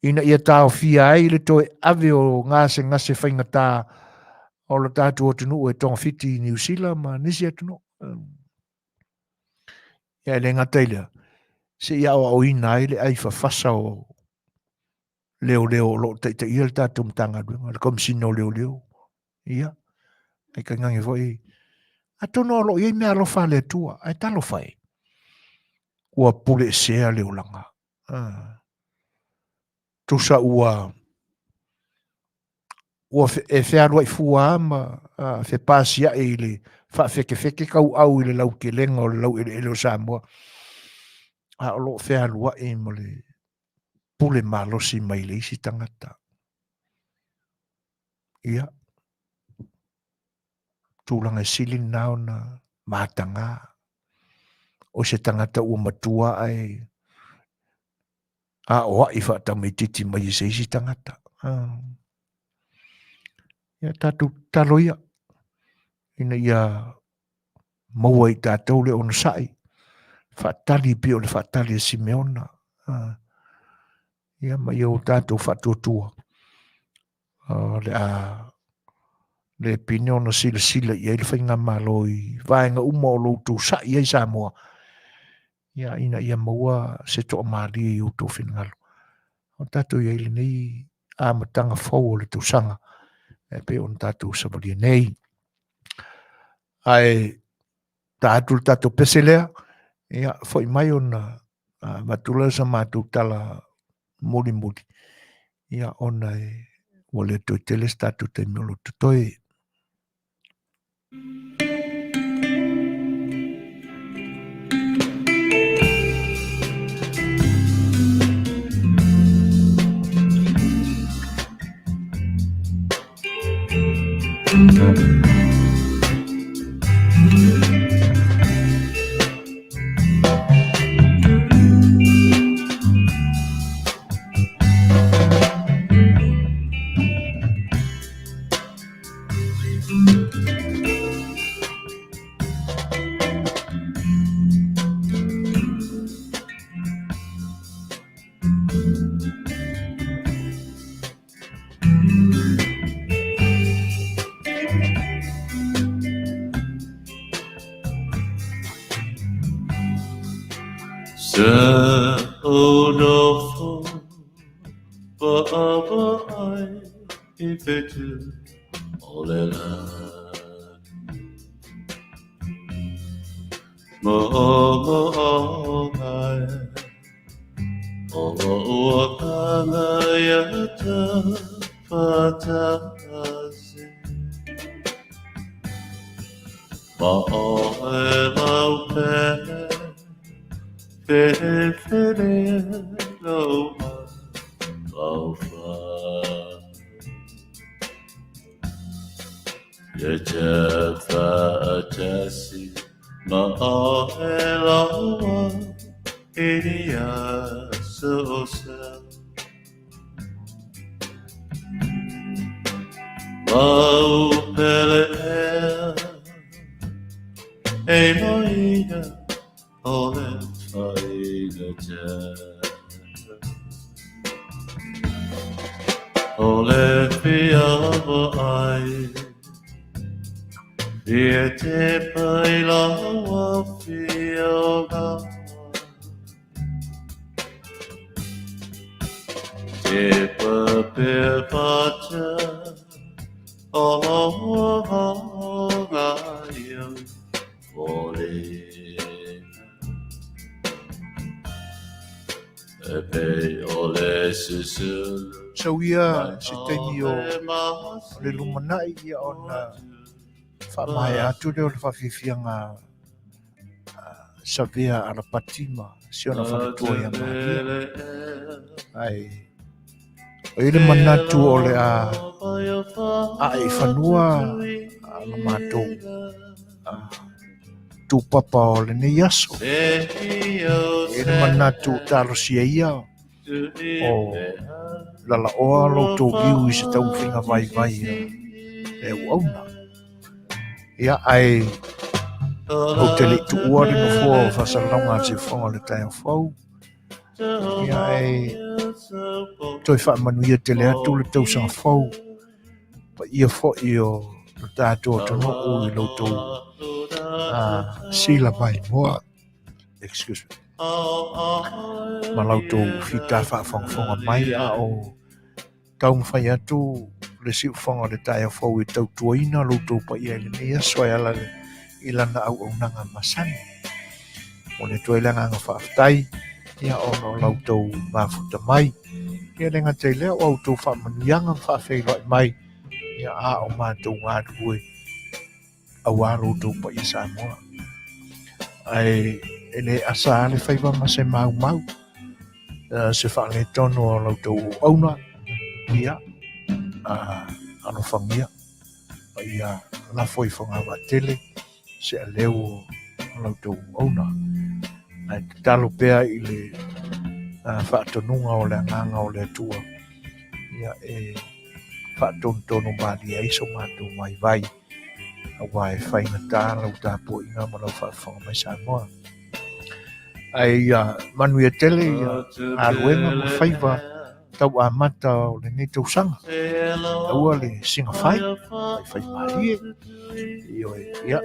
Ina ia tau fia ai le toi ave o ngase whaingata o le tātu o tunu e tonga fiti New Zealand ma nisi atunu. Ia le ngata ila. Se ia o ina ai le ai whafasa o leo lo te ia le tātu mtanga duenga. Le komisino leo. Ia. Ai ka ngangi foi. Atono lo ia mea alofa le tua. Ai talo fai. Ua pule sea leo langa. Tusa ua e fea rua I fua ma fe pasia e le fa feke kau au I le lau ke lenga o le lau ele o Samoa. A o lo fea rua e mo le pule malosi mai le isi tangata. Ia. Tūlanga sili nao na mātanga. O se tangata ua matua ai a oa I wha tamai titi mai se isi tangata. Ia tātou talo ia. Ina ia maua I tātou le ona sai. Faatali pio le faatali si meona. Ia ma ia o tātou faatuatua. Le pine ona sila ia I le whainga malo I vaenga uma o loutou sa ia I Samoa. Ia ina ia maua se toa maali I utou whenangalo. O tātou ia ili nei a matanga fau o le tausanga. E pe on tātou savalia nei. Ai tātou peselea. Ia foi mai ona matula sa mātou tala muli. Ia ona wale toi teles tātou te miolo tutoi. Odofo Ba'ai Ifetu Olela Mo'ogai O'oakanga Yata Fatasi Ma'oe Laupele Fere Loa Laufa Yajafa Atasi Ma'oe Laua Inia Sosa Laupele Eloida Ole Fai'oa Ole Fai'oa ai Viete Pailawa Fai'oa Te Papepata Ohoga Yo Ole So ia se taimi o le lumanai ia ona whaamahe atu leo le whawhiwhianga savea ala patima si ona whakatua ia maria. Ai, o ile manatu o le a e whanua ala mātou tūpapa o le nei aso. Ile manatu talo sia ia o lala oa loutou liu i se tau whinga vai e uauna. Ia ai o te le tu ua rino fua o whasalonga te whonga le tai o whau. Ia ai toi wha manuia te le atu le Tausaga whau. Pa ia fo i o le tātua tono o i loutou sila mai moa. Excuse me. Ma lautou whita whaafonga mai a o tau mwhai atu le si whanga le tai o whau i tau tuaina lautou pa ia le mea soe ala le ilana au nanga Masani. O le tuailanga ngā whaafutai ia ono lautou mafuta mai. Ia renga te lea o autou whaamanuianga whaafeiloi mai ia a o mātou ngā rue au a lautou pa ia Samoa. Ai ele asa A Le Fai'oa ma se mau se whaange tono o lautou auna ia ano whangia ia la foi whanga wa tele se a leo o lautou auna. Ai talo pea i le whaatonunga o le nganga o le atua ia whaatontono maari a iso mātou mai vai a wai whainga tā lau tāpo i ngā malau whaafanga mai Samoa. Ai Manuia tele a luenga ma whaiva tau a mata o le nei Tausaga. Aua le singa whai, mai whai marie. Ia,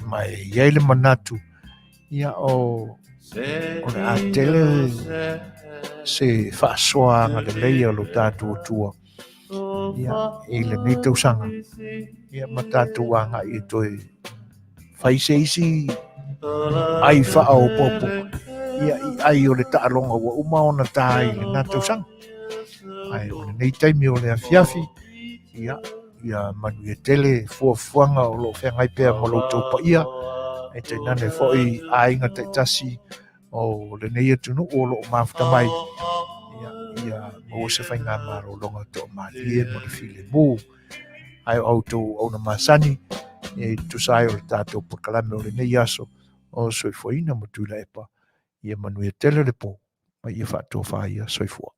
mai iai le manatu. Ia o le a tele se whaasoa anga le leia lo tātua tua. Ia, i le nei Tausaga. Ia ma tātua anga i toi whai se isi ai wha o popo. Ia ai o le taalonga wa umaona tā i le nā Tausaga. Ai o le nei taimi o le Afiafi. Ia Manuia tele fuafuanga o lo whengai pēr mo loutou pa ia. E te nane fwoi a inga te tasi o le nei atunu o lo mafuta mai. Ia mo se whainga maro longa to marie mo le file mō. Ai o autou au na Masani. E tusai o le tātou Polokalame o le nei aso. O soifo ina mo tūla epa. Ia Manuia tele le pō. Mai ia whātua whāia soifua.